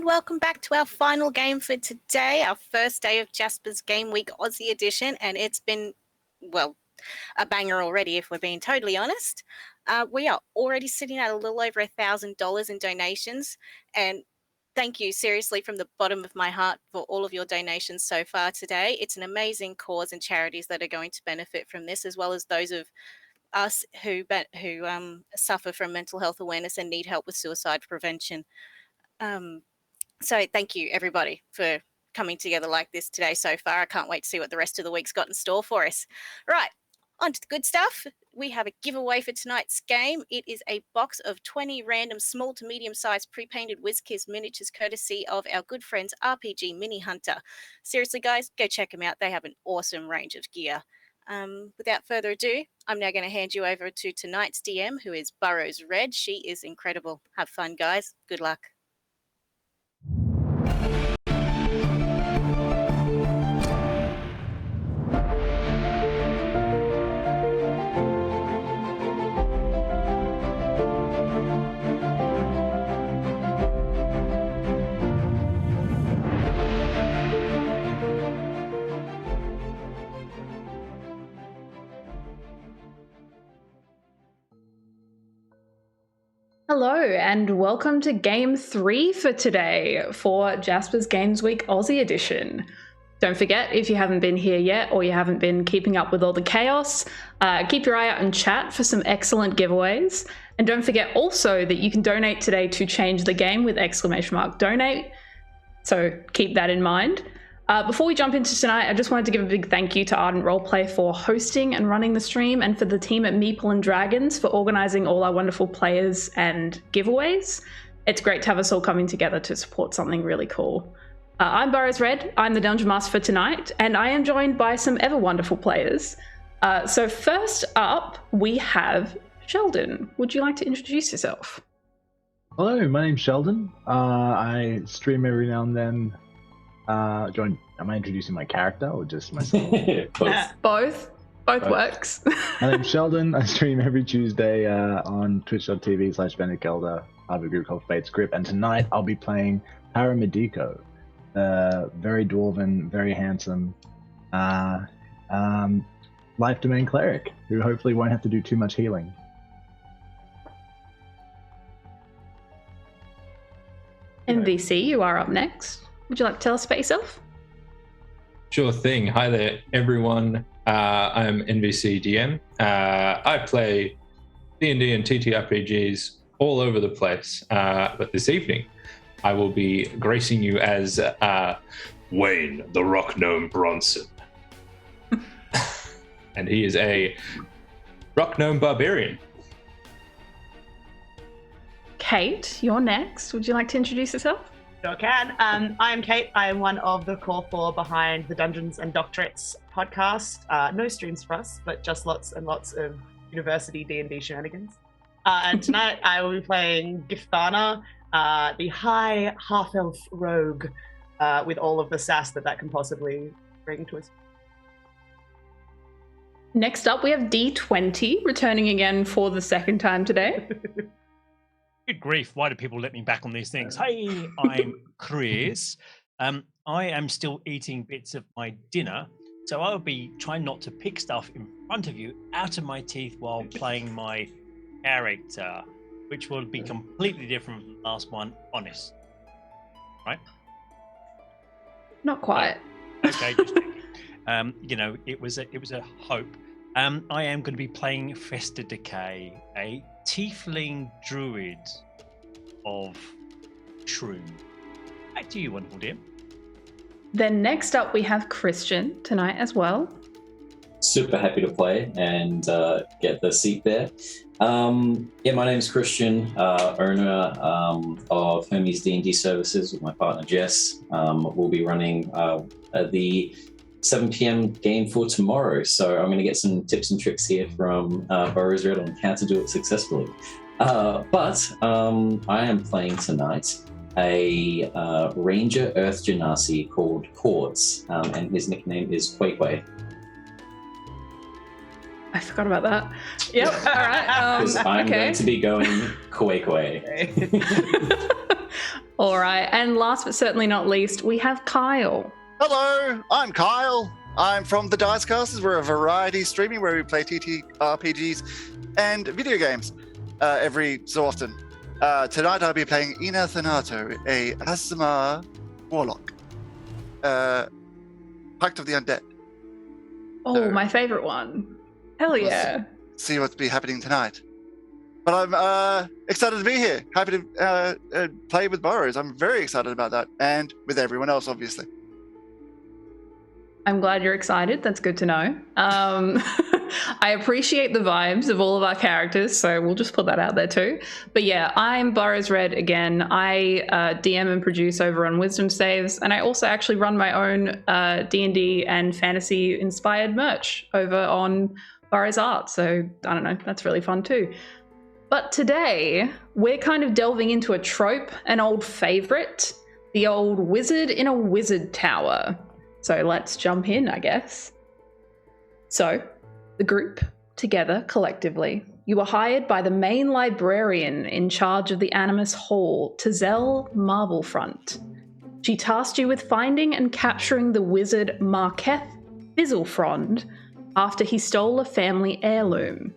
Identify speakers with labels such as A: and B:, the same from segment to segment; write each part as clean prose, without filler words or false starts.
A: and welcome back to our final game for today, our first day of Jasper's Game Week Aussie Edition, and it's been, well, a banger already, if we're being totally honest. We are already sitting at a little over $1,000 in donations, and thank you seriously from the bottom of my heart for all of your donations so far today. It's an amazing cause and charities that are going to benefit from this, as well as those of us who suffer from mental health awareness and need help with suicide prevention. So thank you, everybody, for coming together like this today so far. I can't wait to see what the rest of the week's got in store for us. Right, on to the good stuff. We have a giveaway for tonight's game. It is a box of 20 random small to medium-sized pre-painted WizKids miniatures courtesy of our good friends RPG Mini Hunter. Seriously, guys, go check them out. They have an awesome range of gear. Without further ado, I'm now going to hand you over to tonight's DM, who is BurrowsRed. She is incredible. Have fun, guys. Good luck.
B: Hello and welcome to Game 3 for today for Jasper's Games Week Aussie Edition. Don't forget, if you haven't been here yet or you haven't been keeping up with all the chaos, keep your eye out in chat for some excellent giveaways. And don't forget also that you can donate today to change the game with !donate. So keep that in mind. Before we jump into tonight, I just wanted to give a big thank you to Ardent Roleplay for hosting and running the stream, and for the team at Meeples and Dragons for organising all our wonderful players and giveaways. It's great to have us all coming together to support something really cool. I'm BurrowsRed, I'm the Dungeon Master for tonight, and I am joined by some ever wonderful players. So first up, we have Sheldon. Would you like to introduce yourself?
C: Hello, my name's Sheldon. I stream every now and then. Am I introducing my character or just myself?
B: Both works.
C: My name's Sheldon. I stream every Tuesday on twitch.tv/BennetGelder. I have a group called Fate's Grip, and tonight I'll be playing Paramedico, very dwarven, very handsome life domain cleric who hopefully won't have to do too much healing.
B: NVC, you are up next. Would you like to tell us about yourself?
D: Sure thing. Hi there, everyone. I'm NVCDM. I play D&D and TTRPGs all over the place. But this evening, I will be gracing you as Wayne, the Rock Gnome Bronson. And he is a Rock Gnome Barbarian.
B: Kate, you're next. Would you like to introduce yourself?
E: Sure can. I am Kate. I am one of the core four behind the Dungeons and Doctorates podcast. No streams for us, but just lots and lots of university D&D shenanigans. And tonight I will be playing Gifthana, the high half-elf rogue, with all of the sass that can possibly bring to us.
B: Next up, we have DeeTwenty, returning again for the second time today.
F: Good grief, why do people let me back on these things? Hey, I'm Chris. I am still eating bits of my dinner, so I'll be trying not to pick stuff in front of you out of my teeth while playing my character, which will be completely different from the last one, honest. Right?
B: Not quite.
F: Okay, just checking. It was a hope. I am going to be playing Fester Decay, a tiefling druid of Shroom. Back to you, wonderful dear.
B: Then next up we have Christian tonight as well.
G: Super happy to play and get the seat there. My name's Christian, owner of Hermes D&D Services with my partner Jess. We'll be running the 7 p.m. game for tomorrow, so I'm going to get some tips and tricks here from BurrowsRed on how to do it successfully. But I am playing tonight a Ranger Earth Genasi called Quartz, and his nickname is Quakeway.
B: I forgot about that. Yep, all right.
G: Because I'm going to be going Quakeway.
B: All right, and last but certainly not least, we have Kyle.
H: Hello, I'm Kyle. I'm from the Dicecasters. We're a variety streaming where we play TTRPGs and video games every so often. Tonight I'll be playing Ina Thanato, a Asthma warlock. Pact of the Undead.
B: Oh,
H: So,
B: my favorite one. Hell yeah.
H: see what's be happening tonight. But I'm excited to be here. Happy to play with Burrows. I'm very excited about that. And with everyone else, obviously.
B: I'm glad you're excited. That's good to know. I appreciate the vibes of all of our characters, so we'll just put that out there too. But yeah, I'm BurrowsRed again. I DM and produce over on Wisdom Saves, and I also actually run my own D&D and fantasy-inspired merch over on Burrows Art. So I don't know, that's really fun too. But today, we're kind of delving into a trope, an old favorite, the old wizard in a wizard tower. So let's jump in, I guess. So, the group, together, collectively, you were hired by the main librarian in charge of the Animus Hall, Tazelle Marblefront. She tasked you with finding and capturing the wizard Marketh Fizzlefrond after he stole a family heirloom.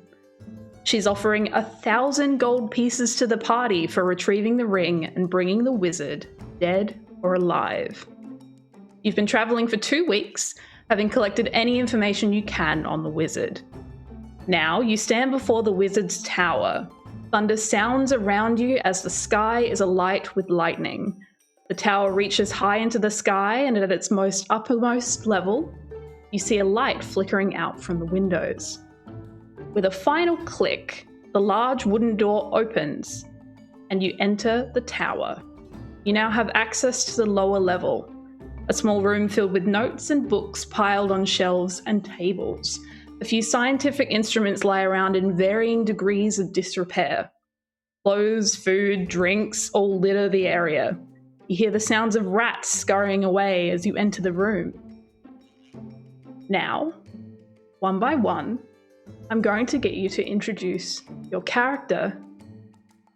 B: She's offering 1,000 gold pieces to the party for retrieving the ring and bringing the wizard, dead or alive. You've been traveling for 2 weeks, having collected any information you can on the wizard. Now you stand before the wizard's tower. Thunder sounds around you as the sky is alight with lightning. The tower reaches high into the sky, and at its most uppermost level, you see a light flickering out from the windows. With a final click, the large wooden door opens, and you enter the tower. You now have access to the lower level. A small room filled with notes and books piled on shelves and tables. A few scientific instruments lie around in varying degrees of disrepair. Clothes, food, drinks all litter the area. You hear the sounds of rats scurrying away as you enter the room. Now, one by one, I'm going to get you to introduce your character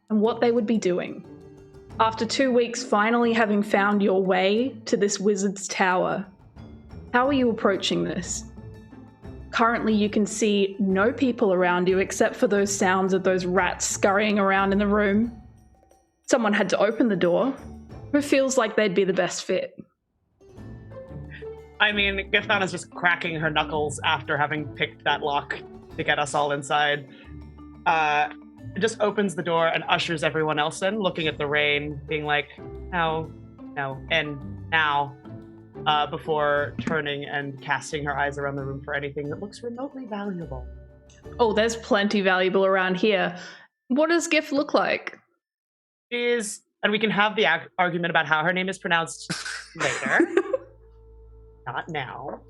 B: and what they would be doing. After 2 weeks finally having found your way to this wizard's tower, how are you approaching this? Currently, you can see no people around you except for those sounds of those rats scurrying around in the room. Someone had to open the door. Who feels like they'd be the best fit?
E: I mean, Githana's just cracking her knuckles after having picked that lock to get us all inside. It just opens the door and ushers everyone else in, looking at the rain, being like, no, and now, before turning and casting her eyes around the room for anything that looks remotely valuable.
B: Oh, there's plenty valuable around here. What does Gift look like?
E: She's, and we can have the argument about how her name is pronounced later. Not now.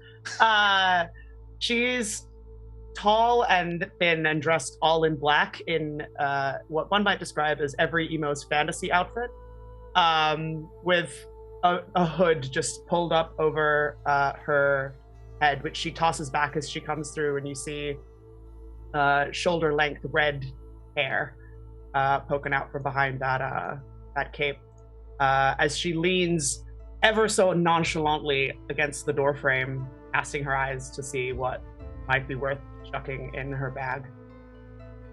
E: She's tall and thin and dressed all in black in what one might describe as every emo's fantasy outfit, with a hood just pulled up over her head, which she tosses back as she comes through, and you see shoulder-length red hair poking out from behind that cape as she leans ever so nonchalantly against the doorframe, casting her eyes to see what might be worth chucking in her bag.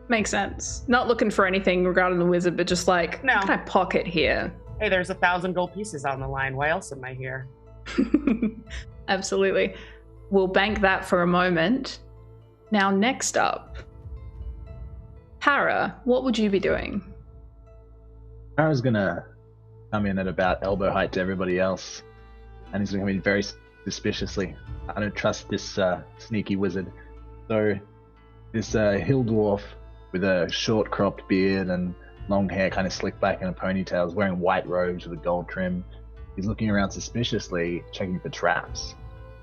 B: Makes sense. Not looking for anything regarding the wizard, but just like,
E: No.
B: what can I pocket here?
E: Hey, there's 1,000 gold pieces on the line. Why else am I here?
B: Absolutely. We'll bank that for a moment. Now, next up, Para, what would you be doing?
C: Para's gonna come in at about elbow height to everybody else, and he's gonna come in very suspiciously. I don't trust this sneaky wizard. So this hill dwarf with a short cropped beard and long hair kind of slicked back in a ponytail is wearing white robes with a gold trim. He's looking around suspiciously, checking for traps.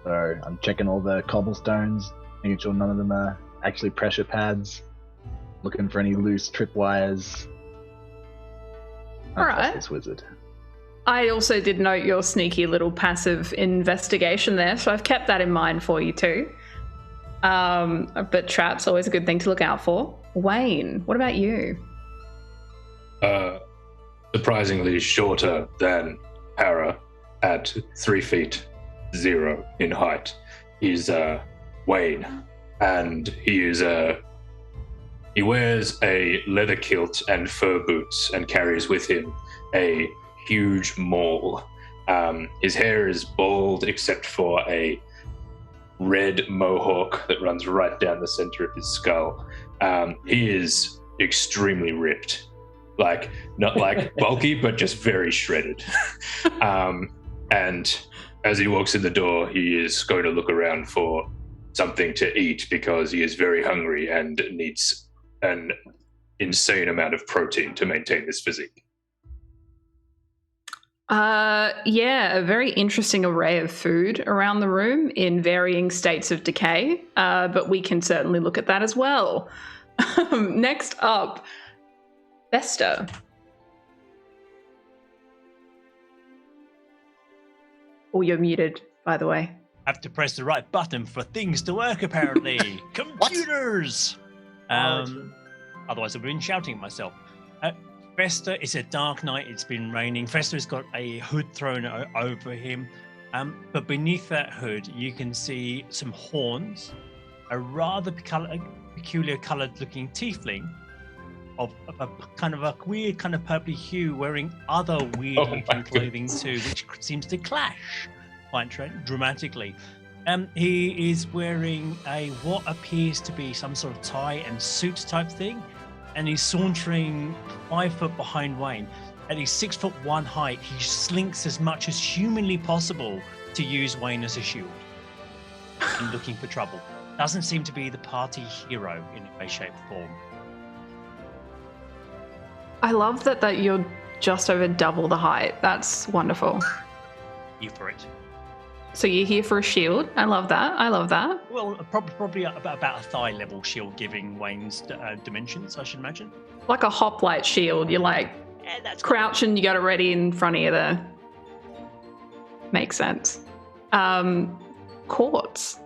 C: So I'm checking all the cobblestones, making sure none of them are actually pressure pads, looking for any loose tripwires. I
B: Alright.
C: trust this wizard.
B: I also did note your sneaky little passive investigation there, so I've kept that in mind for you too. But traps, always a good thing to look out for. Wayne, what about you?
D: surprisingly shorter than Para at 3 feet 0 in height. He's Wayne, and he wears a leather kilt and fur boots and carries with him a huge maul. His hair is bald except for a red mohawk that runs right down the center of his skull. He is extremely ripped, not like bulky, but just very shredded. And as he walks in the door, he is going to look around for something to eat because he is very hungry and needs an insane amount of protein to maintain this physique.
B: Yeah, a very interesting array of food around the room in varying states of decay, but we can certainly look at that as well. Next up, Vesta. Oh, you're muted, by the way.
F: Have to press the right button for things to work, apparently. Computers! Otherwise I've been shouting at myself. Vesta, it's a dark night, it's been raining. Vesta has got a hood thrown over him. But beneath that hood, you can see some horns, a rather peculiar coloured looking tiefling of a kind of a weird kind of purpley hue, wearing other weird looking clothing too, which seems to clash quite dramatically. He is wearing what appears to be some sort of tie and suit type thing, and he's sauntering 5 foot behind Wayne. At his 6'1" height, he slinks as much as humanly possible to use Wayne as a shield and looking for trouble. Doesn't seem to be the party hero in any way, shape, or form.
B: I love that you're just over double the height. That's wonderful.
F: Here for it.
B: So you're here for a shield. I love that.
F: Well, probably about a thigh level shield, giving Wayne's dimensions, I should imagine.
B: Like a hoplite shield. You're that's crouch and you got it ready in front of you there. Makes sense. Quartz.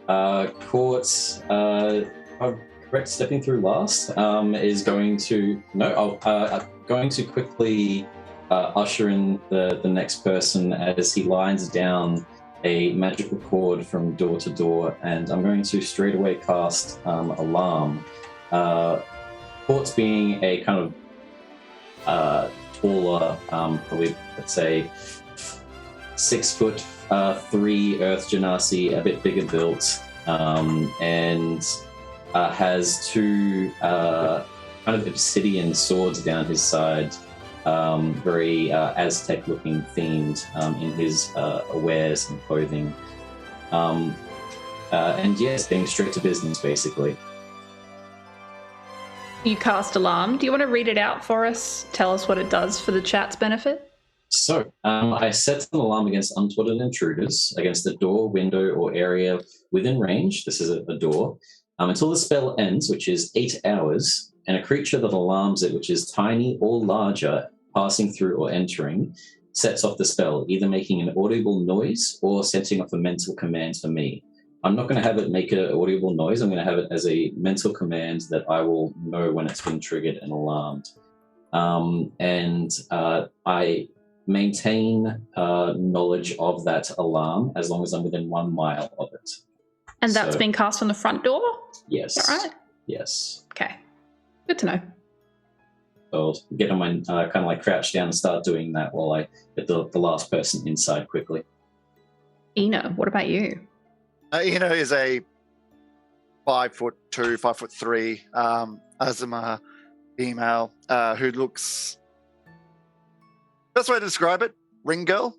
G: Quartz, correct, stepping through last, is going to going to quickly usher in the next person as he lines down a magical cord from door to door, and I'm going to straight away cast Alarm. Quartz being a kind of taller, probably let's say 6'3" Earth Genasi, a bit bigger built, and has 2 kind of obsidian swords down his side, very Aztec-looking themed in his wares and clothing. And yes, being straight to business, basically.
B: You cast Alarm. Do you want to read it out for us? Tell us what it does for the chat's benefit?
G: So, I set an alarm against untoward intruders, against a door, window, or area within range. This is a door. Until the spell ends, which is 8 hours, and a creature that alarms it, which is tiny or larger, passing through or entering, sets off the spell, either making an audible noise or setting off a mental command for me. I'm not going to have it make an audible noise. I'm going to have it as a mental command that I will know when it's been triggered and alarmed. And I maintain knowledge of that alarm as long as I'm within 1 mile of it.
B: And that's been cast on the front door?
G: Yes.
B: Is that right?
G: Yes.
B: Okay. Good to know.
G: So I'll get on my kind of like crouch down and start doing that while I get the last person inside quickly.
B: Ina, what about you?
H: Ina is a 5'2", 5'3" Azuma female who looks, best way to describe it, ring girl.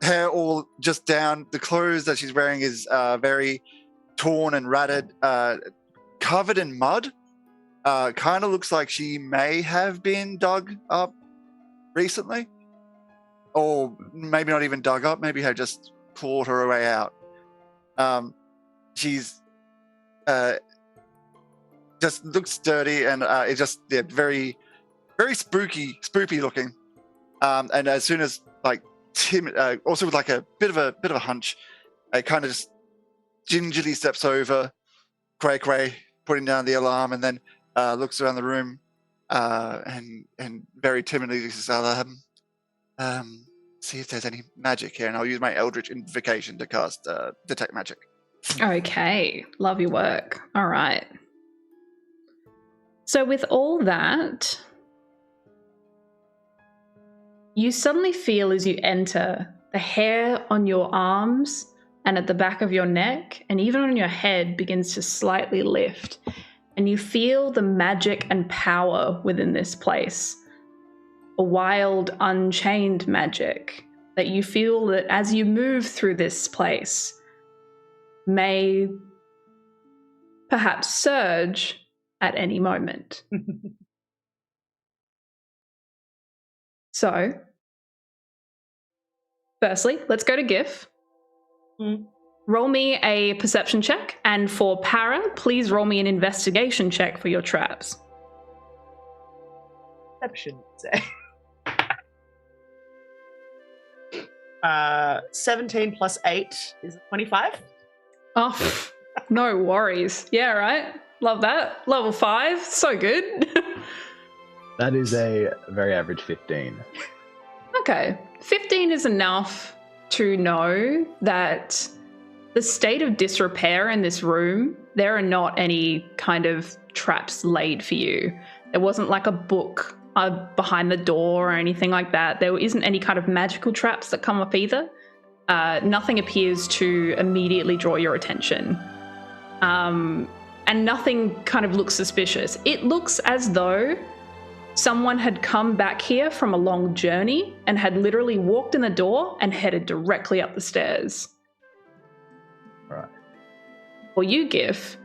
H: Hair all just down. The clothes that she's wearing is very torn and ratted, covered in mud. Kind of looks like she may have been dug up recently, or maybe not even dug up. Maybe had just clawed her way out. She's just looks dirty and it's just very, very spooky looking. And as soon as like timid, also with like a bit of a hunch, it kind of just gingerly steps over Cray, putting down the alarm, and then looks around the room, and very timidly says, "I'll see if there's any magic here, and I'll use my Eldritch Invocation to cast Detect Magic."
B: Okay, love your work. All right. So with all that, you suddenly feel as you enter, the hair on your arms and at the back of your neck and even on your head begins to slightly lift. And you feel the magic and power within this place. A wild, unchained magic that you feel that as you move through this place may perhaps surge at any moment. So, firstly, let's go to GIF. Roll me a perception check, and for Para, please roll me an investigation check for your traps.
E: Perception, say. 17 plus 8 is 25.
B: Oh, no worries. Yeah, right. Love that. Level 5. So good.
C: That is a very average 15.
B: Okay. 15 is enough to know that the state of disrepair in this room, there are not any kind of traps laid for you. There wasn't like a book behind the door or anything like that. There isn't any kind of magical traps that come up either. Nothing appears to immediately draw your attention. And nothing kind of looks suspicious. It looks as though someone had come back here from a long journey and had literally walked in the door and headed directly up the stairs.
C: Right.
B: For you, GIF,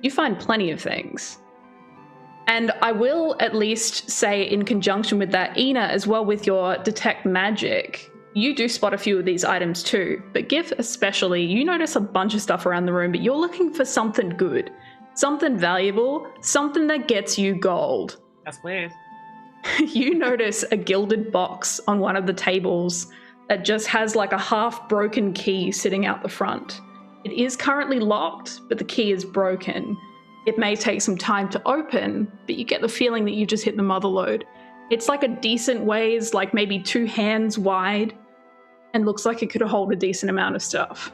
B: you find plenty of things. And I will at least say in conjunction with that, Ina, as well with your Detect Magic, you do spot a few of these items too. But GIF especially, you notice a bunch of stuff around the room, but you're looking for something good, something valuable, something that gets you gold.
E: Yes, please.
B: You notice a gilded box on one of the tables that just has like a half-broken key sitting out the front. It is currently locked, but the key is broken. It may take some time to open, but you get the feeling that you just hit the mother lode. It's like a decent ways, like maybe 2 hands wide, and looks like it could hold a decent amount of stuff.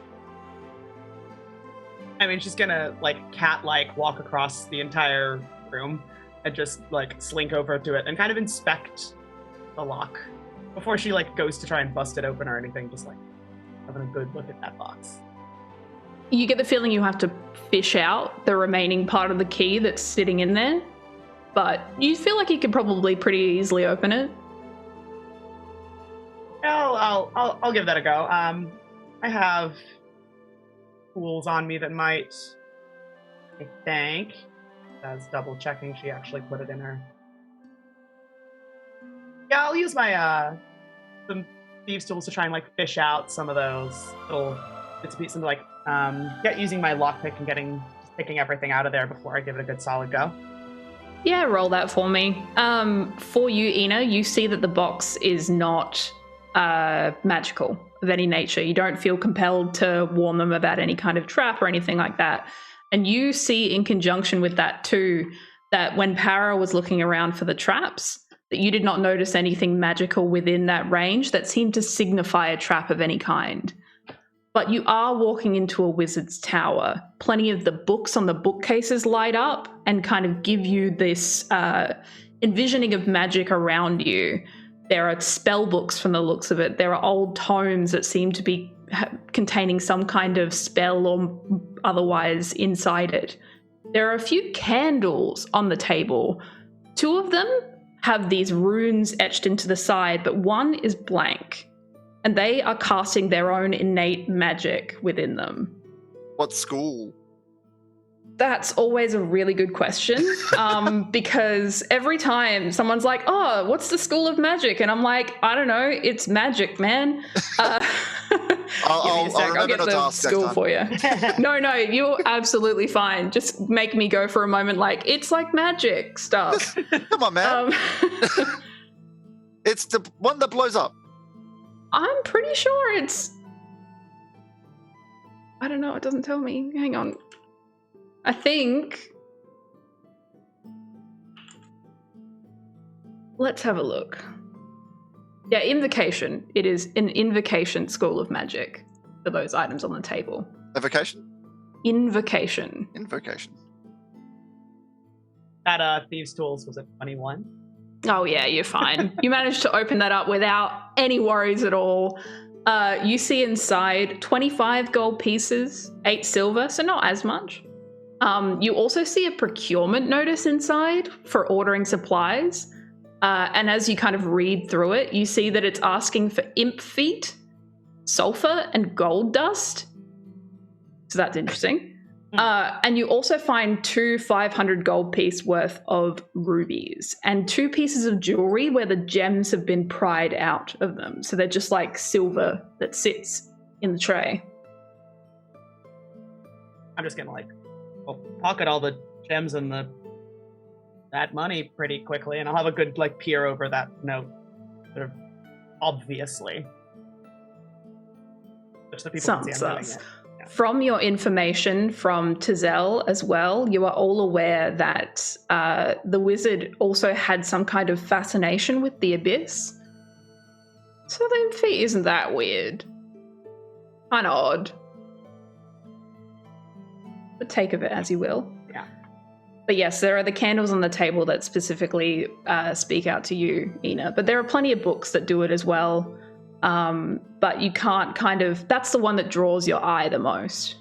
E: I mean, she's gonna, like, cat-like walk across the entire room and just, like, slink over to it and kind of inspect the lock before she, like, goes to try and bust it open or anything, just, like, having a good look at that box.
B: You get the feeling you have to fish out the remaining part of the key that's sitting in there, but you feel like you could probably pretty easily open it.
E: I'll give that a go. I have tools on me that might, I think, as double checking, she actually put it in her. Yeah, I'll use my some thieves' tools to try and like fish out some of those little bits and pieces, and like using my lockpick and picking everything out of there before I give it a good solid go.
B: Yeah, roll that for me. For you, Ina, you see that the box is not magical of any nature. You don't feel compelled to warn them about any kind of trap or anything like that. And you see in conjunction with that too, that when Para was looking around for the traps, that you did not notice anything magical within that range that seemed to signify a trap of any kind. But you are walking into a wizard's tower. Plenty of the books on the bookcases light up and kind of give you this envisioning of magic around you. There are spell books from the looks of it. There are old tomes that seem to be containing some kind of spell or otherwise inside it. There are a few candles on the table. 2 of them have these runes etched into the side, but one is blank. And they are casting their own innate magic within them.
H: What school?
B: That's always a really good question, because every time someone's like, oh, what's the school of magic? And I'm like, I don't know, it's magic, man.
H: I'll
B: get the school for you. No, you're absolutely fine. Just make me go for a moment like, it's like magic stuff.
H: Come on, man. It's the one that blows up.
B: I'm pretty sure it's... I don't know, it doesn't tell me. Hang on. I think Let's have a look. Yeah, Invocation. It is an Invocation School of Magic for those items on the table.
H: Evocation?
B: Invocation.
H: Invocation.
E: That Thieves' Tools was a 21.
B: Oh yeah, you're fine. You managed to open that up without any worries at all. You see inside 25 gold pieces, 8 silver, so not as much. You also see a procurement notice inside for ordering supplies. And as you kind of read through it, you see that it's asking for imp feet, sulfur, and gold dust. So that's interesting. And you also find 2 500 gold piece worth of rubies and 2 pieces of jewelry where the gems have been pried out of them. So they're just like silver that sits in the tray.
E: I'm just gonna pocket all the gems and that money pretty quickly, and I'll have a good peer over that note, sort of obviously, which the people can see I'm doing it.
B: From your information from Tizel as well, you are all aware that the wizard also had some kind of fascination with the abyss. So the imp feet isn't that weird. Kind of odd. But take of it as you will.
E: Yeah.
B: But yes, there are the candles on the table that specifically speak out to you, Ina. But there are plenty of books that do it as well. But you can't that's the one that draws your eye the most.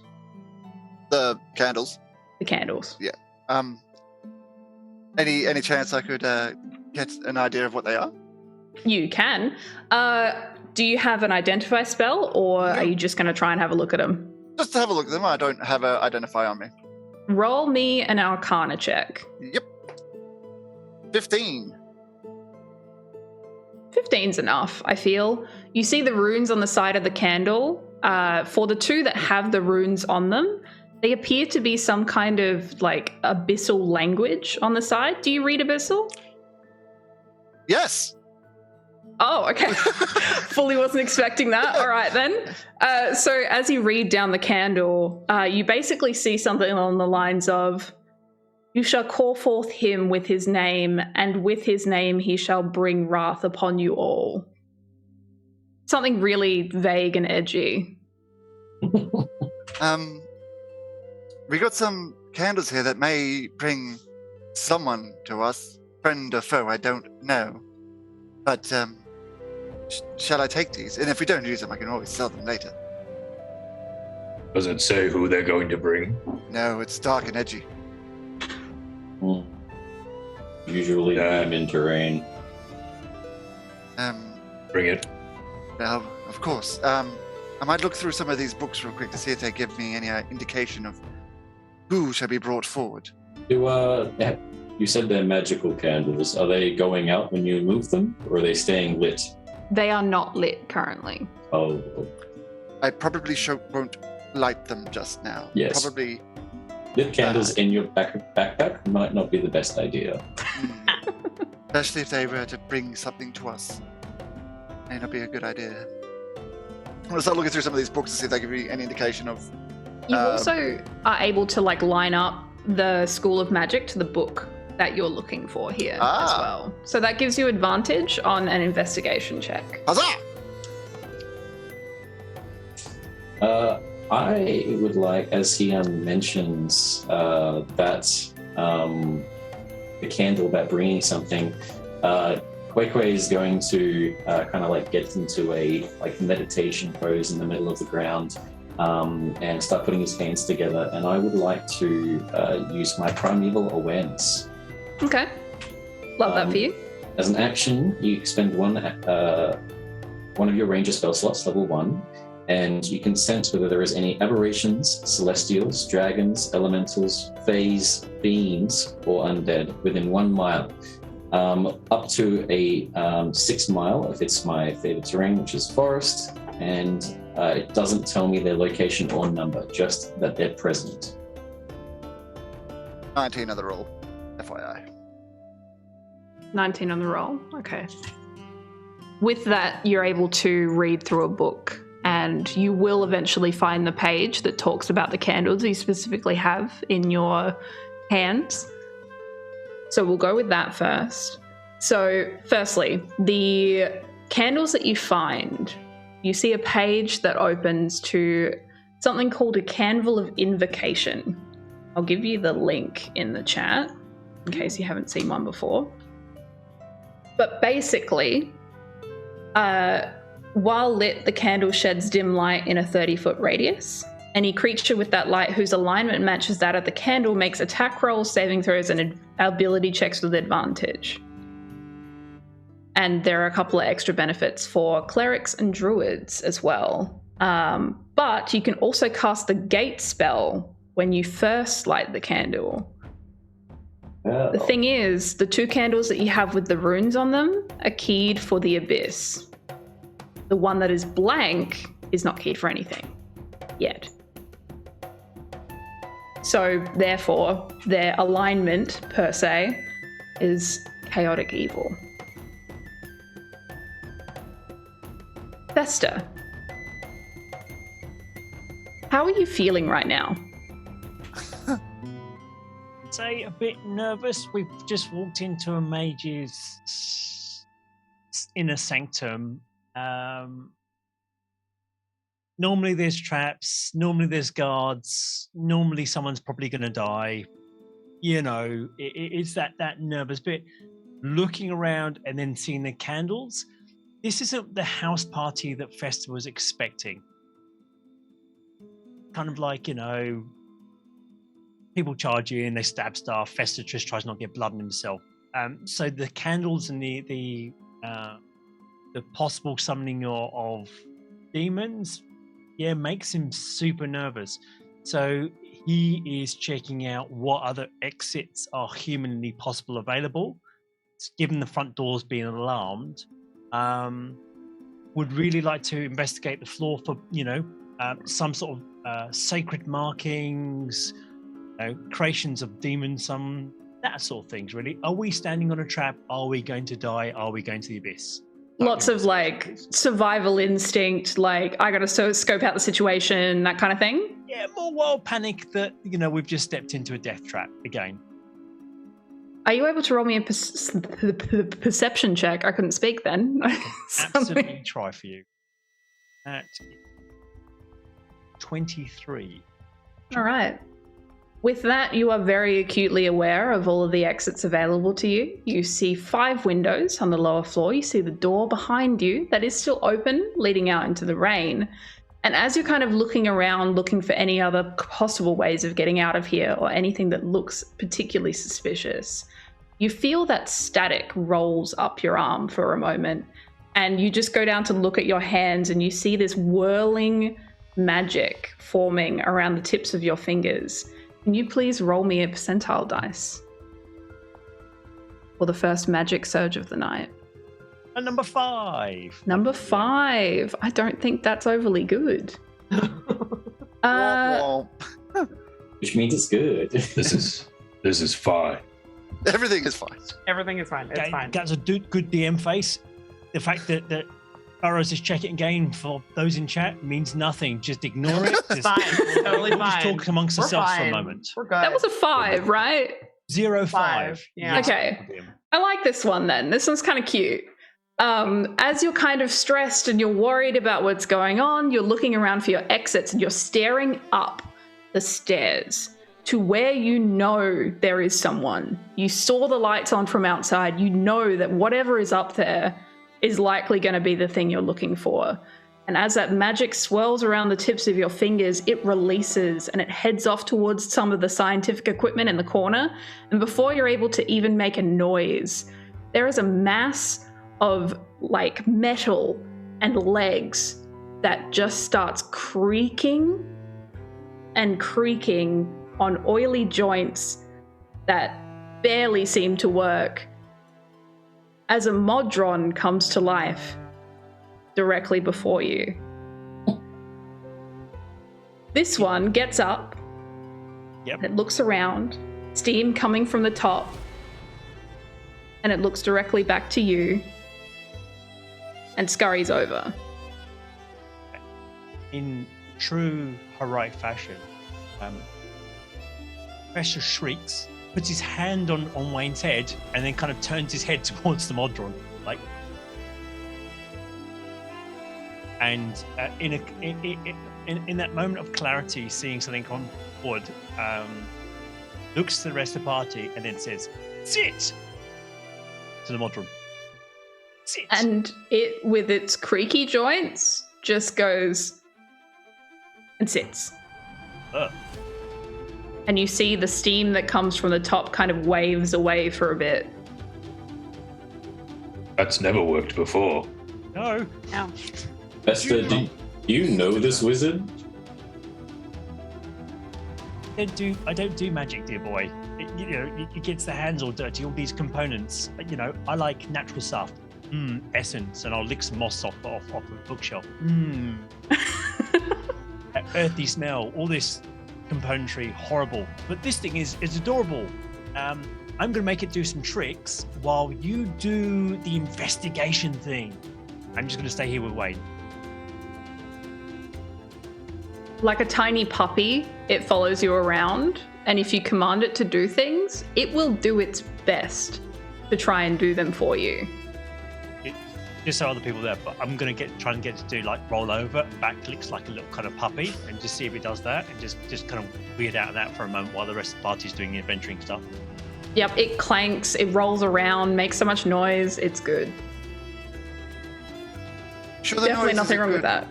H: The candles?
B: The candles.
H: Yeah. Any chance I could get an idea of what they are?
B: You can. Do you have an identify spell, or are you just going to try and have a look at them?
H: Just to have a look at them. I don't have an identify on me.
B: Roll me an Arcana check.
H: Yep. 15.
B: 15's enough, I feel. You see the runes on the side of the candle. For the 2 that have the runes on them, they appear to be some kind of abyssal language on the side. Do you read abyssal?
H: Yes.
B: Oh, okay. Fully wasn't expecting that. All right, then. So as you read down the candle, you basically see something along the lines of, "You shall call forth him with his name, and with his name he shall bring wrath upon you all." Something really vague and edgy.
H: We got some candles here that may bring someone to us. Friend or foe, I don't know. But, shall I take these? And if we don't use them, I can always sell them later.
D: Does it say who they're going to bring?
H: No, it's dark and edgy.
G: Usually I'm in terrain.
D: Bring it.
H: Now, of course. I might look through some of these books real quick to see if they give me any indication of who shall be brought forward.
G: You said they're magical candles. Are they going out when you move them, or are they staying lit?
B: They are not lit currently.
G: Oh.
H: I probably won't light them just now.
G: Yes.
H: Probably.
G: Lit candles in your backpack might not be the best idea.
H: Especially if they were to bring something to us. May not be a good idea. I'm going to start looking through some of these books to see if they give me any indication of...
B: You also are able to line up the School of Magic to the book that you're looking for here as well. So that gives you advantage on an investigation check.
H: Huzzah!
G: I would like, as he mentions that the candle about bringing something, Kwekwe is going to get into a meditation pose in the middle of the ground and start putting his hands together. And I would like to use my primeval awareness.
B: Okay. Love that for you.
G: As an action, you expend one of your ranger spell slots, level 1, and you can sense whether there is any aberrations, celestials, dragons, elementals, fays, fiends, or undead within 1 mile. Up to a 6 mile if it's my favorite terrain, which is forest, and it doesn't tell me their location or number, just that they're present.
H: 19 on the roll, FYI.
B: 19 on the roll, okay. With that, you're able to read through a book, and you will eventually find the page that talks about the candles you specifically have in your hands. So we'll go with that first. So, firstly, the candles that you find, you see a page that opens to something called a Candle of Invocation. I'll give you the link in the chat in case you haven't seen one before. But basically, while lit, the candle sheds dim light in a 30-foot radius. Any creature with that light whose alignment matches that of the candle makes attack rolls, saving throws, and ability checks with advantage. And there are a couple of extra benefits for clerics and druids as well. But you can also cast the gate spell when you first light the candle.
G: Oh.
B: The thing is, the 2 candles that you have with the runes on them are keyed for the abyss. The one that is blank is not keyed for anything yet. So therefore, their alignment, per se, is chaotic evil. Festa, how are you feeling right now?
F: Say a bit nervous. We've just walked into a mage's inner sanctum. Normally there's traps, normally there's guards, normally someone's probably going to die. You know, it's that nervous bit. Looking around and then seeing the candles, this isn't the house party that Festa was expecting. Kind of like, you know, people charge in, they stab stuff, Festa just tries not to get blood on himself. So the candles and the possible summoning of demons, yeah, makes him super nervous. So he is checking out what other exits are humanly possible available. Given the front doors being alarmed, would really like to investigate the floor for, you know, some sort of sacred markings, creations of demons, some that sort of things. Really, are we standing on a trap? Are we going to die? Are we going to the abyss?
B: Lots of like survival instinct, like I gotta scope out the situation, that kind of thing.
F: Yeah, more wild panic that, you know, we've just stepped into a death trap again.
B: Are you able to roll me a perception check? I couldn't speak then.
F: Absolutely try for you. At 23.
B: All right. With that, you are very acutely aware of all of the exits available to you. You see 5 windows on the lower floor. You see the door behind you that is still open, leading out into the rain. And as you're kind of looking around, looking for any other possible ways of getting out of here or anything that looks particularly suspicious, you feel that static rolls up your arm for a moment. And you just go down to look at your hands and you see this whirling magic forming around the tips of your fingers. Can you please roll me a percentile dice for the first magic surge of the night?
F: And number 5.
B: Number 5. I don't think that's overly good.
G: Which means it's good.
I: This is fine.
H: Everything is fine.
E: Everything is fine. It's fine.
F: That's a good DM face. The fact that Burrows is checking again for those in chat means nothing. Just ignore it.
E: It's fine. It's totally
F: We'll
E: fine.
F: just talk amongst
E: We're
F: ourselves for a
E: fine.
F: moment.
E: We're good.
B: That was a 5, right?
F: 0-5.
E: Yeah.
B: Okay. I like this one then. This one's kind of cute. As you're kind of stressed and you're worried about what's going on, you're looking around for your exits and you're staring up the stairs to where you know there is someone. You saw the lights on from outside. You know that whatever is up there is likely going to be the thing you're looking for. And as that magic swirls around the tips of your fingers, it releases and it heads off towards some of the scientific equipment in the corner. And before you're able to even make a noise, there is a mass of like metal and legs that just starts creaking and creaking on oily joints that barely seem to work as a Modron comes to life directly before you. This one gets up.
F: Yep.
B: It looks around, steam coming from the top, and it looks directly back to you and scurries over.
F: In true heroic fashion, Pressure shrieks, puts his hand on Wayne's head and then kind of turns his head towards the Modron, like. And in that moment of clarity, seeing something come forward, looks to the rest of the party and then says, "Sit!" to the Modron. Sit.
B: And it, with its creaky joints, just goes and sits. And you see the steam that comes from the top kind of waves away for a bit.
I: That's never worked before.
F: No.
G: Esther, do you know this wizard?
F: I don't do magic, dear boy. It gets the hands all dirty, all these components. I like natural stuff. Essence, and I'll lick some moss off the bookshelf. That earthy smell, all this componentry, horrible. But this thing is adorable. I'm going to make it do some tricks while you do the investigation thing. I'm just going to stay here with Wayne.
B: Like a tiny puppy, it follows you around, and if you command it to do things, it will do its best to try and do them for you.
F: Just so other people there, but I'm going to try and get it to do like roll over, back clicks like a little kind of puppy, and just see if it does that, and just kind of weird out of that for a moment while the rest of the party's doing the adventuring stuff.
B: Yep, it clanks, it rolls around, makes so much noise, it's good.
H: Sure,
B: Definitely nothing wrong with that.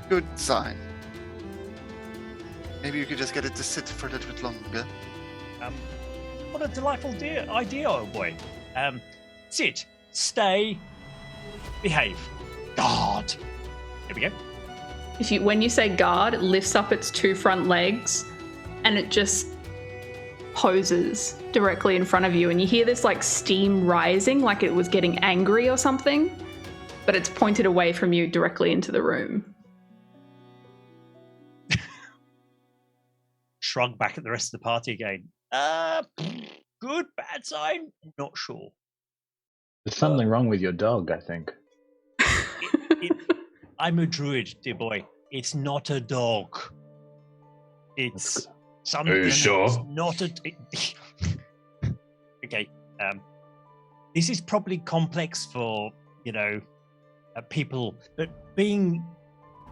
H: Good sign. Maybe you could just get it to sit for a little bit longer.
F: What a delightful idea, oh boy. Sit, stay, behave. Guard. There we go.
B: When you say guard, it lifts up its two front legs and it just poses directly in front of you, and you hear this like steam rising, like it was getting angry or something, but it's pointed away from you directly into the room.
F: Shrug back at the rest of the party again. Good, bad sign? Not sure.
C: There's something wrong with your dog, I think.
F: I'm a druid, dear boy. It's not a dog. It's something.
I: Are you sure?
F: It's not a. Okay. This is probably complex for people, but being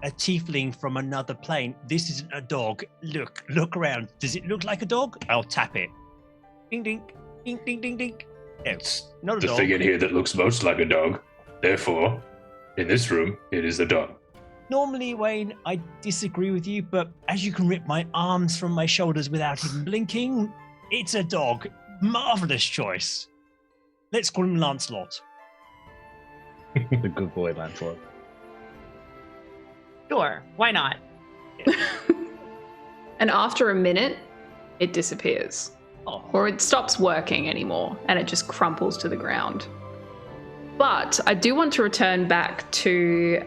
F: a tiefling from another plane, this isn't a dog. Look around. Does it look like a dog? I'll tap it. Ding ding, ding ding ding ding. No,
I: It's
F: not a
I: the
F: dog.
I: thing in here that looks most like a dog. Therefore, in this room, it is the dog.
F: Normally, Wayne, I disagree with you, but as you can rip my arms from my shoulders without even blinking, it's a dog. Marvelous choice. Let's call him Lancelot.
C: The good boy, Lancelot.
E: Sure, why not?
B: And after a minute, it disappears.
F: Oh.
B: Or it stops working anymore and it just crumples to the ground. But I do want to return back to,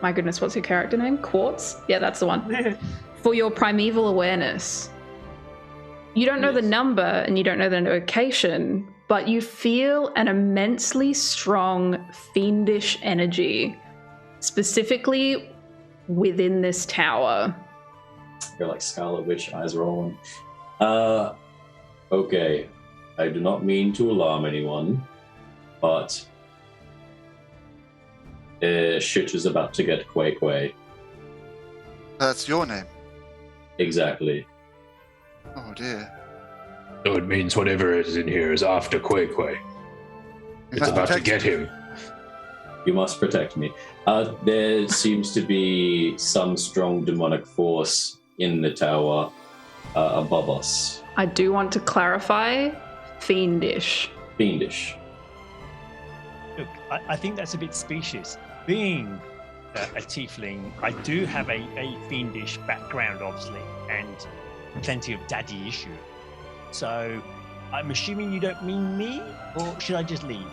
B: my goodness, what's your character name? Quartz? Yeah, that's the one. For your primeval awareness. You don't know the number and you don't know the location, but you feel an immensely strong, fiendish energy, specifically within this tower.
G: You're like Scarlet Witch, eyes rolling. Okay. I do not mean to alarm anyone, but shit is about to get quay.
H: That's your name.
G: Exactly.
H: Oh dear.
I: So it means whatever is in here is after Quay. It's about to get him.
G: You must protect me. There seems to be some strong demonic force in the tower above us.
B: I do want to clarify, fiendish.
G: Fiendish.
F: Look, I think that's a bit specious. Being a tiefling, I do have a fiendish background, obviously, and plenty of daddy issue. So, I'm assuming you don't mean me, or should I just leave?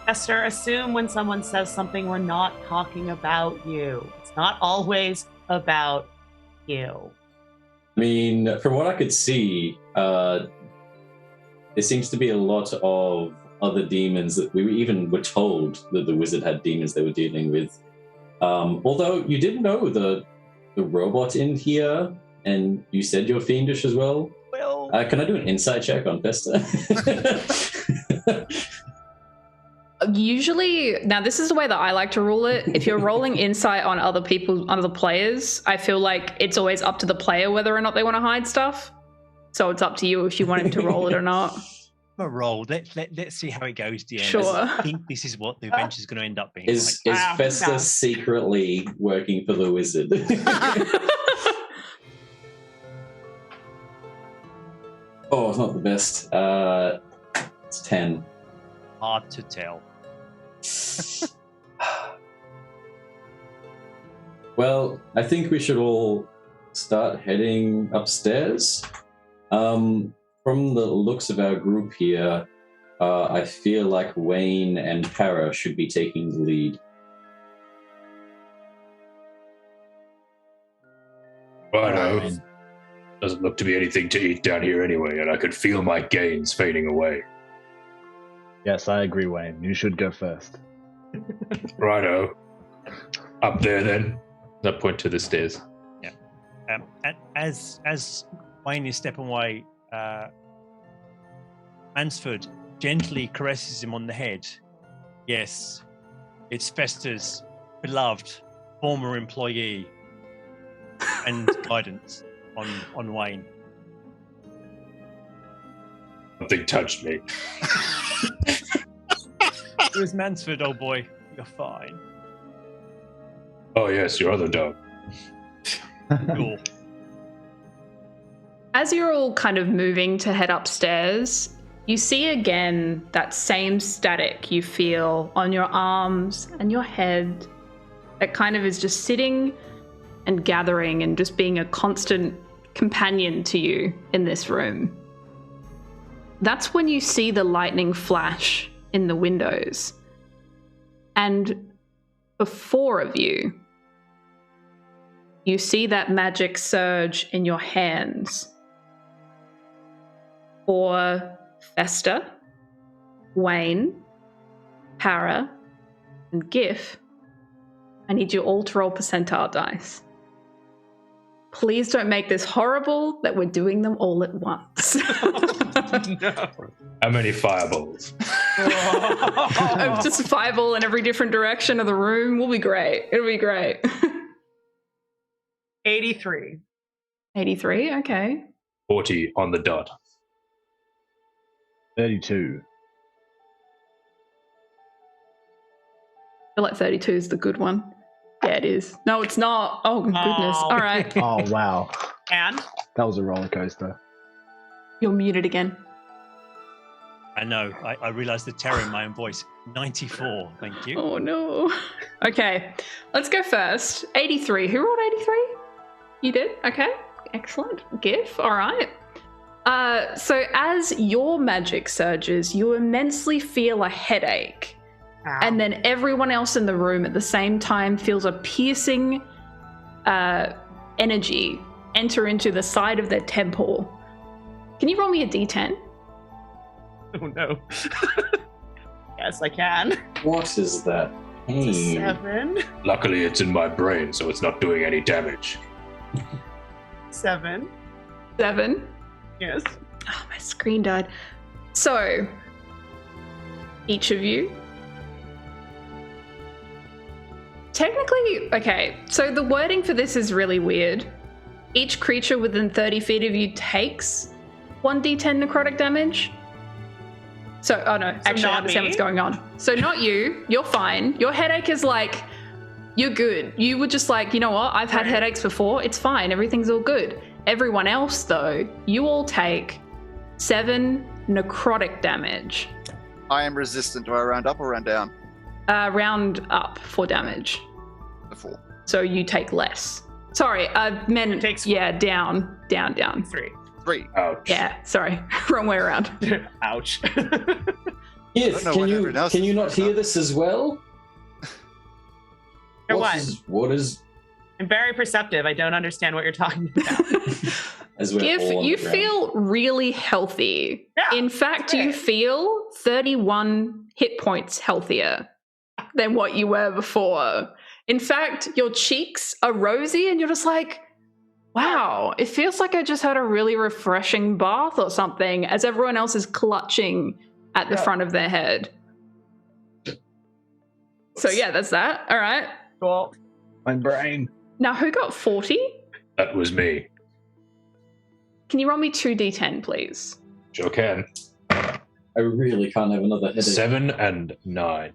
E: Esther, assume when someone says something, we're not talking about you. It's not always about you.
G: I mean, from what I could see, there seems to be a lot of other demons that we even were told that the wizard had demons they were dealing with. Although you did know the robot in here and you said you're fiendish as well.
F: Well,
G: Can I do an insight check on Festa?
B: Usually, now this is the way that I like to rule it. If you're rolling insight on other players, I feel like it's always up to the player whether or not they want to hide stuff. So it's up to you if you want him to roll it or not.
F: a roll. Let's see how it goes, DM.
B: Sure.
F: I think this is what the adventure is going to end up being.
G: Is
F: like.
G: Festa secretly working for the wizard? Oh, it's not the best. It's 10.
F: Hard to tell.
G: Well, I think we should all start heading upstairs. From the looks of our group here, I feel like Wayne and Para should be taking the lead.
I: Righto. Doesn't look to be anything to eat down here anyway, and I could feel my gains fading away.
C: Yes, I agree, Wayne. You should go first.
I: Righto. Up there then.
D: I point to the stairs.
F: Yeah. As Wayne is stepping away, Mansford gently caresses him on the head. Yes, it's Festa's beloved former employee and guidance on Wayne.
I: Something touched me.
F: It was Mansford, old boy. You're fine.
I: Oh yes, your other dog.
F: Cool.
B: As you're all kind of moving to head upstairs, you see again that same static you feel on your arms and your head that kind of is just sitting and gathering and just being a constant companion to you in this room. That's when you see the lightning flash in the windows. And before of you, you see that magic surge in your hands. For Festa, Wayne, Para, and Gif, I need you all to roll percentile dice. Please don't make this horrible that we're doing them all at once.
F: No.
I: How many fireballs?
B: Just a fireball in every different direction of the room. We'll be great. It'll be great.
E: 83.
B: 83, okay.
I: 40 on the dot.
C: 32.
B: I feel like 32 is the good one. Yeah, it is. No, it's not. Oh, goodness.
E: Oh.
B: All right.
C: Oh, wow.
E: And?
C: That was a roller coaster.
B: You're muted again.
F: I know. I realised the terror in my own voice. 94. Thank you.
B: Oh, no. Okay. Let's go first. 83. Who rolled 83? You did? Okay. Excellent. Gif. All right. So as your magic surges, you immensely feel a headache.
E: Ow.
B: And then everyone else in the room at the same time feels a piercing energy enter into the side of their temple. Can you roll me a d10?
E: Oh no. Yes, I can.
G: What is that pain?
E: It's a 7.
I: Luckily, it's in my brain, so it's not doing any damage.
E: 7.
B: 7.
E: Yes.
B: Oh, my screen died. So, each of you. Technically, okay, so the wording for this is really weird. Each creature within 30 feet of you takes 1d10 necrotic damage. So, oh no, actually I understand what's going on. So not you, you're fine. Your headache is like, you're good. You were just like, you know what, I've had headaches before, it's fine, everything's all good. Everyone else though, you all take 7 necrotic damage.
H: I am resistant. Do I round up or round down?
B: Round up for damage.
H: The 4.
B: So you take less. Sorry, men.
E: Takes
B: down.
E: 3.
H: 3.
I: Ouch.
B: Yeah, sorry, wrong way around.
E: Ouch.
G: Yes,
H: I don't know what everyone else
G: can you
H: is
G: not
H: talking
G: hear
H: about.
G: this as well?
E: You're
G: What is
E: I'm very perceptive. I don't understand what you're talking about.
G: as we're
B: Gif,
G: all on
B: you
G: the ground?
B: feel really healthy.
E: Yeah,
B: In fact,
E: great.
B: you feel 31 hit points healthier than what you were before. In fact, your cheeks are rosy and you're just like, Wow, it feels like I just had a really refreshing bath or something as everyone else is clutching at the front of their head. So yeah, that's that. All right.
E: Cool.
C: My brain.
B: Now, who got 40?
I: That was me.
B: Can you roll me 2d10, please?
I: Sure can.
G: I really can't have another headache.
I: 7 and 9.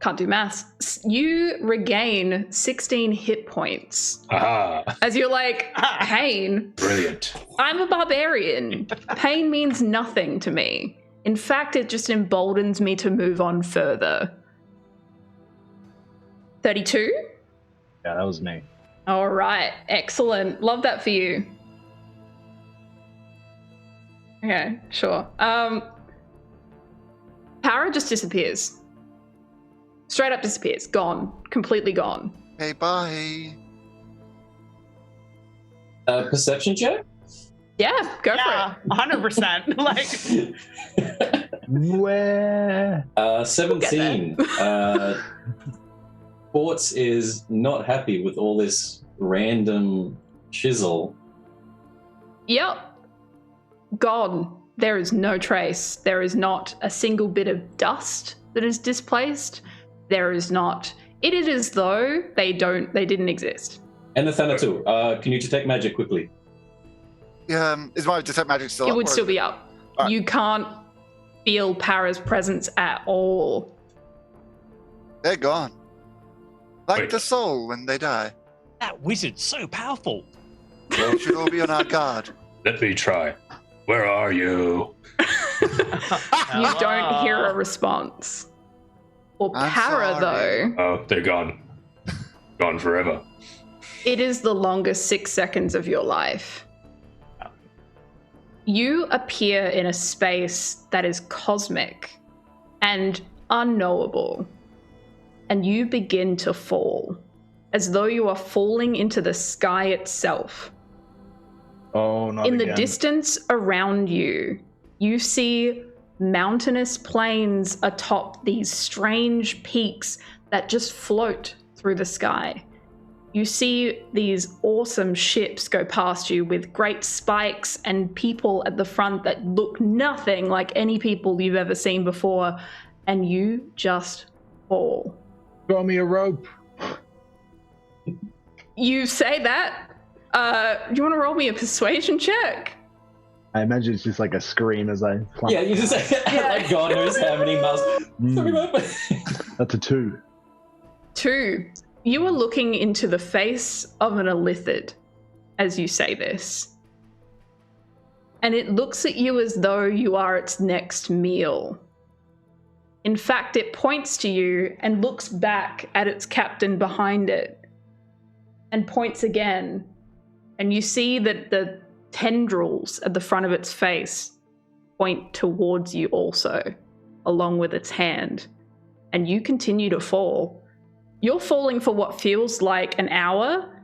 B: Can't do maths. You regain 16 hit points.
I: Aha!
B: As you're like, pain?
I: Brilliant.
B: I'm a barbarian. Pain means nothing to me. In fact, it just emboldens me to move on further. 32?
C: Yeah, that was me.
B: All right. Excellent. Love that for you. Okay, sure. Para just disappears. Straight up disappears. Gone. Completely gone.
H: Hey, bye.
G: Perception check?
B: Yeah, go
E: Yeah, 100%. Like,
C: Where?
G: 17. Quartz is not happy with all this random chisel.
B: Yep. Gone. There is no trace. There is not a single bit of dust that is displaced. There is not. It is as though they didn't exist.
G: And the Thanatos, can you detect magic quickly?
H: Yeah, is my detect magic still
B: It
H: up?
B: would
H: or-
B: still be up.
H: Alright.
B: You can't feel Para's presence at all.
H: They're gone. Like
I: Wait.
H: the soul when they die.
F: That wizard's so powerful.
H: We should all be on our guard.
I: Let me try. Where are you?
B: You don't hear a response. For
H: I'm
B: Para,
H: sorry.
B: though,
I: Oh, they're gone. Gone forever.
B: it is the longest 6 seconds of your life. You appear in a space that is cosmic and unknowable, and you begin to fall, as though you are falling into the sky itself.
C: Oh, not
B: In
C: again.
B: the distance around you, you see mountainous plains atop these strange peaks that just float through the sky. You see these awesome ships go past you with great spikes and people at the front that look nothing like any people you've ever seen before, and you just fall.
C: Throw me a rope.
B: You say that? Do you want to roll me a persuasion check?
C: I imagine it's just like a scream as I climb.
G: Yeah, you just like God knows how many miles.
C: That's a 2.
B: 2. You are looking into the face of an illithid as you say this. And it looks at you as though you are its next meal. In fact, it points to you and looks back at its captain behind it and points again. And you see that the tendrils at the front of its face point towards you also, along with its hand. And you continue to fall. You're falling for what feels like an hour,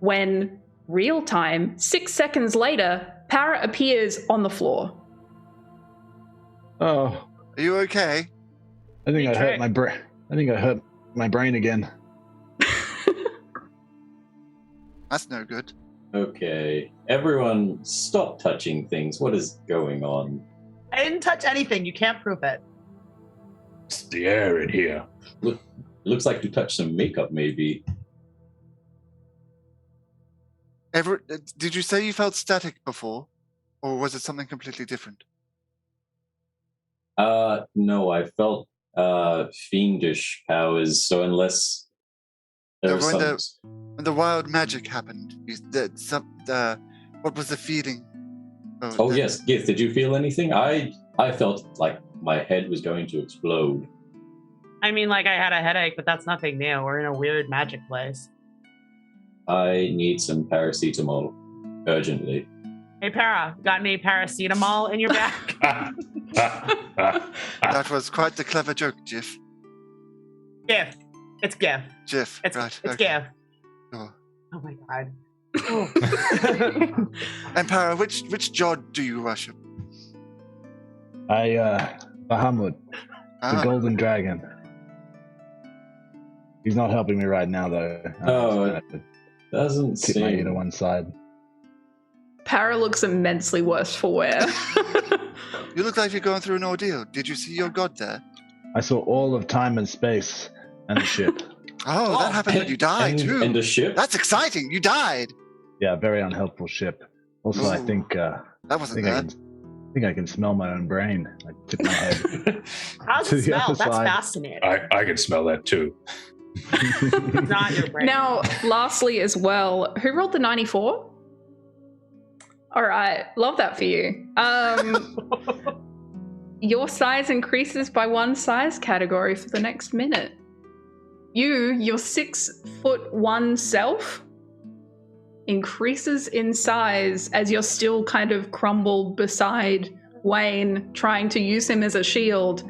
B: when real time, 6 seconds later, Para appears on the floor.
C: Oh,
H: Are you okay?
C: I think I
E: Okay.
C: hurt my brain. I think I hurt my brain again.
H: That's no good.
G: Okay, everyone, stop touching things. What is going on?
E: I didn't touch anything. You can't prove it.
I: It's the air in here.
G: Looks like you touched some makeup, maybe.
H: Did you say you felt static before? Or was it something completely different?
G: No, I felt fiendish powers. So unless there was
H: when
G: some,
H: the wild magic happened, what was the feeling?
G: oh yes, Gith, did you feel anything? I felt like my head was going to explode.
E: I mean, like, I had a headache, but that's nothing new. We're in a weird magic place.
G: I need some paracetamol urgently.
E: Hey, Para, got any paracetamol in your bag?
H: That was quite the clever joke, Jiff.
E: Gif. It's Gif.
H: Jiff,
E: It's,
H: right.
E: it's
H: okay.
E: Gif.
H: Sure.
E: Oh my god.
H: And Para, which god do you worship?
C: Bahamut, the
H: Ah,
C: golden dragon. He's not helping me right now, though.
G: Oh,
C: I'm just
G: Doesn't
C: gonna tip my ear to
G: seem.
C: one side.
B: Para looks immensely worse for wear.
H: You look like you're going through an ordeal. Did you see your god there?
C: I saw all of time and space and the ship.
H: Oh, that happened when you died, too.
G: And a ship.
H: That's exciting. You died.
C: Yeah, very unhelpful ship. Also, I
H: Ooh,
C: think
H: That
C: I
H: wasn't
C: think I
H: bad.
C: think I can smell my own brain. I tip my head.
E: How's
C: To
E: it
C: the
E: smell?
C: other
E: That's
C: side.
E: fascinating.
I: I can smell that too.
E: It's not your brain.
B: Now, lastly as well, who rolled the 94? All right, love that for you. Your size increases by 1 size category for the next minute. Your 6'1" self increases in size as you're still kind of crumbled beside Wayne, trying to use him as a shield,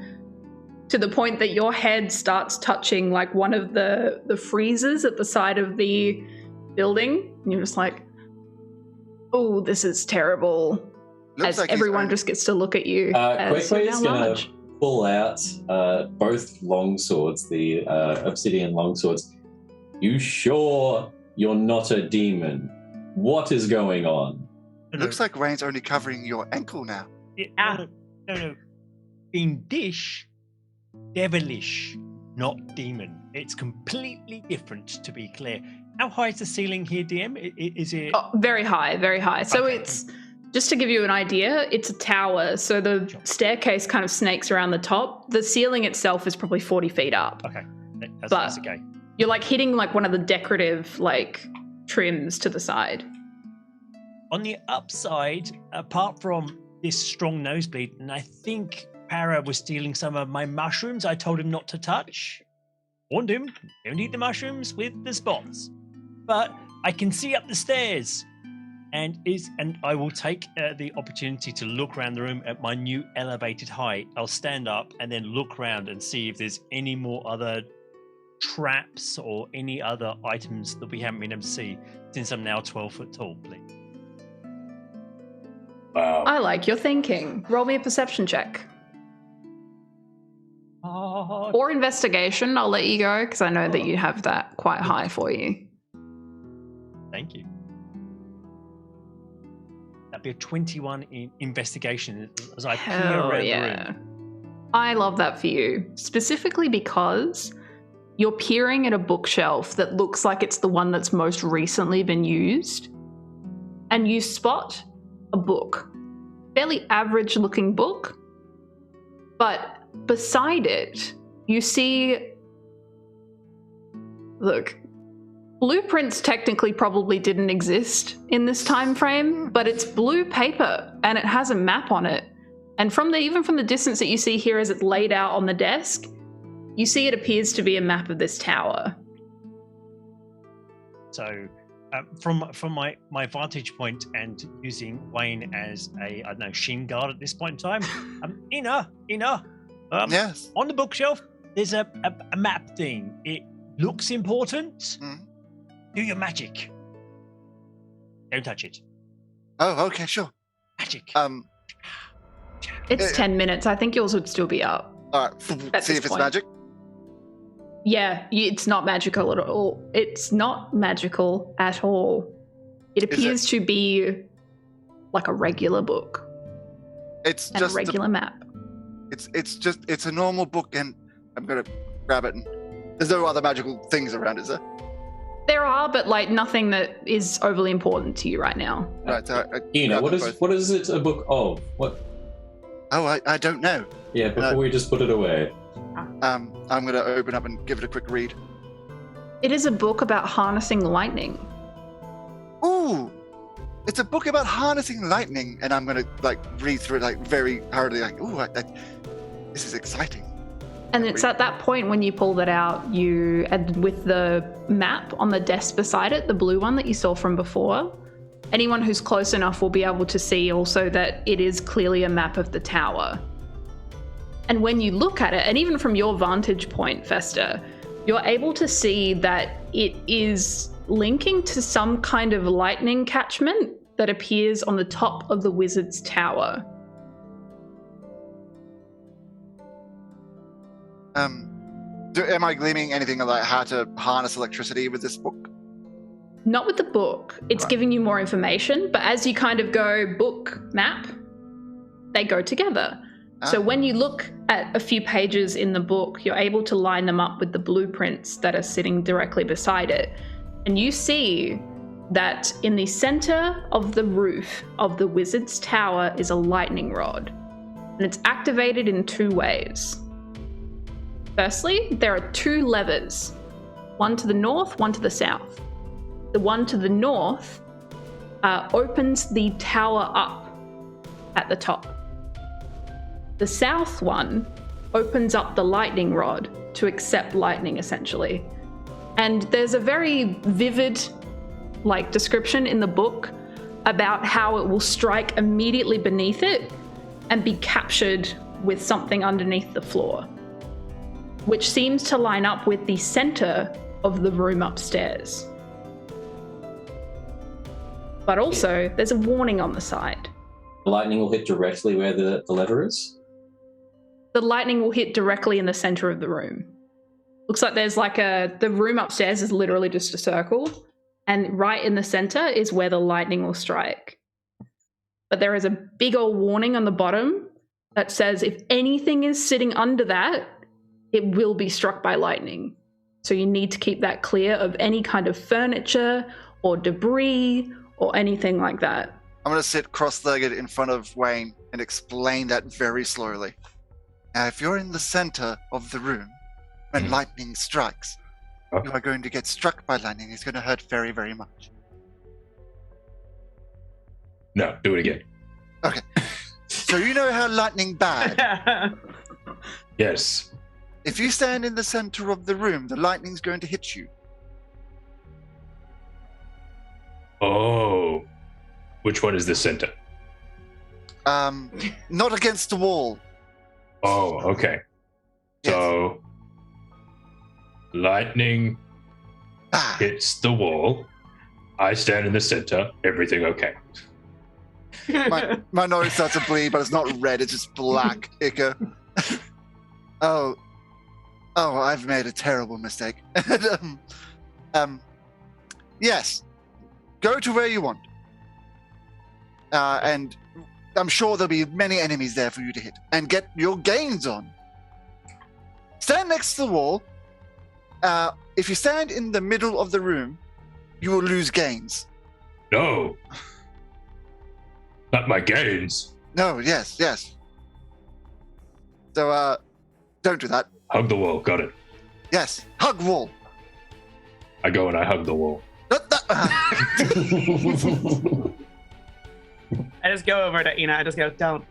B: to the point that your head starts touching like one of the freezers at the side of the building. And you're just like, oh, this is terrible.
H: Looks
B: As
H: like he's
B: everyone
H: going-
B: just gets to look at you. as
G: Quickly
B: you're
G: is
B: now
G: going
B: large.
G: to pull out both longswords, the obsidian longswords. You sure you're not a demon? What is going on?
H: Looks like Wayne's only covering your ankle now.
F: No. Fiendish, devilish, not demon. It's completely different, to be clear. How high is the ceiling here, DM? Is it?
B: Oh, very high, very high. So
F: Okay.
B: it's, just to give you an idea, it's a tower. So the
F: Sure.
B: staircase kind of snakes around the top. The ceiling itself is probably 40 feet up.
F: Okay, that's
B: But-
F: okay.
B: You're like hitting like one of the decorative like trims to the side.
F: On the upside, apart from this strong nosebleed, and I think Para was stealing some of my mushrooms I told him not to touch. Warned him, don't eat the mushrooms with the spots. But I can see up the stairs. And I will take the opportunity to look around the room at my new elevated height. I'll stand up and then look around and see if there's any more other traps or any other items that we haven't been able to see since I'm now 12 foot tall, please.
I: Wow.
B: I like your thinking. Roll me a perception check. Or investigation. I'll let you go because I know that you have that quite high for you.
F: Thank you. That'd be a 21 in investigation as I peer
B: Hell
F: around the
B: yeah.
F: room.
B: I love that for you. Specifically because you're peering at a bookshelf that looks like it's the one that's most recently been used. And you spot a book. Fairly average looking book. But beside it, you see... Look, blueprints technically probably didn't exist in this time frame, but it's blue paper and it has a map on it. And even from the distance that you see here as it's laid out on the desk, you see it appears to be a map of this tower.
F: So, from my vantage point and using Wayne as a, I don't know, shin guard at this point in time, Inna,
H: Yes.
F: on the bookshelf, there's a map thing. It looks important.
H: Mhm.
F: Do your magic. Don't touch it.
H: Oh, okay, sure.
F: Magic.
B: It's 10 minutes. I think yours would still be up.
H: All right.
B: At
H: See
B: this
H: if it's
B: point.
H: magic.
B: Yeah, it's not magical at all. It's not magical at all. It appears to be like a regular book
H: It's
B: and
H: just
B: a regular map.
H: it's a normal book, and I'm gonna grab it. And there's no other magical things around, is there?
B: There are, but like nothing that is overly important to you right now.
H: Right. So
G: Ina,
H: grab them both.
G: what is it a book of? What?
H: Oh, I don't know.
G: Yeah, before we just put it away.
H: I'm gonna open up and give it a quick read.
B: It is a book about harnessing lightning.
H: Ooh, it's a book about harnessing lightning, and I'm gonna like read through it like very hurriedly. Like, ooh, this is exciting.
B: And it's at that point when you pull that out, and with the map on the desk beside it, the blue one that you saw from before, anyone who's close enough will be able to see also that it is clearly a map of the tower. And when you look at it, and even from your vantage point, Festa, you're able to see that it is linking to some kind of lightning catchment that appears on the top of the wizard's tower.
H: Am I gleaming anything like how to harness electricity with this book?
B: Not with the book. It's giving you more information, but as you kind of go book, map, they go together. So when you look at a few pages in the book, you're able to line them up with the blueprints that are sitting directly beside it. And you see that in the center of the roof of the wizard's tower is a lightning rod. And it's activated in 2 ways. Firstly, there are 2 levers, one to the north, one to the south. The one to the north opens the tower up at the top. The south one opens up the lightning rod to accept lightning, essentially. And there's a very vivid description in the book about how it will strike immediately beneath it and be captured with something underneath the floor, which seems to line up with the center of the room upstairs. But also, there's a warning on the side.
G: The lightning will hit directly where the lever is?
B: The lightning will hit directly in the center of the room. Looks like there's the room upstairs is literally just a circle, and right in the center is where the lightning will strike. But there is a big old warning on the bottom that says if anything is sitting under that, it will be struck by lightning. So you need to keep that clear of any kind of furniture or debris or anything like that.
H: I'm going to sit cross-legged in front of Wayne and explain that very slowly. Now, if you're in the center of the room when lightning strikes, you are going to get struck by lightning. It's going to hurt very, very much.
I: No, do it again.
H: Okay. So you know how lightning bad?
I: Yes.
H: If you stand in the center of the room, the lightning's going to hit you.
I: Oh. Which one is the center?
H: Not against the wall.
I: Oh, okay.
H: Yes.
I: So, lightning hits the wall. I stand in the center. Everything okay?
H: My nose starts to bleed, but it's not red. It's just black ichor. Oh, I've made a terrible mistake. Yes, go to where you want. And I'm sure there'll be many enemies there for you to hit. And get your gains on. Stand next to the wall. If you stand in the middle of the room, you will lose gains.
I: No. Not my gains.
H: No, yes. So, don't do that.
I: Hug the wall. Got it.
H: Yes, hug wall.
I: I go and I hug the wall.
E: I just go over to Ina. I just go, don't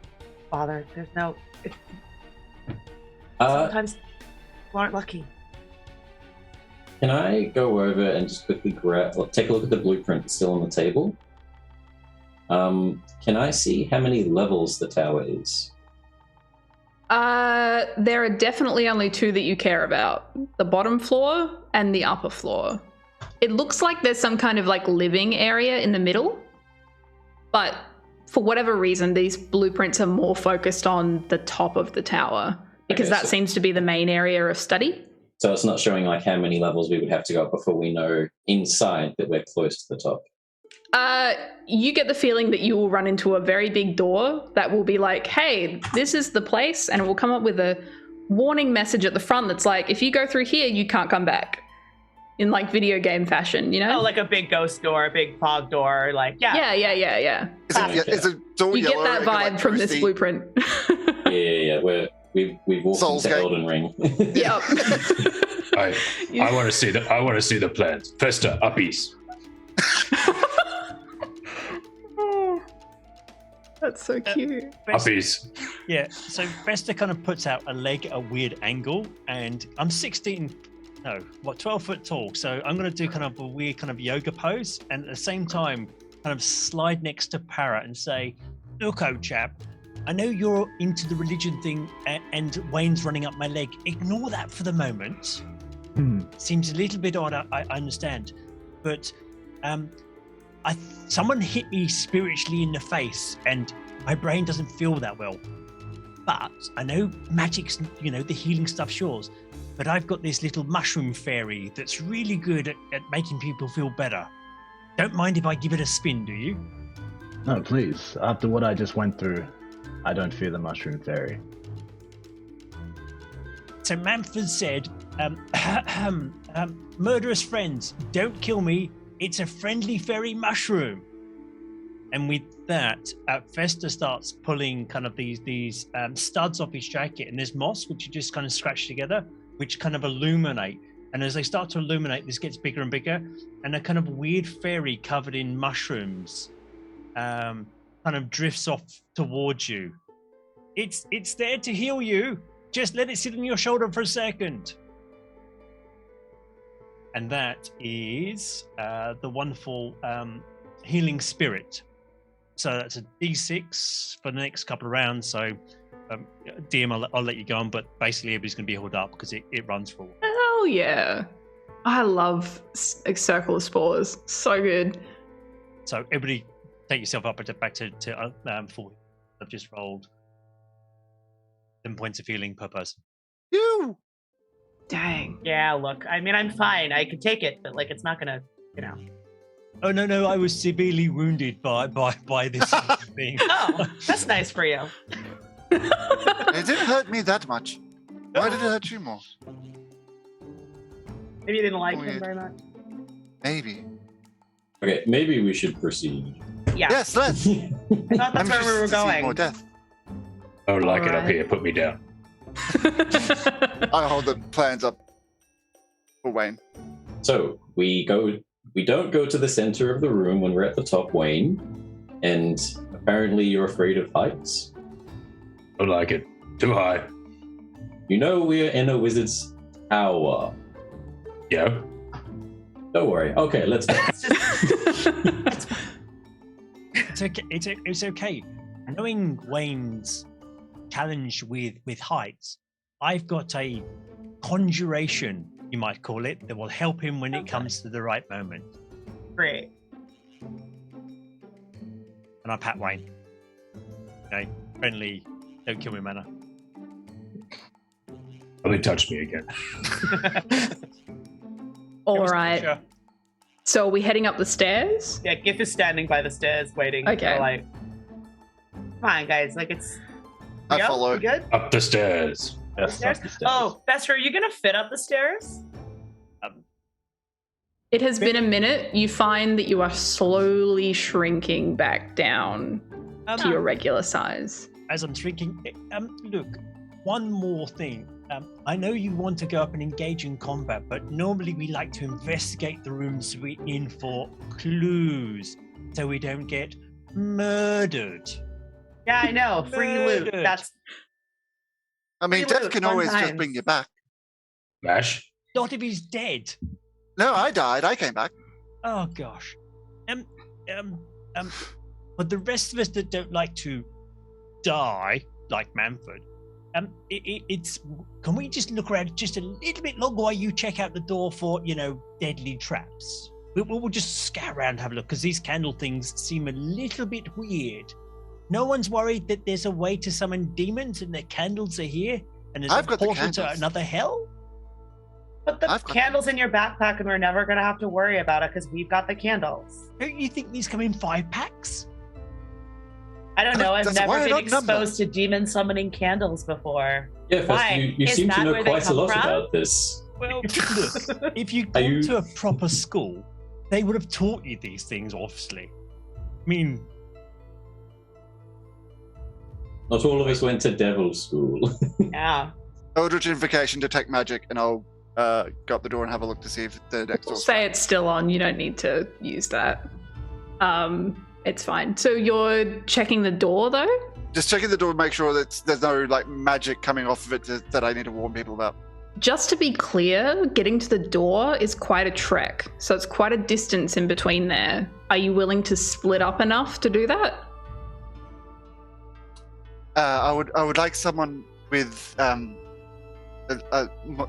E: bother. There's no. Sometimes you aren't lucky.
G: Can I go over and just quickly take a look at the blueprint that's still on the table? Can I see how many levels the tower is?
B: There are definitely only 2 that you care about. The bottom floor and the upper floor. It looks like there's some kind of living area in the middle, but for whatever reason, these blueprints are more focused on the top of the tower because that seems to be the main area of study.
G: So it's not showing how many levels we would have to go up before we know inside that we're close to the top.
B: You get the feeling that you will run into a very big door that will be like, hey, this is the place, and it will come up with a warning message at the front that's like, if you go through here, you can't come back. In video game fashion, you know?
E: Oh, like a big ghost door, a big fog door, Yeah.
H: Is a door
B: you get
H: yellow
B: that vibe from this blueprint.
G: Yeah. We've walked
H: Souls
G: into
H: Gate.
G: Elden Ring.
B: Yep.
I: I want to see the plans. Festa, uppies.
B: That's so cute.
I: Uppies.
F: Yeah, so Festa kind of puts out a leg at a weird angle, and I'm 12 foot tall, so I'm going to do kind of a weird kind of yoga pose, and at the same time kind of slide next to Parrot and say, look, old chap, I know you're into the religion thing and Wayne's running up my leg. Ignore that for the moment. Seems a little bit odd, I understand, but someone hit me spiritually in the face and my brain doesn't feel that well. But I know magic's, the healing stuff's yours. but I've got this little mushroom fairy that's really good at making people feel better. Don't mind if I give it a spin, do you?
C: No, please. After what I just went through, I don't fear the mushroom fairy.
F: So Manfred said, murderous friends, don't kill me. It's a friendly fairy mushroom. And with that, Fester starts pulling kind of these studs off his jacket, and there's moss, which you just kind of scratch together, which kind of illuminate. And as they start to illuminate, this gets bigger and bigger, and a kind of weird fairy covered in mushrooms kind of drifts off towards you. It's there to heal you. Just let it sit on your shoulder for a second. And that is the wonderful healing spirit. So that's a D6 for the next couple of rounds. So DM, I'll let you go on, but basically everybody's going to be healed up because it runs for.
B: Hell yeah. I love Circle of Spores. So good.
F: So everybody take yourself up back to 4. I've just rolled 10 points of healing per person.
H: You.
B: Dang.
E: Yeah, look, I mean, I'm fine. I can take it, but like, it's not gonna, you know.
F: Oh no! I was severely wounded by this thing.
E: Oh, that's nice for you.
H: It didn't hurt me that much. Why did it hurt you more?
E: Maybe you didn't like him
H: Weird.
E: very much.
H: Maybe.
G: Okay, maybe we should proceed.
E: Yeah.
H: Yes, let's.
E: I thought that's where we were
H: to see
E: going.
H: more death.
I: I don't like it up
B: Alright.
I: here. Put me down.
H: I hold the plans up for Wayne.
G: So we don't go to the center of the room when we're at the top, Wayne. And apparently you're afraid of heights.
I: Don't like it. Too high.
G: You know we're in a wizard's tower.
I: Yeah.
G: Don't worry. Okay, let's go.
F: It's okay. It's okay. Knowing Wayne's challenge with heights, I've got a conjuration, you might call it, that will help him when it comes to the right moment.
E: Great.
F: And I pat Wayne. Okay, friendly, don't kill me manner.
I: Probably touch me again.
B: All right. So are we heading up the stairs?
E: Yeah, Gif is standing by the stairs waiting.
B: Okay.
E: For, like, come on, guys. Like, it's.
H: I
E: Yep,
H: follow.
E: we good?
I: Up the stairs.
C: Yes,
E: Stairs?
C: up the stairs.
E: Oh, Bester, are you gonna fit up the stairs?
B: It has been a minute. You find that you are slowly shrinking back down to your regular size.
F: As I'm shrinking, look, one more thing. I know you want to go up and engage in combat, but normally we like to investigate the rooms we're in for clues, so we don't get murdered.
E: Yeah, I know. Free loot.
F: Murdered.
E: That's
H: I mean,
E: Free
H: death
E: loot,
H: can
E: fun
H: always just
E: times.
H: bring you back.
I: Mash.
F: Not if he's dead.
H: No, I died. I came back.
F: Oh gosh. But the rest of us that don't like to die, like Manfred, it's. Can we just look around just a little bit longer while you check out the door for, deadly traps? We'll just scout around and have a look, because these candle things seem a little bit weird. No one's worried that there's a way to summon demons and the candles are here, and there's
H: I've
F: a
H: got the
F: portal to
H: candles.
F: another hell?
E: But the
H: I've got
E: candles in your backpack, and we're never gonna have to worry about it because we've got the candles.
F: Don't you think these come in 5 packs?
E: I don't know. I've
H: That's
E: never
H: why I
E: been
H: don't number.
E: exposed to demon summoning candles before.
G: Yeah,
E: Why?
G: Fester, you
E: Is
G: seem to
E: that
G: know
E: where they
G: quite a
E: come
G: lot
E: from?
G: about this.
F: Well, look, if you'd
G: Are
F: gone
G: you-
F: to a proper school, they would have taught you these things, obviously. I mean,
G: Not all of us went to devil school.
E: Yeah.
H: Eldritch Invocation, detect magic, and I'll go up the door and have a look to see if the next
B: We'll
H: door's
B: say it's still on. You don't need to use that. It's fine. So you're checking the door, though?
H: Just checking the door, make sure that there's no magic coming off of it that I need to warn people about.
B: Just to be clear, getting to the door is quite a trek. So it's quite a distance in between there. Are you willing to split up enough to do that?
H: I would like someone with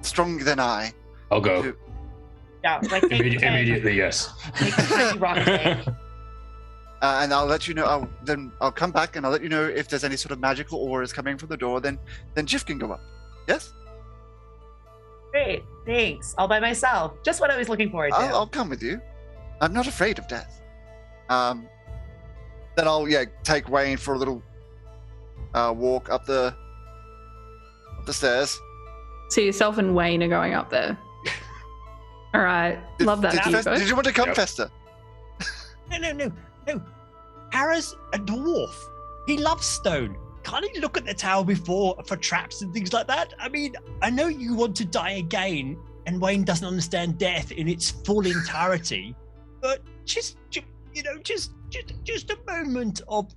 H: stronger than I.
I: I'll go.
H: to-
E: Yeah. Like take 10,
I: Immediately, yes.
E: take a tiny rock cake.
H: And I'll let you know. I'll come back and I'll let you know if there's any sort of magical auras coming from the door. Then Jif can go up. Yes.
E: Great, thanks. All by myself. Just what I was looking forward to.
H: I'll come with you. I'm not afraid of death. Then I'll take Wayne for a little walk up the stairs.
B: So yourself and Wayne are going up there. All right, love that.
H: Did you want to come, Fester?
F: No. Hara's a dwarf. He loves stone. Can't he look at the tower before for traps and things like that? I mean, I know you want to die again, and Wayne doesn't understand death in its full entirety, but just a moment of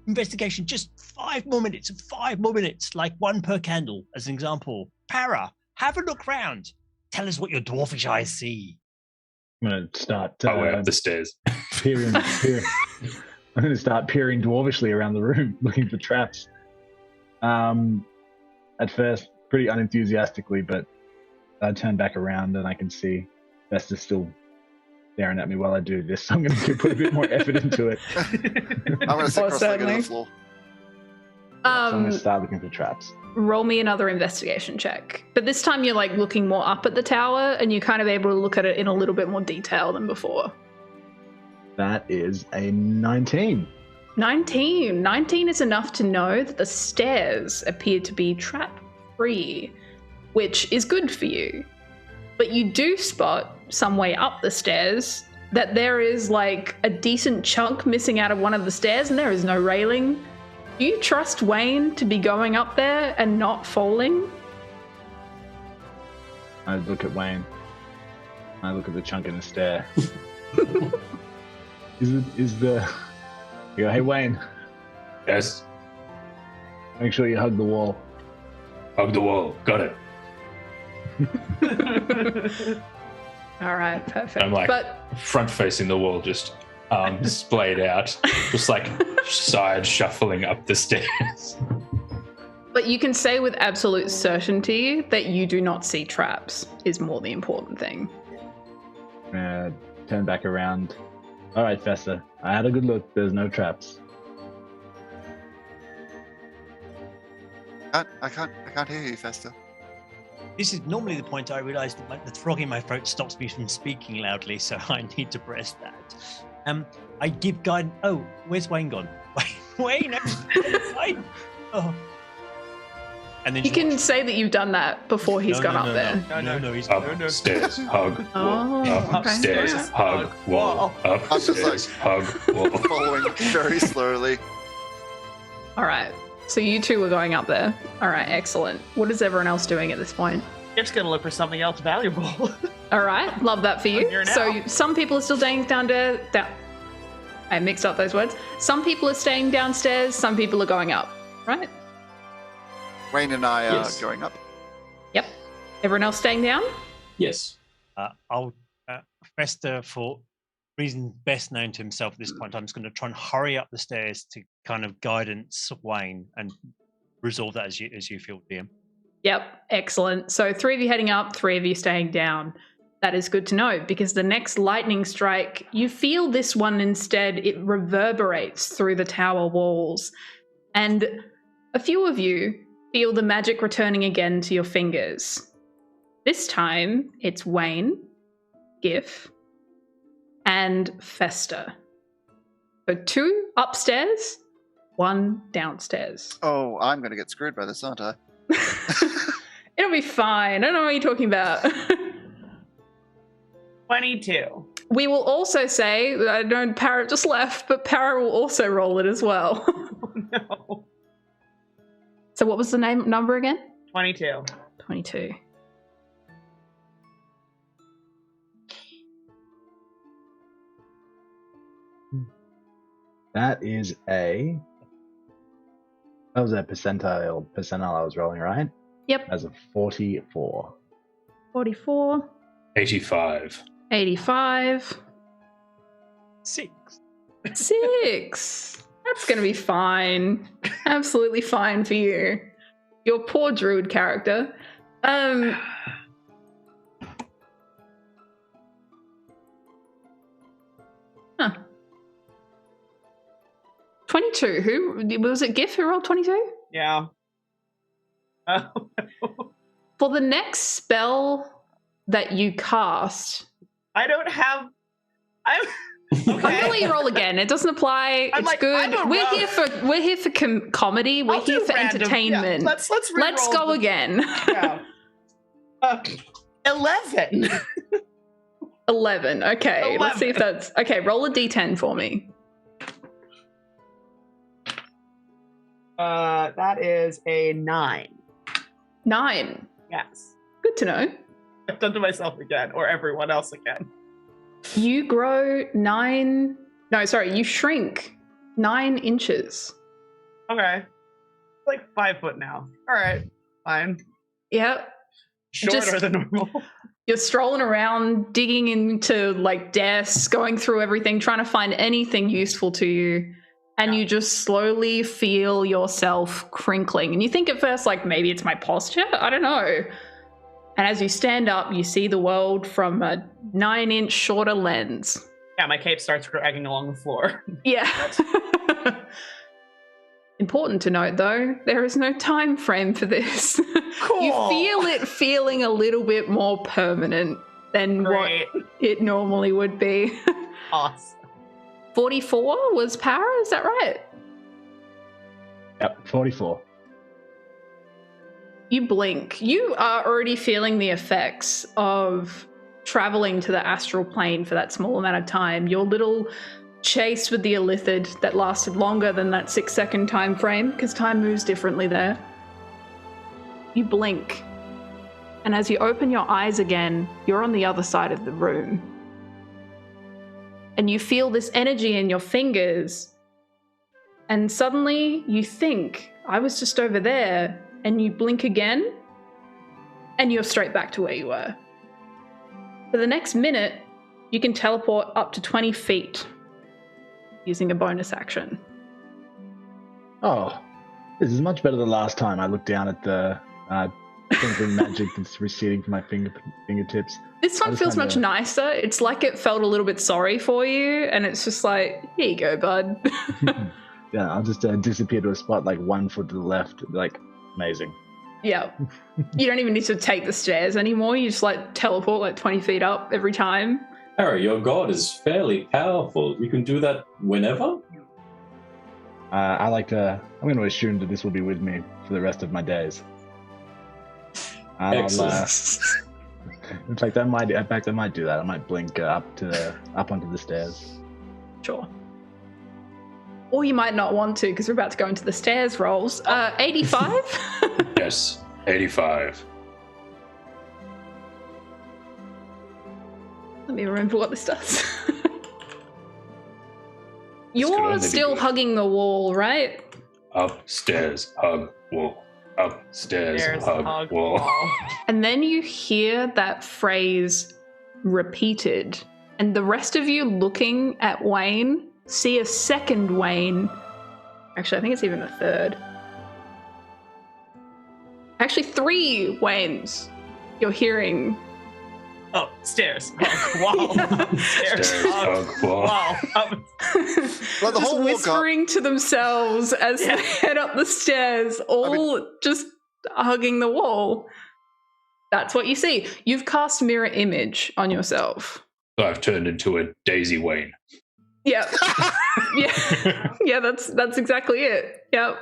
F: investigation. Just 5 more minutes. 5 more minutes, like one per candle, as an example. Para, have a look round. Tell us what your dwarfish eyes see.
C: I'm going to start
I: way up the stairs.
C: peering. I'm going to start peering dwarvishly around the room, looking for traps. At first, pretty unenthusiastically, but I turn back around and I can see Fester's still staring at me while I do this, so I'm going to put a bit more effort into it.
H: I'm going to sit cross-legged on the floor.
C: So I'm going to start looking for traps.
B: Roll me another investigation check. But this time you're like looking more up at the tower and you're kind of able to look at it in a little bit more detail than before.
C: That is a 19.
B: 19. 19 is enough to know that the stairs appear to be trap-free, which is good for you. But you do spot some way up the stairs that there is like a decent chunk missing out of one of the stairs and there is no railing. Do you trust Wayne to be going up there and not falling?
C: I look at Wayne. I look at the chunk in the stair. You go, hey Wayne.
I: Yes.
C: Make sure you hug the wall.
I: Hug the wall. Got it.
B: All right, perfect.
D: I'm like front facing the wall, just arms splayed out, just like side shuffling up the stairs.
B: But you can say with absolute certainty that you do not see traps is more the important thing.
C: Turn back around. All right, Fester. I had a good look. There's no traps.
H: I can't hear you, Fester.
F: This is normally the point I realise that the frog in my throat stops me from speaking loudly, so I need to press that. I give guidance. Oh, where's Wayne gone? Wayne, Wayne. Oh. And then
B: you can say that you've done that before he's gone up there.
F: No, he's
I: upstairs, hug, wall, upstairs,
B: okay.
I: hug, wall, upstairs, hug, wall.
H: Following very slowly.
B: All right. So you two were going up there. All right, excellent. What is everyone else doing at this point?
E: Just gonna look for something else valuable.
B: All right, love that for you.
E: Here now.
B: So some people are still staying down. I mixed up those words. Some people are staying downstairs. Some people are going up. Right?
H: Wayne and I are going up.
B: Yep. Everyone else staying down?
G: Yes.
F: I'll Fester, for reason best known to himself at this point, I'm just going to try and hurry up the stairs to kind of guidance Wayne and resolve that as you feel, DM.
B: Yep, excellent. So 3 of you heading up, 3 of you staying down. That is good to know because the next lightning strike, you feel this one instead, it reverberates through the tower walls. And a few of you feel the magic returning again to your fingers. This time, it's Wayne, Gif, and Fester. So 2 upstairs, 1 downstairs.
H: Oh, I'm going to get screwed by this, aren't I?
B: It'll be fine. I don't know what you're talking about.
E: 22.
B: We will also say, I know Parrot just left, but Parrot will also roll it as well.
E: Oh, no.
B: So what was the number again?
E: 22.
B: 22.
C: That was a percentile I was rolling, right?
B: Yep.
C: That's a 44.
B: 44.
I: 85.
B: 85.
F: 6.
B: 6. That's going to be fine. Absolutely fine for you. Your poor druid character. Huh. 22. Who was it? Gif who rolled 22?
E: Yeah.
B: For the next spell that you cast,
E: I don't have. I'm
B: I'm gonna let you roll again. It doesn't apply.
E: I'm
B: It's
E: like,
B: good.
E: I'm a
B: We're here for comedy. We're
E: I'll
B: here
E: do
B: for
E: random.
B: entertainment.
E: Yeah, let's
B: Let's
E: re-roll
B: go
E: the-
B: again.
E: Yeah. 11.
B: 11. Okay, let's see if
E: 11.
B: that's okay. Roll a d10 for me.
E: That is a 9.
B: 9.
E: Yes.
B: Good to know.
E: I've done to myself again, or everyone else again.
B: You grow 9. No, sorry, you shrink 9 inches.
E: Okay. Like 5 foot now. All right. Fine.
B: Yep.
E: Shorter
B: Just-
E: than normal.
B: You're strolling around, digging into like desks, going through everything, trying to find anything useful to you. And you just slowly feel yourself crinkling. And you think at first, like, maybe it's my posture? I don't know. And as you stand up, you see the world from a 9-inch shorter lens.
E: Yeah, my cape starts dragging along the floor.
B: Yeah. Important to note, though, there is no time frame for this.
E: Cool.
B: You feel it feeling a little bit more permanent than
E: Great.
B: what it normally would be.
E: Awesome.
B: 44 was power, is that right?
C: Yep, 44.
B: You blink. You are already feeling the effects of traveling to the astral plane for that small amount of time. Your little chase with the illithid that lasted longer than that 6-second time frame, because time moves differently there. You blink. And as you open your eyes again, you're on the other side of the room. And you feel this energy in your fingers. And suddenly you think, I was just over there. And you blink again, and you're straight back to where you were. For the next minute, you can teleport up to 20 feet using a bonus action.
C: Oh, this is much better than last time. I looked down at the twinkling magic that's receding from my fingertips.
B: This one feels much nicer. It's like it felt a little bit sorry for you, and it's just like, here you go, bud.
C: Yeah, I'll just disappear to a spot like 1 foot to the left. Like, amazing.
B: Yeah. You don't even need to take the stairs anymore. You just like teleport like 20 feet up every time.
G: Harry, your god is fairly powerful. You can do that whenever?
C: I'm going to assume that this will be with me for the rest of my days. And
G: Excellent.
C: in fact, I might do that. I might blink up onto the stairs.
B: Sure. Or you might not want to, because we're about to go into the stairs rolls. 85?
I: Yes, 85.
B: Let me remember what this does.
I: could
B: You're
I: only be
B: still
I: good.
B: hugging the wall, right?
I: Upstairs, hug, wall. Upstairs,
E: There's
I: hug, wall.
B: And then you hear that phrase repeated. And the rest of you looking at Wayne see a second Wayne. Actually, I think it's even a third. Actually, 3 Waynes you're hearing.
E: Oh, stairs. Hug, wall. Stairs. Hug,
I: hug, wall.
E: wall.
H: Well, the
B: Just
H: whole walk up.
B: whispering to themselves as they head up the stairs, all just hugging the wall. That's what you see. You've cast mirror image on yourself.
I: So I've turned into a Daisy Wayne.
B: Yeah. Yeah. Yeah, that's exactly it. Yep.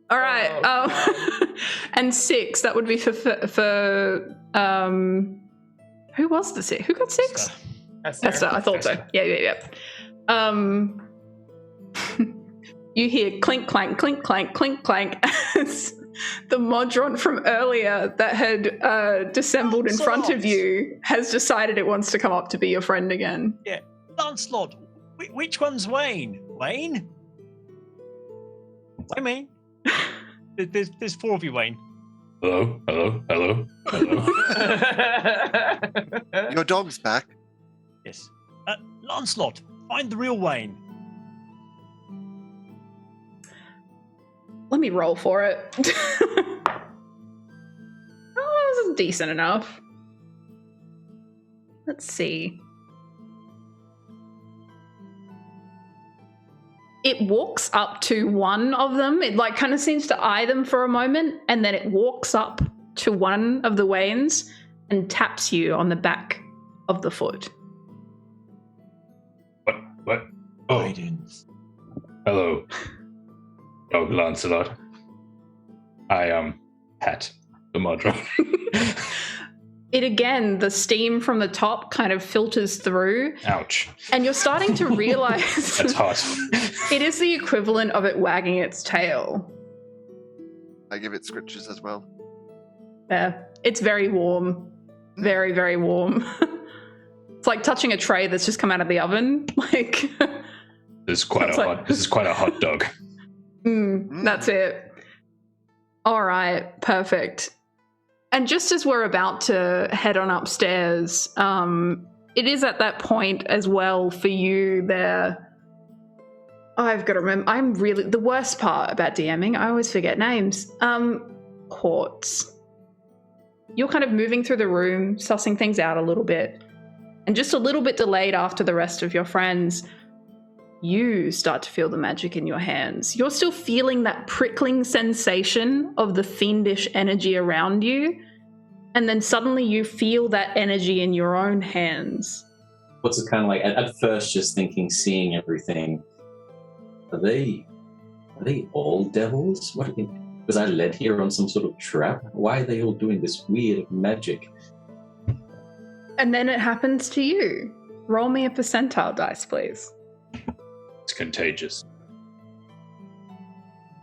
B: All right.
E: Oh,
B: And 6, that would be for who was the 6? Who got 6? Esther, I thought so. Yeah. You hear clink, clank, clink, clank, clink, clank as the Modron from earlier that had dissembled in front of you has decided it wants to come up to be your friend again.
F: Lancelot, which one's Wayne? Wayne? I mean, there's 4 of you, Wayne.
I: Hello.
H: Your dog's back.
F: Yes. Lancelot, find the real Wayne.
B: Let me roll for it. Oh, this is decent enough. Let's see. It walks up to one of them. It like kind of seems to eye them for a moment, and then it walks up to one of the wains and taps you on the back of the foot.
I: What? Oh,
F: Guidance.
I: hello. Dog Lancelot. I am Pat the Modron.
B: It again, the steam from the top kind of filters through.
I: Ouch.
B: And you're starting to realize
I: That's hot.
B: it is the equivalent of it wagging its tail.
H: I give it scritches as well.
B: Yeah, it's very warm. Very, very warm. It's like touching a tray that's just come out of the oven. Like
I: This is quite a hot dog.
B: That's it. All right, perfect. And just as we're about to head on upstairs, it is at that point as well for you there. I've got to remember, I'm really, the worst part about DMing, I always forget names. Quartz. You're kind of moving through the room, sussing things out a little bit. And just a little bit delayed after the rest of your friends, you start to feel the magic in your hands. You're still feeling that prickling sensation of the fiendish energy around you, and then suddenly you feel that energy in your own hands.
G: What's it kind of like? At first, just thinking, seeing everything. Are they all devils? What? Was I led here on some sort of trap? Why are they all doing this weird magic?
B: And then it happens to you. Roll me a percentile dice, please.
I: It's contagious.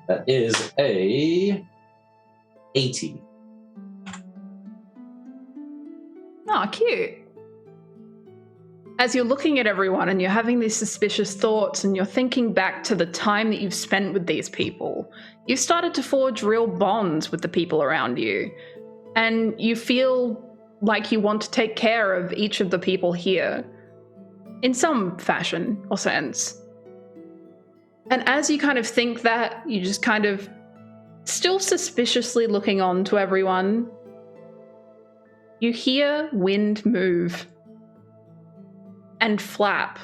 G: That is a 80.
B: Oh, cute. As you're looking at everyone and you're having these suspicious thoughts and you're thinking back to the time that you've spent with these people, you've started to forge real bonds with the people around you. And you feel like you want to take care of each of the people here in some fashion or sense. And as you kind of think that, you just kind of still suspiciously looking on to everyone, you hear wind move and flap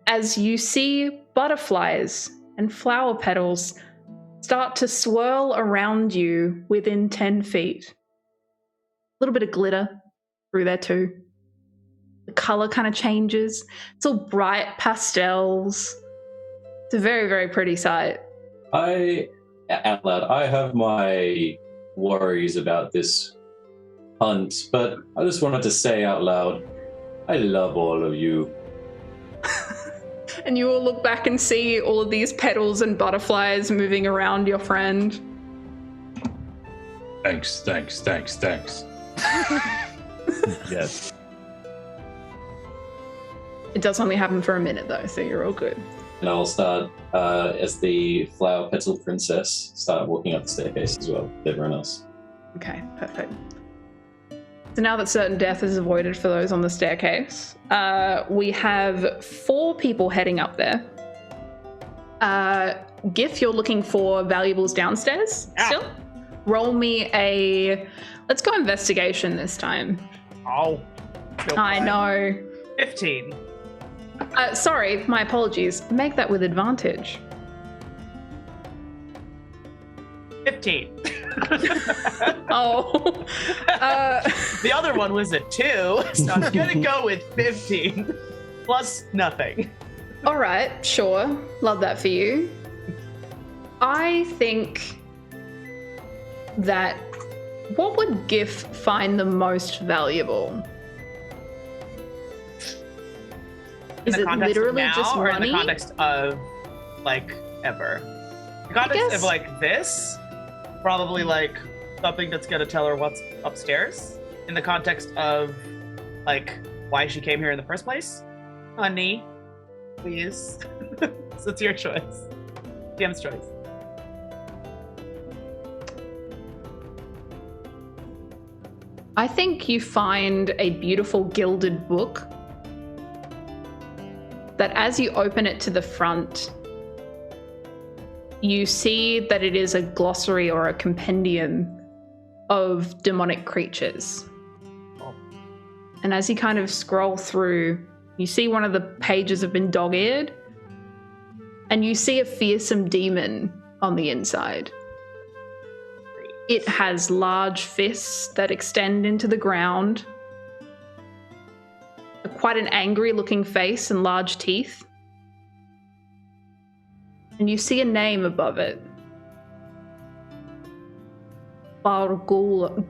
B: as you see butterflies and flower petals start to swirl around you within 10 feet. A little bit of glitter through there too. The color kind of changes. It's all bright pastels. It's a very, very pretty sight.
G: I have my worries about this hunt, but I just wanted to say out loud, I love all of you.
B: And you will look back and see all of these petals and butterflies moving around your friend.
I: Thanks.
C: Yes.
B: It does only happen for a minute though, so you're all good.
G: And I'll start, as the flower petal princess, start walking up the staircase as well with everyone else.
B: Okay, perfect. So now that certain death is avoided for those on the staircase, we have 4 people heading up there. Gif, you're looking for valuables downstairs still? Roll me let's go investigation this time.
E: Oh.
B: I know.
E: 15.
B: Sorry, my apologies. Make that with advantage.
E: 15.
B: Oh.
E: The other one was a 2, so I'm gonna go with 15 plus nothing.
B: All right, sure. Love that for you. I think that what would Gif find the most valuable? Is it literally just
E: or
B: money?
E: in the context of, like, ever? The context of, like, this, probably, like, something that's gonna tell her what's upstairs. In the context of, like, why she came here in the first place. Honey, please. So it's your choice. DM's choice.
B: I think you find a beautiful gilded book that as you open it to the front, you see that it is a glossary or a compendium of demonic creatures.
E: Oh.
B: And as you kind of scroll through, you see one of the pages have been dog-eared, and you see a fearsome demon on the inside. It has large fists that extend into the ground, quite an angry-looking face and large teeth. And you see a name above it. Balgura.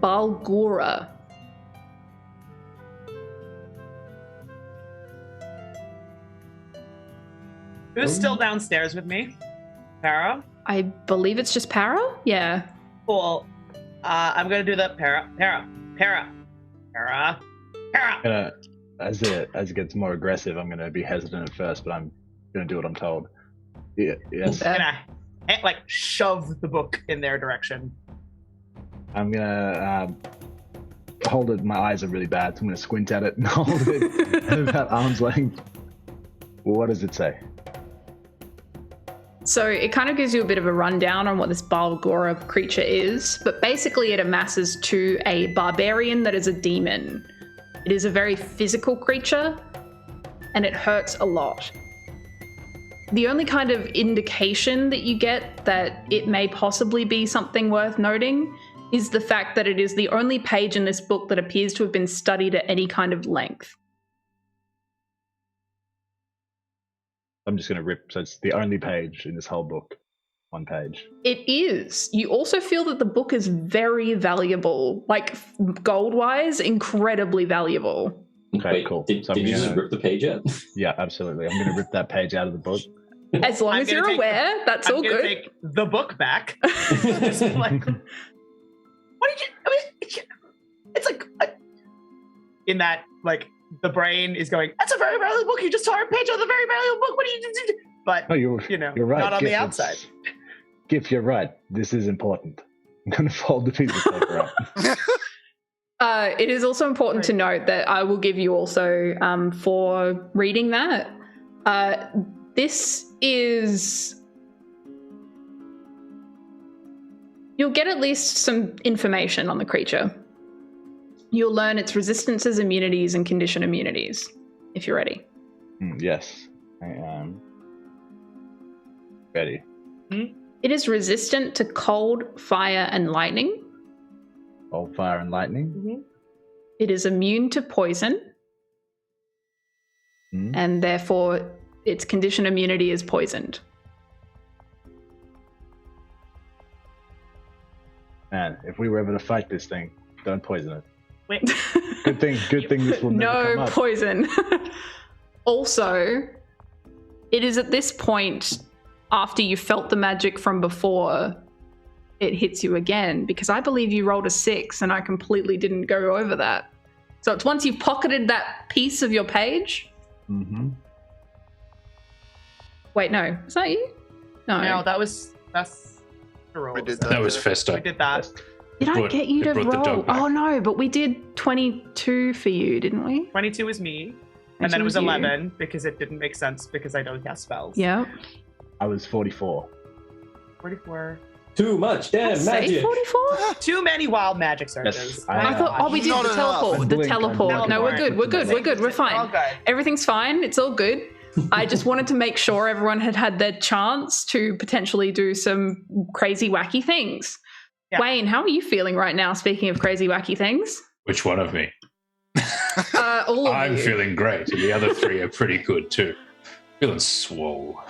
E: Who's still downstairs with me? Para?
B: I believe it's just Para? Yeah.
E: Cool. I'm gonna do the Para.
C: As it gets more aggressive, I'm gonna be hesitant at first, but I'm gonna do what I'm told. Yeah, yes.
E: I'm gonna shove the book in their direction.
C: I'm gonna hold it. My eyes are really bad, so I'm gonna squint at it and hold it at about arm's length. What does it say?
B: So it kind of gives you a bit of a rundown on what this Balgora creature is, but basically it amasses to a barbarian that is a demon. It is a very physical creature, and it hurts a lot. The only kind of indication that you get that it may possibly be something worth noting is the fact that it is the only page in this book that appears to have been studied at any kind of length.
C: I'm just gonna rip. So it's the only page in this whole book. One page.
B: It is. You also feel that the book is very valuable, like gold-wise, incredibly valuable.
C: Okay,
G: Wait,
C: cool.
G: Did
C: So
G: you just rip the page out?
C: Yeah, absolutely. I'm gonna rip that page out of the book.
B: As long as you're aware, that's all good.
E: I'm gonna take the book back. Just like, what did you? I mean, it's like in that like the brain is going. That's a very valuable book. You just tore a page of the very valuable book. What do you do? But
C: No, you're right.
E: not on
C: Gif,
E: the outside.
C: Gif, you're right. This is important. I'm gonna fold the piece of paper up.
B: It is also important to note that I will give you also for reading that. This is. You'll get at least some information on the creature. You'll learn its resistances, immunities, and condition immunities, if you're ready.
C: Yes, I am ready.
B: It is resistant to cold, fire, and lightning.
C: Cold, fire, and lightning.
E: Mm-hmm.
B: It is immune to poison, and therefore its condition immunity is poisoned.
C: Man, if we were ever to fight this thing, don't poison it.
E: Wait.
C: Good thing this will never come
B: No
C: up.
B: poison. Also, it is at this point, after you felt the magic from before, it hits you again, because I believe you rolled a 6 and I completely didn't go over that. So it's once you've pocketed that piece of your page.
C: Mm-hmm.
B: Wait, no. Is that you? No.
E: that's the roll.
H: We did
I: That was Festa.
E: We did that.
B: Did I get you to
I: brought the
B: roll?
I: dog back.
B: Oh no, but we did 22 for you, didn't we?
E: 22 was me, and then it was 11 because it didn't make sense because I don't cast spells.
B: Yeah.
C: I was 44.
E: 44.
G: Too much damn
B: Say
G: magic.
B: 44?
E: Too many wild magic surges.
C: Yes,
B: I thought, oh, we did
H: Not
B: the
H: enough.
B: teleport. The
C: Blink,
B: teleport.
C: blink.
B: No, we're good. We're good. We're good. We're
E: All
B: fine.
E: good.
B: Everything's fine. It's all good. I just wanted to make sure everyone had their chance to potentially do some crazy, wacky things.
E: Yeah.
B: Wayne, how are you feeling right now, speaking of crazy, wacky things?
I: Which one of me?
B: All of
I: I'm
B: you.
I: feeling great, and the other three are pretty good too. Feeling swole.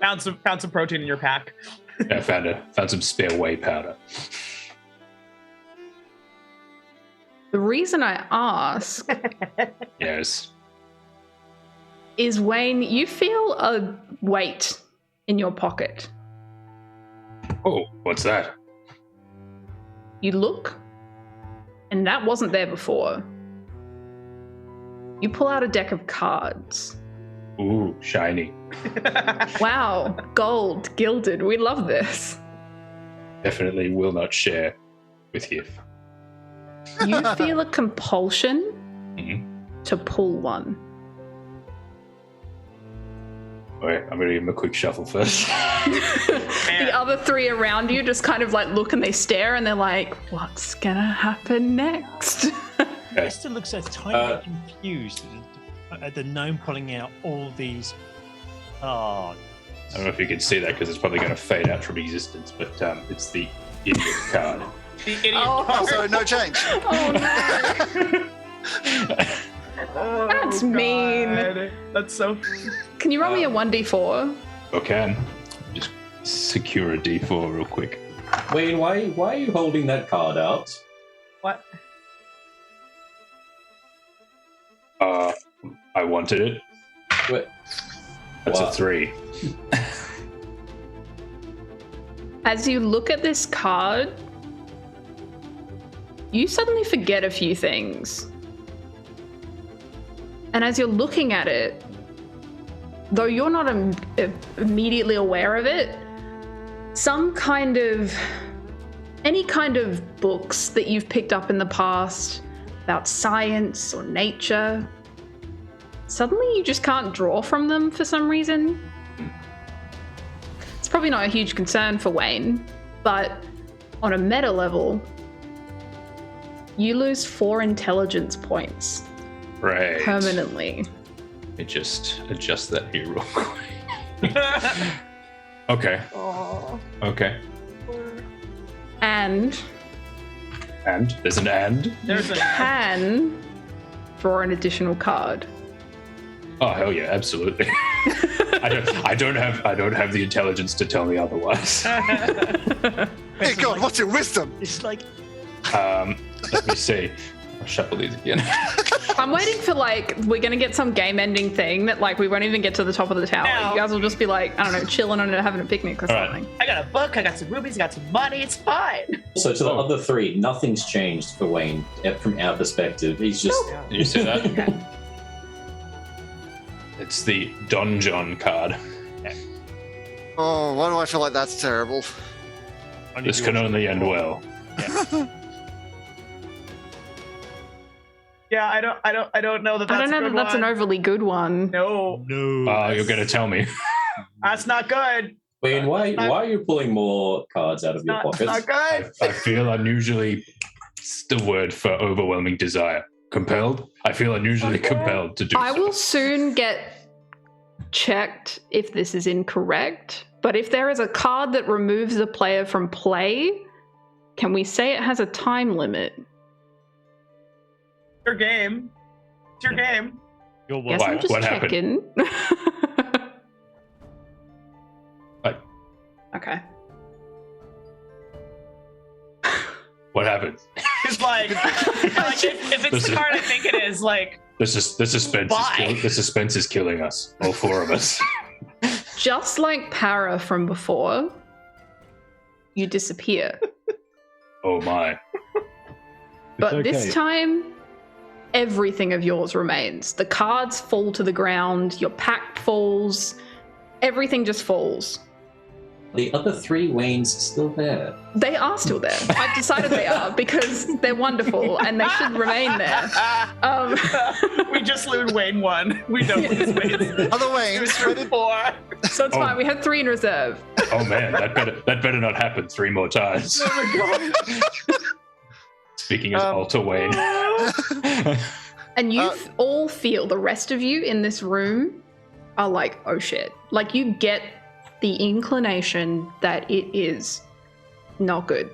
E: Found some protein in your pack.
I: I found some spare whey powder.
B: The reason I ask
I: Yes.
B: is, Wayne, you feel a weight in your pocket.
I: Oh, what's that?
B: You look, and that wasn't there before. You pull out a deck of cards.
I: Ooh, shiny.
B: Wow, gold, gilded. We love this.
I: Definitely will not share with you.
B: You feel a compulsion to pull one.
I: Alright, I'm gonna give him a quick shuffle first.
B: The other three around you just kind of like look and they stare and they're like, what's gonna happen next?
F: Esther looks so tiny confused at the gnome pulling out all these
D: I don't know if you can see that because it's probably going to fade out from existence, but it's the idiot card.
F: The idiot
H: Oh,
F: card.
H: so no change.
B: Oh no. That's mean.
E: God. That's so.
B: Can you roll me a 1d4?
D: Okay. Just secure a D4 real quick.
G: Wayne, why are you holding that card out?
E: What?
D: I wanted it.
G: What?
D: That's
G: Wow.
D: a 3.
B: As you look at this card, you suddenly forget a few things. And as you're looking at it, though you're not immediately aware of it, any kind of books that you've picked up in the past about science or nature, suddenly you just can't draw from them for some reason. It's probably not a huge concern for Wayne, but on a meta level, you lose 4 intelligence points
D: Right.
B: permanently.
D: Let me just adjust that here real quick. Okay.
E: Oh.
D: Okay.
B: And
D: And? There's an and?
E: There's
B: you
E: a.
B: can draw an additional card.
D: Oh, hell yeah, absolutely. I don't have the intelligence to tell me otherwise.
H: Hey God, what's your wisdom?
F: It's like
D: Let me see. I'll shuffle these again.
B: I'm waiting for we're gonna get some game ending thing that we won't even get to the top of the tower.
E: No.
B: You guys will just be I don't know, chilling on it, having a picnic or
D: All right.
B: something.
E: I got a book. I got some rubies. I got some money. It's fine.
G: So to the other 3, nothing's changed for Wayne from our perspective. He's just
D: You see that?
B: Okay.
D: It's the Don John card.
H: Oh, why do I feel like that's terrible?
D: This can only end well.
E: Yeah, I don't know that. That's
B: I don't know
E: a good
B: that that's an
E: one.
B: overly good one.
E: No,
F: no.
D: You're going to tell me.
E: that's not good.
G: Wayne, why are you pulling more cards out of your
E: Not
G: pockets?
E: good.
D: I feel unusually, it's the word for overwhelming desire. Compelled? I feel unusually compelled to do
B: I
D: so.
B: will soon get checked if this is incorrect, but if there is a card that removes the player from play, can we say it has a time limit?
E: Your game. It's your game.
F: Your
B: Guess
F: what?
B: I'm just
D: What happened?
B: checking.
D: What?
B: Okay.
D: What happened?
E: It's if it's the card I think it is,
D: The suspense is killing us. All 4 of us.
B: Just like Para from before, you disappear.
D: Oh my.
B: But
C: okay.
B: this time, everything of yours remains. The cards fall to the ground, your pack falls, everything just falls.
G: The other 3 Waynes still there.
B: They are still there. I've decided they are because they're wonderful and they should remain there.
E: We just lose Wayne 1. We don't lose Wayne.
H: Other
E: It
H: Wayne,
E: was 4.
B: So it's fine. We have 3 in reserve.
D: Oh man, that better not happen 3 more times.
E: Oh my God.
D: Speaking as Alter Wayne.
B: And you all feel, the rest of you in this room are like, oh shit. Like you get the inclination that it is not good.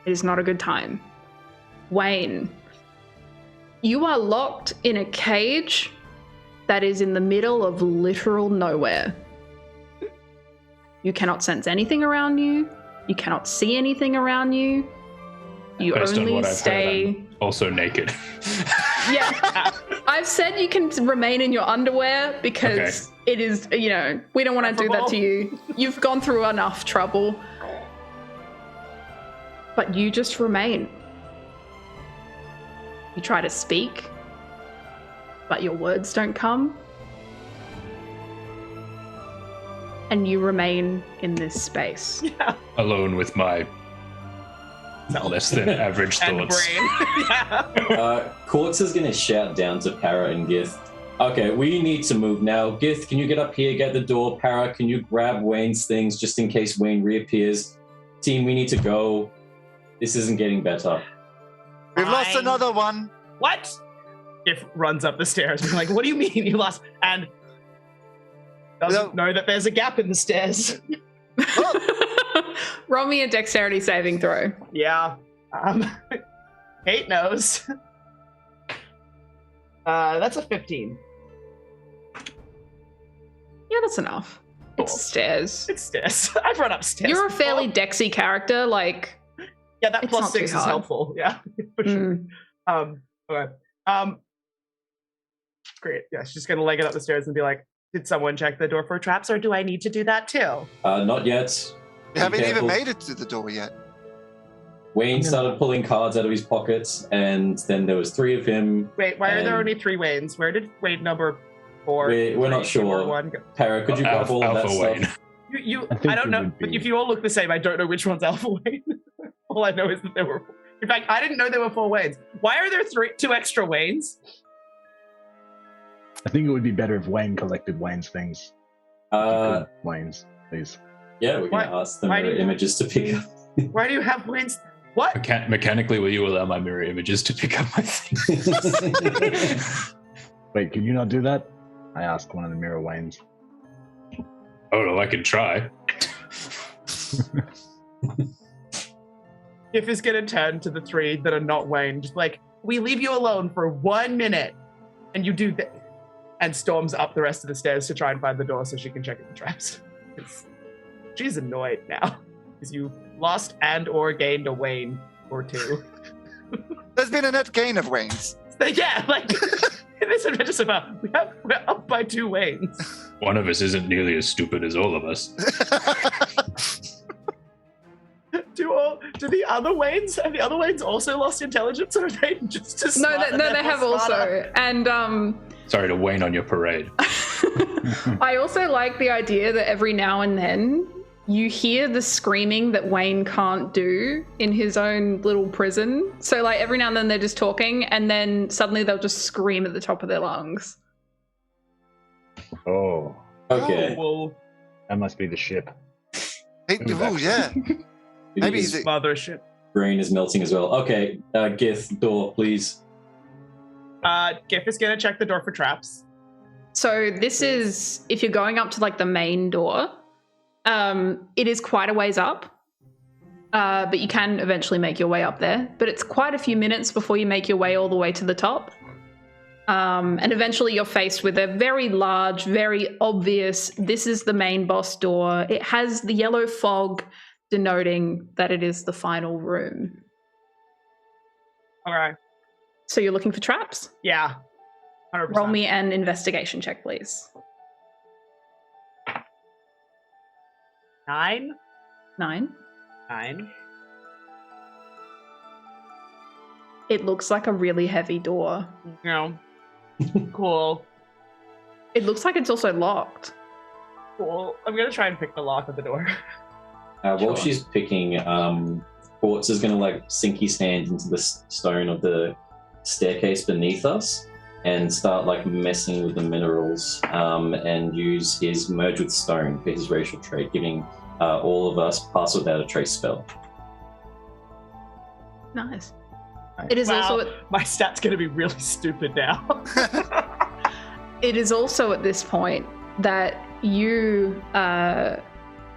B: It is not a good time. Wayne, you are locked in a cage that is in the middle of literal nowhere. You cannot sense anything around you. You cannot see anything around you. You
D: Based on
B: only
D: what I've
B: stay...
D: heard, I'm also naked.
B: Yeah. I've said you can remain in your underwear because it is, we don't want to do that to you. You've gone through enough trouble. But you just remain. You try to speak, but your words don't come. And you remain in this space.
E: Yeah.
D: Alone with my less than average
E: And
D: thoughts.
E: brain. Yeah.
G: Quartz is going to shout down to Para and Gith. Okay, we need to move now. Gith, can you get up here, get the door? Para, can you grab Wayne's things just in case Wayne reappears? Team, we need to go. This isn't getting better.
H: we've lost
E: Fine.
H: another one.
E: What? If runs up the stairs, being like, what do you mean you lost? And Doesn't know that there's a gap in the stairs.
B: Roll me a dexterity saving throw.
E: Yeah. Kate knows. That's a 15.
B: Yeah, that's enough.
E: Cool.
B: It's stairs.
E: It's stairs. I've run upstairs.
B: You're a
E: before.
B: fairly dexy character, like.
E: Yeah, that
B: it's
E: plus
B: not
E: 6
B: too
E: is
B: hard.
E: helpful. Yeah, for sure. Okay. Great. Yeah, she's just gonna leg it up the stairs and be like, "Did someone check the door for traps, or do I need to do that too?"
G: Not yet.
H: We haven't even
G: careful.
H: made it to the door yet.
G: Wayne started pulling cards out of his pockets, and then there was 3 of him.
E: Wait, why are there
G: And-
E: only 3 Waynes? Where did Wayne number 4?
G: We're not
E: 3,
G: sure.
E: 4, 1 go?
G: Para, could you grab all of that
I: Alpha
G: stuff?
I: Wayne.
E: I don't know, but if you all look the same, I don't know which one's Alpha Wayne. All I know is that there were. In fact, I didn't know there were 4 Waynes. Why are there 2 extra Waynes?
C: I think it would be better if Wayne collected Wayne's things. Wayne's, please.
G: Yeah, we're going to ask the mirror images to pick up.
E: Why do you have Waynes? What?
I: Mechanically, will you allow my mirror images to pick up my things?
C: Wait, can you not do that? I asked one of the mirror Waynes.
I: Oh, no, I can try.
E: If is going to turn to the 3 that are not Wayne, just like, we leave you alone for 1 minute, and you do that, and storms up the rest of the stairs to try and find the door so she can check the traps. She's annoyed now because you lost and or gained a Wayne or 2.
H: There's been a net gain of Waynes.
E: Yeah, like this is just about we're up by 2 Waynes.
I: One of us isn't nearly as stupid as all of us.
E: Do the other Waynes have the other Waynes also lost intelligence, or are they just as
B: No,
E: smart and
B: they
E: therefore
B: have
E: smarter?
B: also. And
I: Sorry to Wayne on your parade.
B: I also like the idea that every now and then you hear the screaming that Wayne can't do in his own little prison. So like every now and then they're just talking and then suddenly they'll just scream at the top of their lungs.
C: Oh,
G: Okay.
E: Well,
C: that must be the ship.
H: Hey, oh, yeah. Maybe
G: His
H: he's
E: mothership.
G: brain is melting as well. Okay, Gith, door, please.
E: Gif is gonna check the door for traps.
B: So this is, if you're going up to like the main door, it is quite a ways up, but you can eventually make your way up there. But it's quite a few minutes before you make your way all the way to the top. And eventually you're faced with a very large, very obvious, this is the main boss door. It has the yellow fog denoting that it is the final room.
E: All right.
B: So you're looking for traps?
E: Yeah. 100%.
B: Roll me an investigation check, please.
E: 9.
B: 9. It looks like a really heavy door.
E: No. Cool.
B: It looks like it's also locked.
E: Cool. I'm gonna try and pick the lock of the door.
G: While she's picking, Quartz is going to like sink his hand into the stone of the staircase beneath us and start like messing with the minerals and use his merge with stone for his racial trait, giving all of us pass without a trace spell.
B: Nice. It is also
E: My stat's gonna be really stupid now.
B: it is also at this point that you,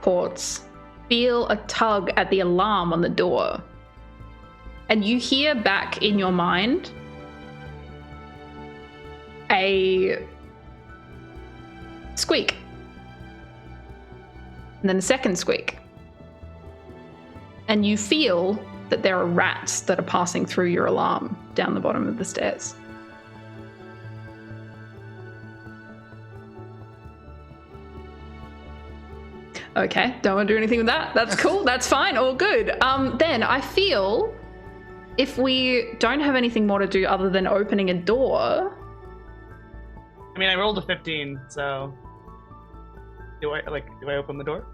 B: Quartz, feel a tug at the alarm on the door. And you hear back in your mind a squeak. And then a second squeak. And you feel that there are rats that are passing through your alarm down the bottom of the stairs. Okay, don't want to do anything with that. That's cool. That's fine. All good. Then I feel if we don't have anything more to do other than opening a door.
E: I mean, I rolled a 15, so do I open the door?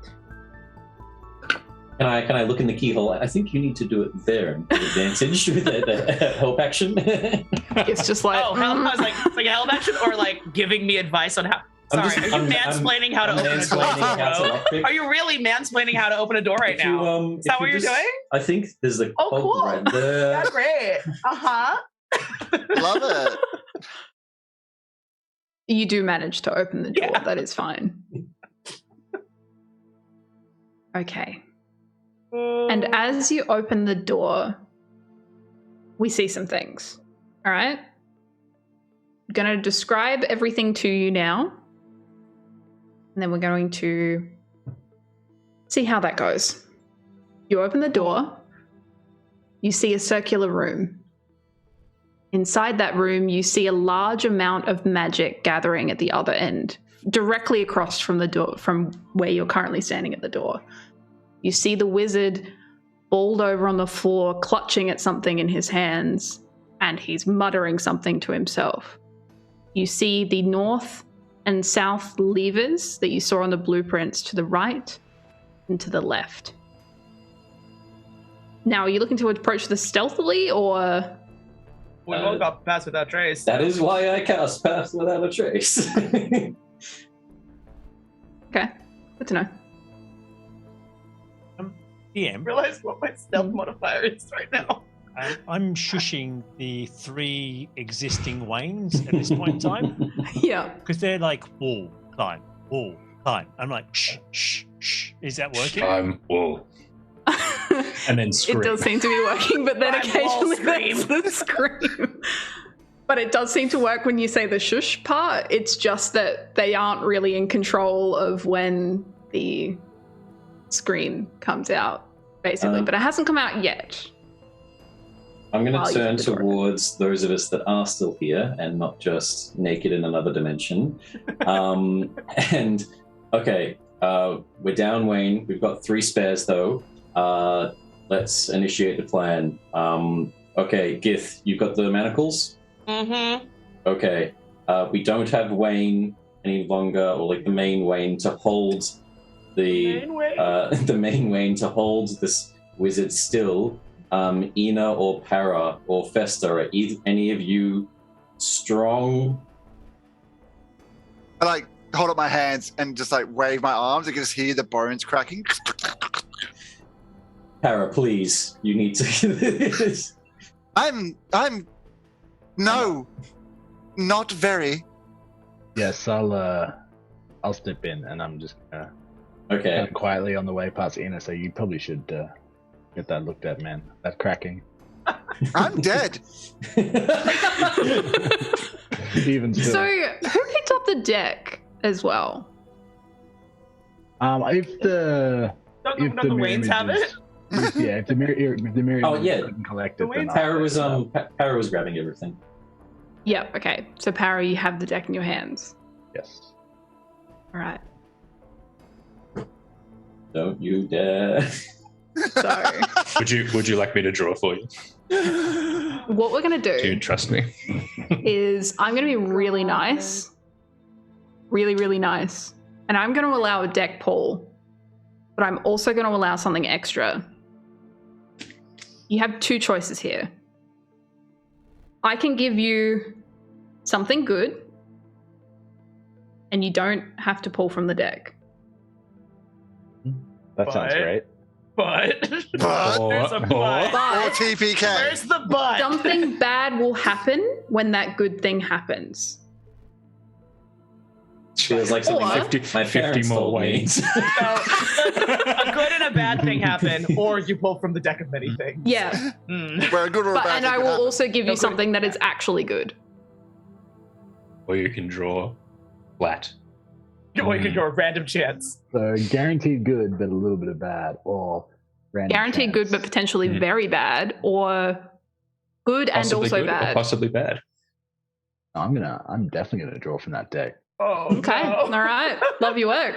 G: Can I look in the keyhole? I think you need to do it there and give advantage with the help action.
B: It's just like
E: I was like, it's like a help action or like giving me advice on how. Sorry, are you mansplaining how to open a door? Are you really mansplaining how to open a door right now? Is that what you're doing?
G: I think there's a
E: cool.
G: right there.
E: That's great.
H: Love it.
B: You do manage to open the door.
E: Yeah.
B: That is fine. Okay. And as you open the door, we see some things. All right? I'm going to describe everything to you now. And then we're going to see how that goes. You open the door. You see a circular room. Inside that room, you see a large amount of magic gathering at the other end, directly across from the door, from where you're currently standing at the door. You see the wizard balled over on the floor, clutching at something in his hands, and he's muttering something to himself. You see the north and south levers that you saw on the blueprints to the right and to the left. Now, are you looking to approach this stealthily, or...
E: We all got Pass Without Trace.
G: That is why I cast Pass Without a Trace.
B: Okay, good to know.
F: DM,
E: Realize what my stealth modifier is right now.
F: I'm shushing the 3 existing Waynes at this point in time
B: Yeah.
F: because they're like wall, climb, wall, climb. I'm like, shh, shh, shh. Is that working?
I: I'm wool. And then scream.
B: It does seem to be working, but then
E: I'm
B: occasionally
E: all
B: there's the scream. But it does seem to work when you say the shush part. It's just that they aren't really in control of when the scream comes out, basically. But it hasn't come out yet.
G: I'm going
B: While
G: to
B: you
G: turn
B: keep the door
G: towards those of us that are still here and not just naked in another dimension. And, okay, we're down, Wayne. We've got 3 spares, though. Let's initiate the plan. Okay, Gith, you've got the manacles?
E: Mm-hmm.
G: Okay. We don't have Wayne any longer, or like the main Wayne to hold the main Wayne to hold this wizard still. Ina or Para or Festa, are any of you strong?
H: I like hold up my hands and just like wave my arms. I can just hear the bones cracking.
G: Para, please, you need to do this.
H: No, not very.
C: Yes, I'll step in, and I'm just
G: Okay.
C: quietly on the way past Ina. So you probably should get that looked at, man. That cracking.
H: I'm dead.
C: Even still.
B: So, who picked up the deck as well?
C: If the
E: Don't the Waynes have it?
C: If the mirror
G: Oh, yeah.
C: couldn't collect it,
E: The
C: then
E: Waynes-
G: Para was grabbing everything.
B: Yep, okay. So, Para, you have the deck in your hands.
C: yes.
B: All right.
G: Don't you dare.
B: So,
I: Would you like me to draw for you?
B: what we're going to
I: Do you
B: do
I: trust me?
B: is I'm going to be really nice. Really, really nice. And I'm going to allow a deck pull. But I'm also going to allow something extra. You have 2 choices here. I can give you something good, and you don't have to pull from the deck.
C: That sounds
E: But-
C: great.
E: But
I: Or-
E: there's a but.
H: Or
B: But
H: TPK.
E: Where's the but?
B: something bad will happen when that good thing happens.
G: Feels like something
B: Or-
G: my
I: 50
G: parents
I: more
G: told me.
I: Waynes.
E: A good and a bad thing happen, or you pull from the deck of many things.
B: Yeah.
H: Where a good or a
B: But,
H: bad
B: and
H: thing
B: I
H: could
B: will
H: happen.
B: also give you something that is actually good.
I: Or you can draw flat.
E: Or you could go a random chance.
C: So guaranteed good, but a little bit of bad, or random
B: Guaranteed good, but
C: chance.
B: potentially
I: Mm.
B: very bad, or good and
I: Possibly
B: also
I: good or
B: bad.
I: possibly bad.
C: I'm definitely gonna draw from that deck.
E: Oh,
B: Okay,
E: no.
B: all right. Love your work.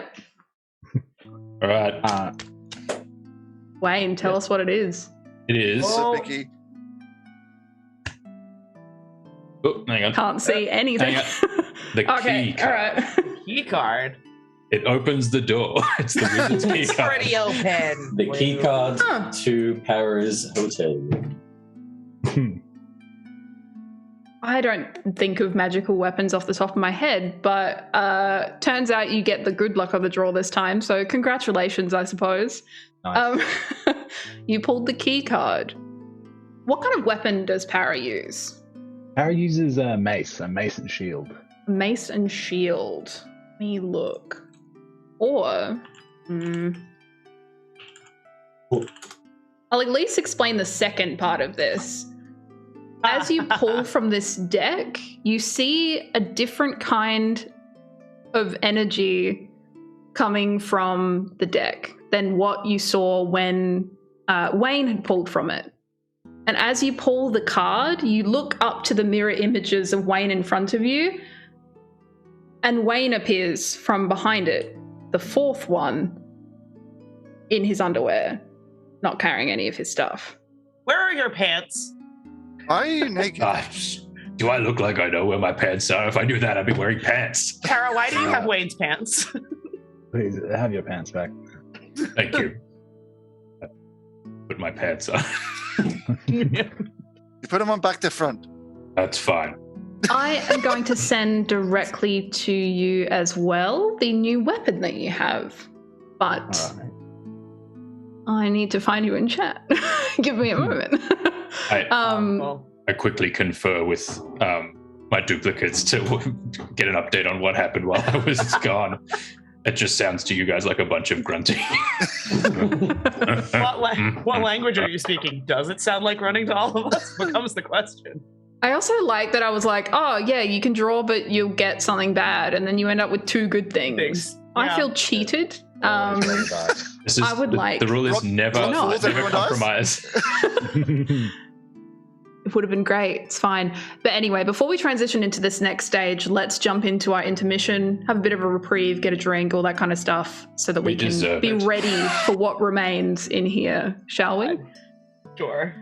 I: All right.
B: Wayne, tell us what it is.
I: It is.
E: Oh.
H: Vicky.
I: Oh, hang on.
B: Can't see anything.
I: Hang The
B: Okay,
I: key
B: all
I: card.
B: right.
E: Key card.
I: It opens the door. It's the wizard's key
E: It's
I: card.
E: pretty open.
G: The key card
B: Huh.
G: to Para's hotel.
B: I don't think of magical weapons off the top of my head, but turns out you get the good luck of the draw this time, so congratulations, I suppose.
C: Nice.
B: You pulled the key card. What kind of weapon does Para use?
C: Harry uses a mace and shield.
B: mace and shield. Let me look. Or I'll at least explain the second part of this. As you pull from this deck, you see a different kind of energy coming from the deck than what you saw when Wayne had pulled from it. And as you pull the card, you look up to the mirror images of Wayne in front of you, and Wayne appears from behind it, the fourth one, in his underwear, not carrying any of his stuff.
E: Where are your pants?
H: Are you naked?
I: Do I look like I know where my pants are? If I knew that, I'd be wearing pants.
E: Tara, why do you have Wayne's pants?
C: Please have your pants back.
I: Thank you. Put my pants on.
H: You put them on back to front.
I: That's fine.
B: I am going to send directly to you as well the new weapon that you have, but I need to find you in chat. Give me a moment.
I: I quickly confer with my duplicates to get an update on what happened while I was gone. It just sounds to you guys like a bunch of grunting.
E: What language are you speaking? Does it sound like running to all of us? Becomes the question.
B: I also like that I was like, oh yeah, you can draw, but you'll get something bad, and then you end up with two good things. I feel cheated. I would like...
I: The rule is never compromise.
B: It would have been great. It's fine. But anyway, before we transition into this next stage, let's jump into our intermission, have a bit of a reprieve, get a drink, all that kind of stuff, so that we can be ready for what remains in here, shall we?
E: Sure.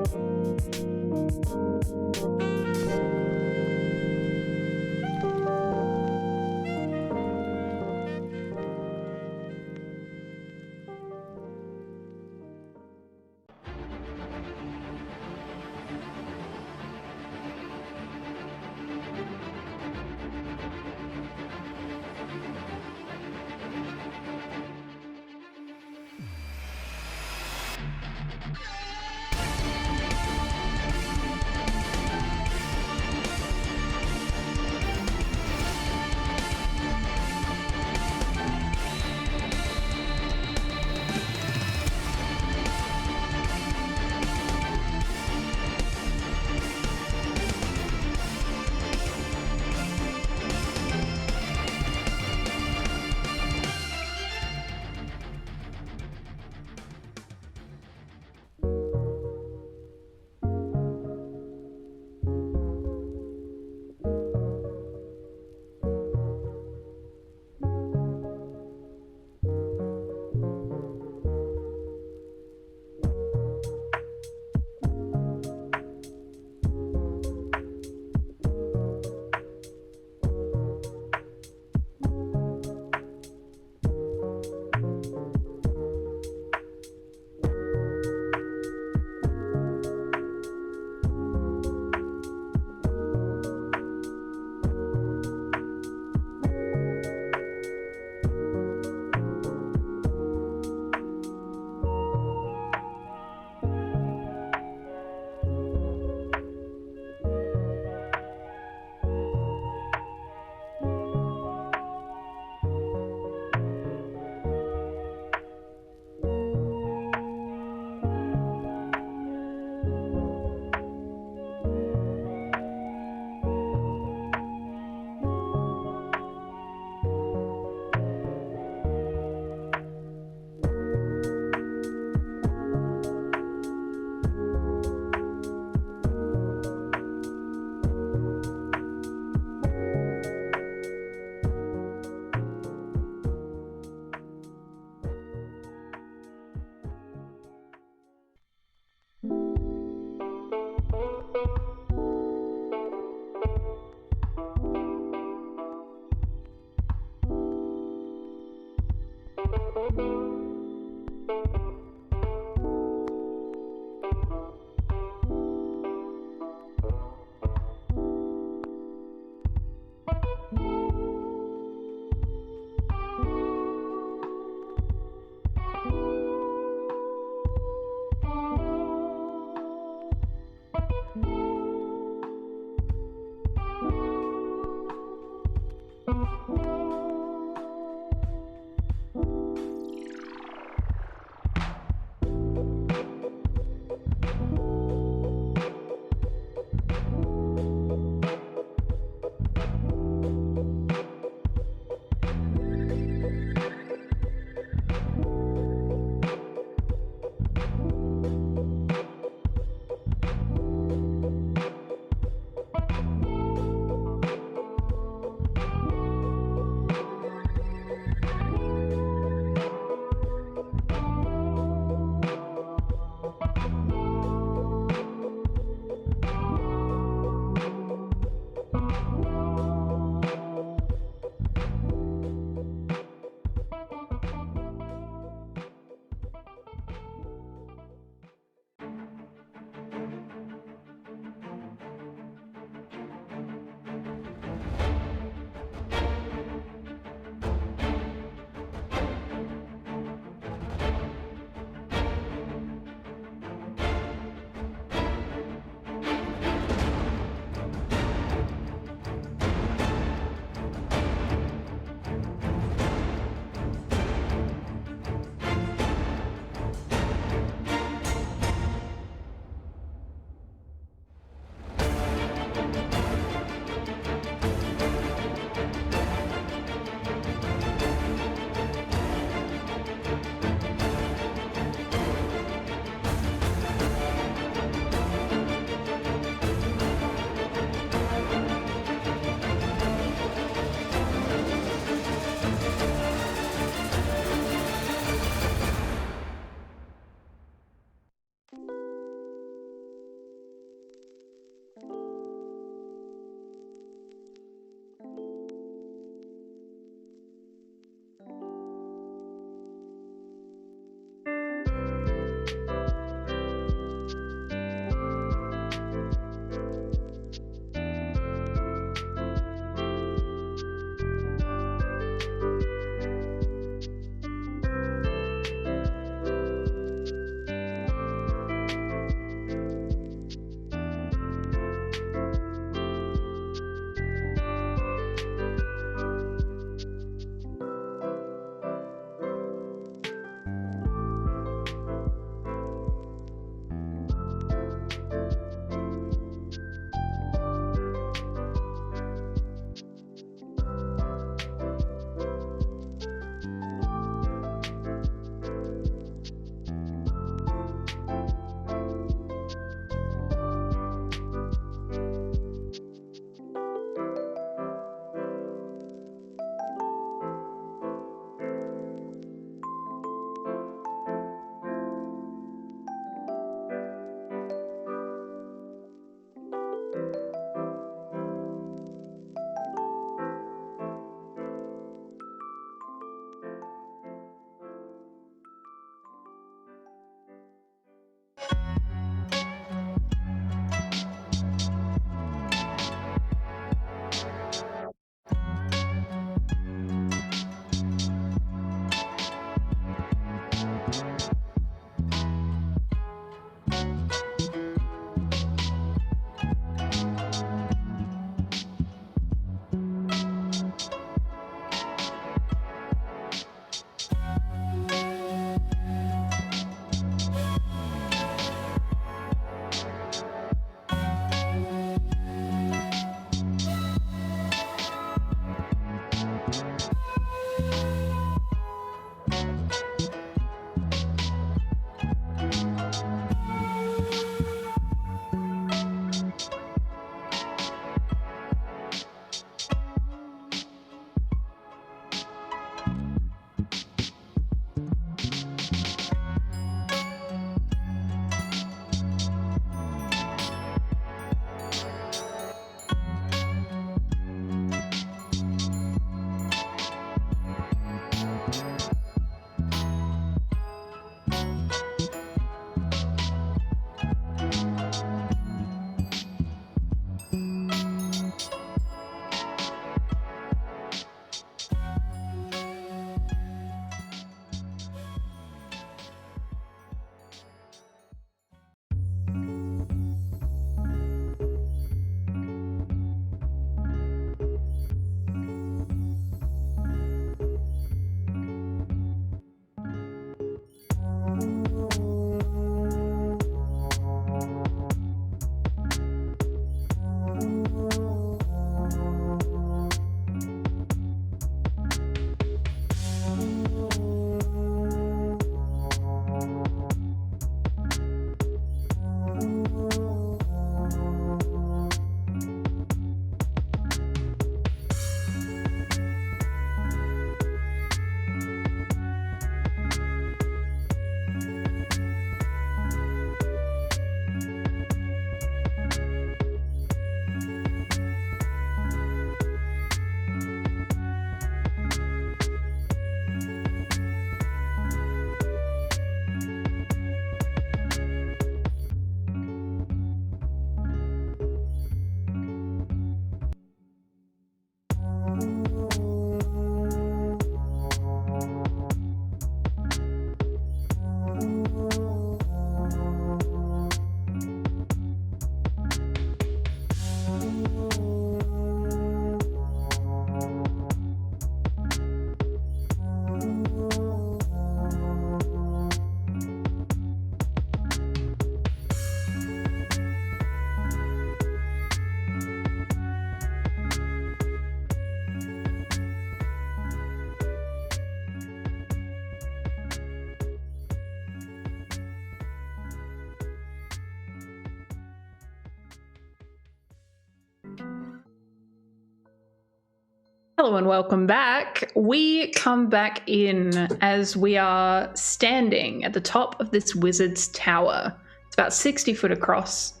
B: Hello and welcome back. We come back in as we are standing at the top of this wizard's tower. It's about 60 foot across.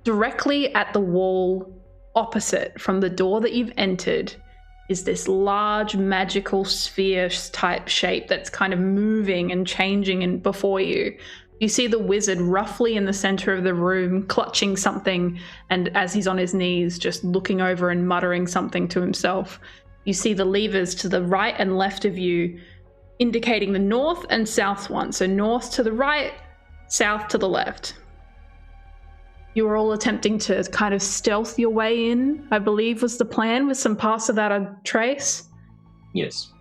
B: Directly at the wall opposite from the door that you've entered is this large magical sphere type shape that's kind of moving and changing before you. You see the wizard roughly in the center of the room, clutching something, and as he's on his knees, just looking over and muttering something to himself. You see the levers to the right and left of you, indicating the north and south one. So north to the right, south to the left. You were all attempting to kind of stealth your way in, I believe was the plan, with some pass without a trace.
G: Yes.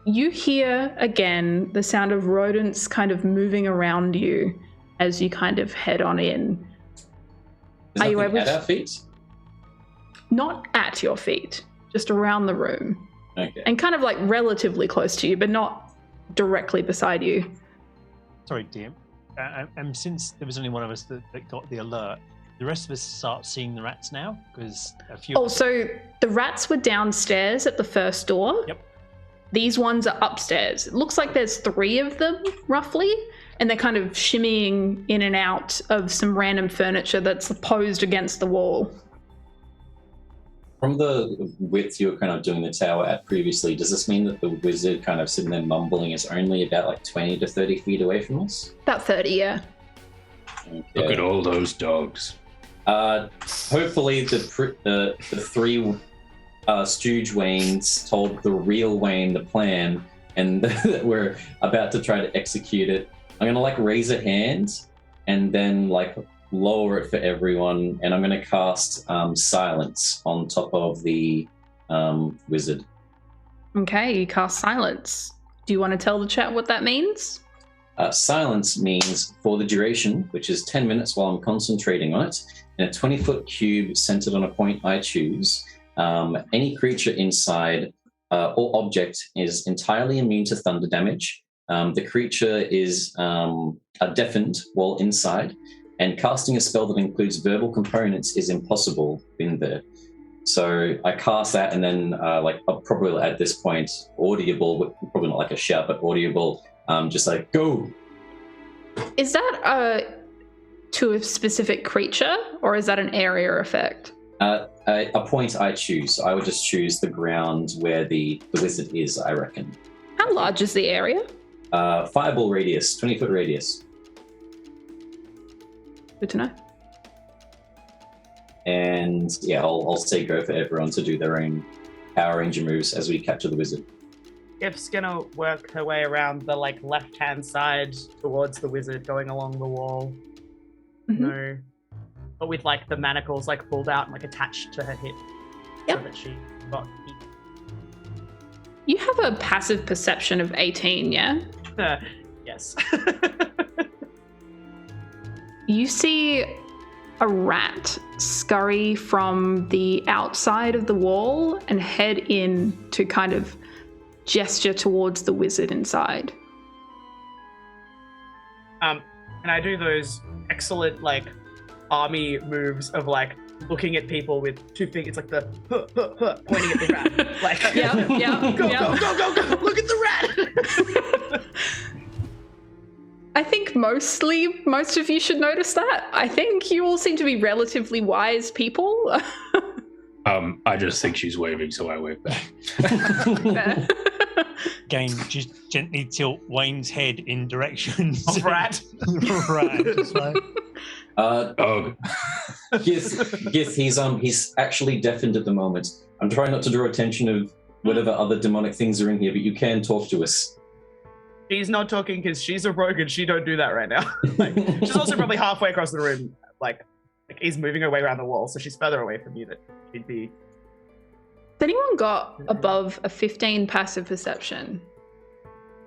B: You hear again the sound of rodents kind of moving around you as you kind of head on in.
G: Are you able at our feet?
B: Not at your feet, just around the room.
G: Okay.
B: And kind of like relatively close to you, but not directly beside you.
F: Sorry, DM. And since there was only one of us that got the alert, the rest of us start seeing the rats now? Because a few...
B: Oh, so the rats were downstairs at the first door?
F: Yep.
B: These ones are upstairs. It looks like there's 3 of them, roughly, and they're kind of shimmying in and out of some random furniture that's posed against the wall.
G: From the width you were kind of doing the tower at previously, does this mean that the wizard kind of sitting there mumbling is only about like 20 to 30 feet away from us?
B: About 30, yeah.
G: Okay.
I: Look at all those dogs.
G: Hopefully the 3 stooge Waynes told the real Wayne the plan, and that we're about to try to execute it. I'm gonna like raise a hand and then like lower it for everyone, and I'm gonna cast silence on top of the wizard.
B: Okay, you cast silence. Do you want to tell the chat what that means?
G: Silence means for the duration, which is 10 minutes while I'm concentrating on it, in a 20-foot cube centered on a point I choose, any creature inside or object is entirely immune to thunder damage. The creature is deafened while inside, and casting a spell that includes verbal components is impossible in there. So I cast that, and then I'll probably at this point audible, probably not like a shout, but audible, just like go.
B: Is that to a specific creature, or is that an area effect?
G: A point I choose. I would just choose the ground where the wizard is, I reckon.
B: How large is the area?
G: Fireball radius, 20-foot radius.
B: Good to know.
G: And yeah, I'll say go for everyone to do their own Power Ranger moves as we capture the wizard.
E: If's gonna work her way around the like left-hand side towards the wizard, going along the wall.
B: Mm-hmm.
E: No. But with like the manacles like pulled out and like attached to her hip.
B: Yep.
E: So that she got heat.
B: You have a passive perception of 18, yeah?
E: Yes.
B: You see a rat scurry from the outside of the wall and head in to kind of gesture towards the wizard inside.
E: And I do those excellent like army moves of like looking at people with 2 fingers, like the pointing at the rat. Like, go, look at the rat.
B: I think most of you should notice that. I think you all seem to be relatively wise people.
I: I just think she's waving, so I wave back.
F: Again, just gently tilt Wayne's head in directions
E: of rat.
F: Right, just like...
G: Dog. Gith, he's actually deafened at the moment. I'm trying not to draw attention of whatever other demonic things are in here, but you can talk to us.
E: She's not talking because she's a rogue and she don't do that right now. Like, she's also probably halfway across the room. Like he's moving her way around the wall, so she's further away from you than she'd be.
B: Has anyone got above a 15 passive perception?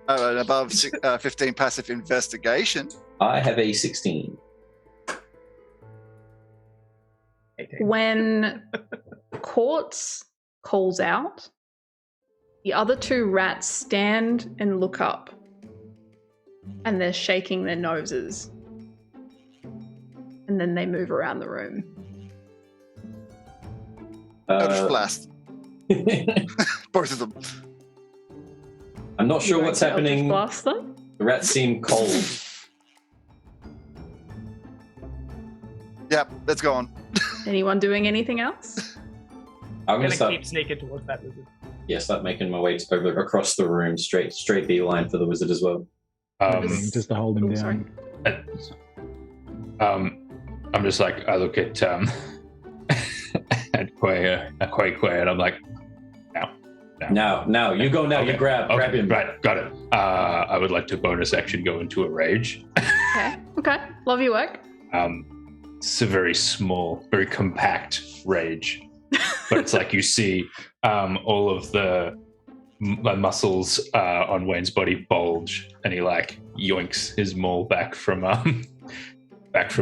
H: Oh, and above 15 passive investigation.
G: I have a 16.
E: 18.
B: When Quartz calls out, the other 2 rats stand and look up, and they're shaking their noses. And then they move around the room.
H: Eldritch Blast. Both of them.
G: I'm not sure what's happening.
B: Blast them?
G: The rats seem cold.
H: Yep, let's go on.
B: Anyone doing anything else?
G: I'm
E: I'm
G: gonna
E: gonna keep sneaking towards that wizard.
G: start making my way over across the room, straight beeline for the wizard as well.
C: Just to hold him
B: Oh,
C: down.
B: sorry.
I: I'm just like, I look at at Quay, and I'm like,
G: Now, you go now.
I: Okay.
G: You grab him.
I: Right, got it. I would like to bonus action go into a rage.
B: Okay. Love your work.
I: It's a very small, very compact rage, but it's like you see all of the muscles on Wayne's body bulge, and he like yoinks his maul back from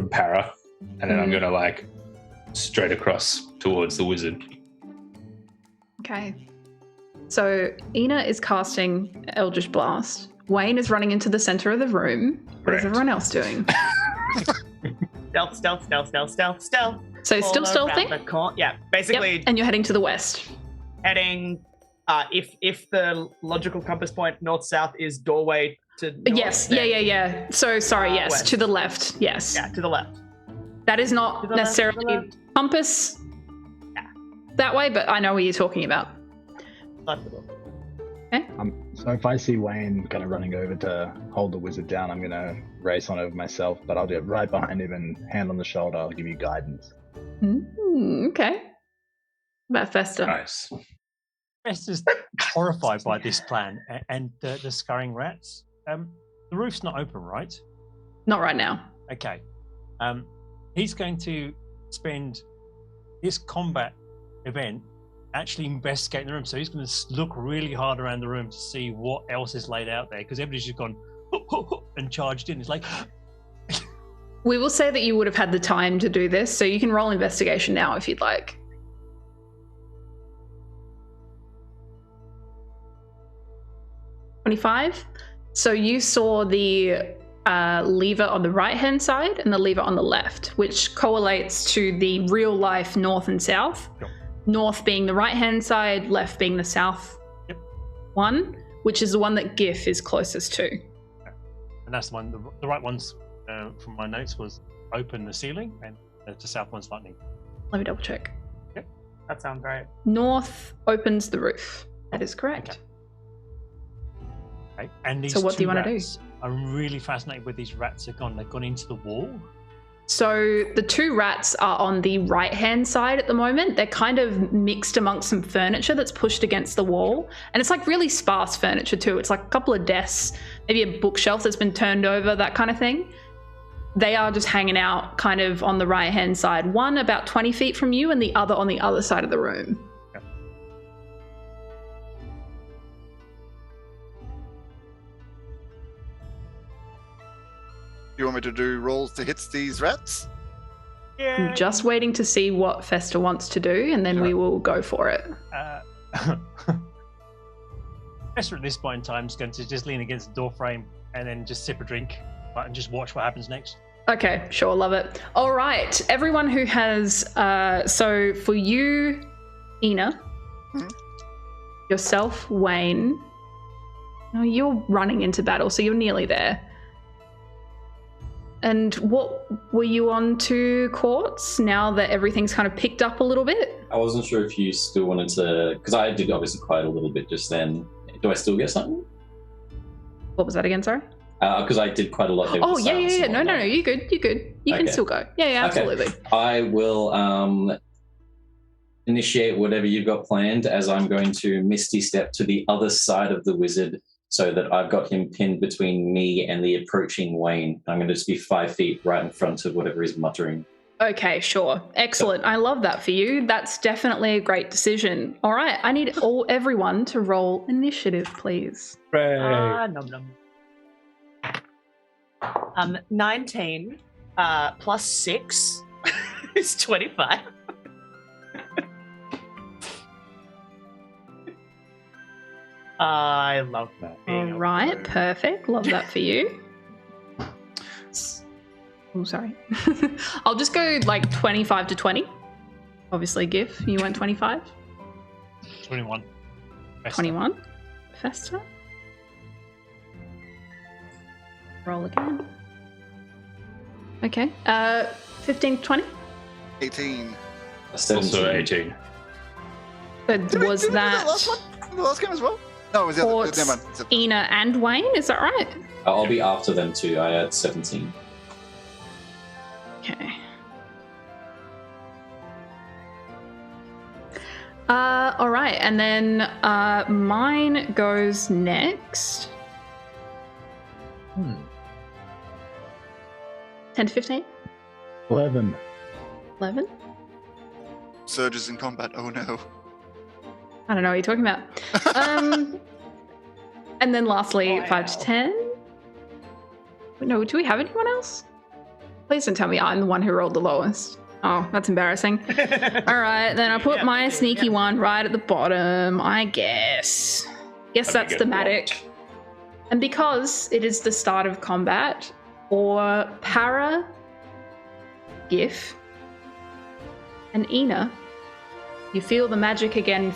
I: Para, and then I'm gonna like straight across towards the wizard.
B: Okay. So Ina is casting Eldritch Blast. Wayne is running into the center of the room. What
I: Correct.
B: is everyone else doing?
E: Stealth.
B: So still
E: All around
B: stealthing?
E: the yeah, basically
B: Yep. And you're heading to the west.
E: heading. If the logical compass point north-south is doorway to north,
B: Yes.
E: then-
B: Yeah. So sorry. Yes.
E: West.
B: To the left. Yes.
E: Yeah, to the left.
B: That is not
E: To the left,
B: necessarily
E: to the left.
B: compass that way, but I know what you're talking about.
E: Left of the door.
C: So if I see Wayne kind of running over to hold the wizard down, I'm going to race on over myself, but I'll do it right behind him and hand on the shoulder. I'll give you guidance.
B: Okay. What about Festa?
I: Nice.
F: Fester's horrified by this plan and the scurrying rats. The roof's not open, right?
B: Not right now.
F: Okay. He's going to spend this combat event actually investigating the room. So he's going to look really hard around the room to see what else is laid out there, because everybody's just gone and charged in. It's like,
B: We will say that you would have had the time to do this, so you can roll investigation now if you'd like. $25. So you saw the lever on the right-hand side and the lever on the left, which correlates to the real-life north and south.
F: Yep.
B: North being the right-hand side, left being the south one, which is the one that GIF is closest to.
F: and that's the one. The right ones from my notes was open the ceiling, and the south one's lightning.
B: Let me double check.
E: That sounds right.
B: North opens the roof. That is correct.
F: Okay. And these
B: So what do you
F: two
B: wanna do?
F: rats, I'm really fascinated where these rats have gone. They've gone into the wall.
B: So the two rats are on the right-hand side at the moment. They're kind of mixed amongst some furniture that's pushed against the wall. And it's like really sparse furniture too. It's like a couple of desks, maybe a bookshelf that's been turned over, that kind of thing. They are just hanging out kind of on the right-hand side. One about 20 feet from you and the other on the other side of the room.
H: You want me to do rolls to hit these rats?
B: I'm just waiting to see what Festa wants to do, and then we will go for it.
F: Fester at this point in time is going to just lean against the door frame and then just sip a drink and just watch what happens next.
B: Okay, sure, love it. All right, everyone who has, so for you, Ina, yourself, Wayne, no, you're running into battle, so you're nearly there. And what were you on to, Quartz, now that everything's kind of picked up a little bit?
G: I wasn't sure if you still wanted to, because I did obviously quite a little bit just then. Do I still get something?
B: What was that again, sorry?
G: Because I did quite a lot.
B: Oh, yeah. No, you're good. You can still go. Yeah, absolutely.
G: Okay. I will initiate whatever you've got planned, as I'm going to Misty Step to the other side of the wizard so that I've got him pinned between me and the approaching Wayne. I'm going to just be 5 feet right in front of whatever he's muttering.
B: Okay, sure. Excellent. I love that for you. That's definitely a great decision. All right, I need everyone to roll initiative, please.
E: Nom. 19 plus 6 is 25. I love that.
B: All right, perfect. Love that for you. Oh, sorry. I'll just go like 25 to 20. Obviously, GIF, you went 25.
F: 21. Festa.
B: 21. Festa. Roll again. Okay. 15, 20.
H: 18.
I: Also 18.
B: But
H: Did we
B: was
H: do
B: that
H: last one? The last game as well? No, it was the other.
B: Ports,
H: Never mind.
B: Ina and Wayne? Is that right?
G: I'll be after them too. I had 17.
B: Okay. All right, and then mine goes next. 10 to 15?
C: 11.
B: 11?
H: Surges in combat. Oh no.
B: I don't know what you're talking about. And then lastly, 5 to 10. No, do we have anyone else? Please don't tell me I'm the one who rolled the lowest. Oh, that's embarrassing. All right, then I put my sneaky one right at the bottom, I guess. Guess that's thematic. And because it is the start of combat, for Para, Gif, and Ina, you feel the magic again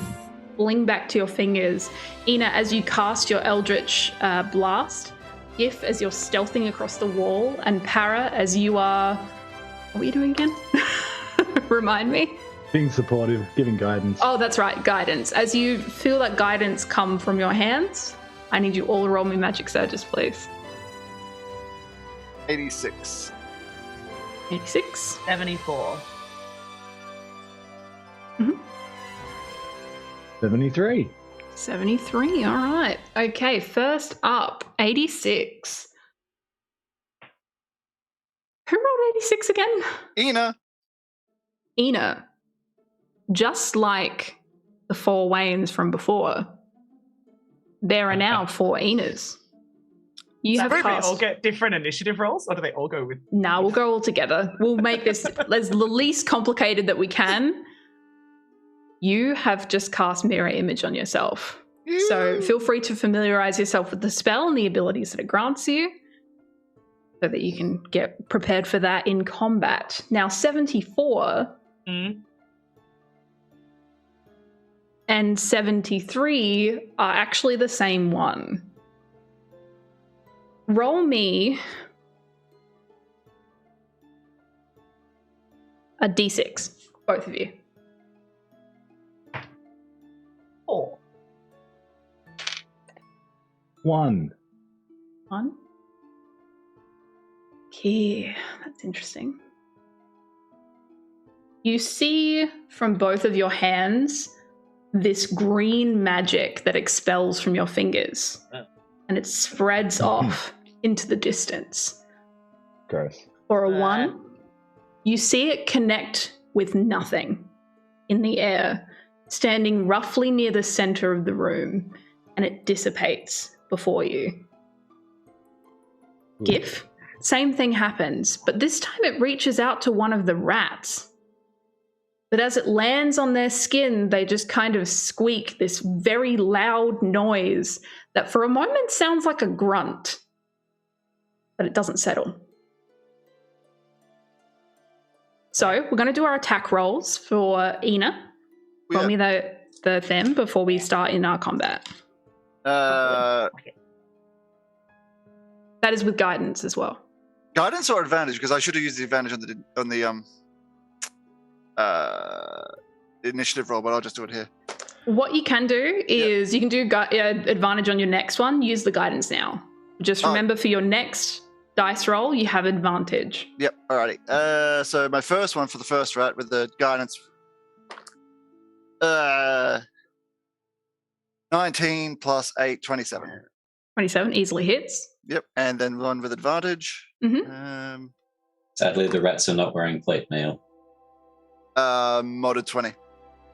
B: fling back to your fingers. Ina, as you cast your Eldritch Blast, Gif, as you're stealthing across the wall, and Para, as you are... What were you doing again? Remind me.
C: Being supportive, giving guidance.
B: Oh, that's right, guidance. As you feel that guidance come from your hands, I need you all to roll me magic surges, please.
H: 86.
B: 86.
E: 74.
C: 73.
B: 73, all right. Okay, first up, 86. Who rolled 86 again?
H: Ina.
B: Ina. Just like the 4 Waynes from before, there are now 4 Inas. You have
E: Do they
B: cast...
E: all get different initiative rolls, or do they all go with...
B: Nah, we'll go all together. We'll make this as the least complicated that we can. You have just cast Mirror Image on yourself. So feel free to familiarize yourself with the spell and the abilities that it grants you so that you can get prepared for that in combat. Now, 74 and 73 are actually the same one. Roll me a d6, both of you.
E: 4.
C: 1.
B: 1. Okay, that's interesting. You see from both of your hands this green magic that expels from your fingers. And it spreads off into the distance.
C: Gross.
B: For a 1, you see it connect with nothing in the air, standing roughly near the center of the room, and it dissipates before you. Gif, same thing happens, but this time it reaches out to one of the rats. But as it lands on their skin, they just kind of squeak this very loud noise that for a moment sounds like a grunt, but it doesn't settle. So we're going to do our attack rolls for Ina. Roll me the them before we start in our combat. That is with guidance as well.
H: Guidance or advantage? Because I should have used the advantage on the initiative roll, but I'll just do it here.
B: What you can do is you can do advantage on your next one. Use the guidance now. Just remember for your next dice roll, you have advantage.
H: Yep, alrighty. So my first one for the first rat with the guidance. 19 plus 8, 27.
B: 27 easily hits.
H: Yep, and then one with advantage.
G: Sadly, the rats are not wearing plate mail.
H: Modded 20.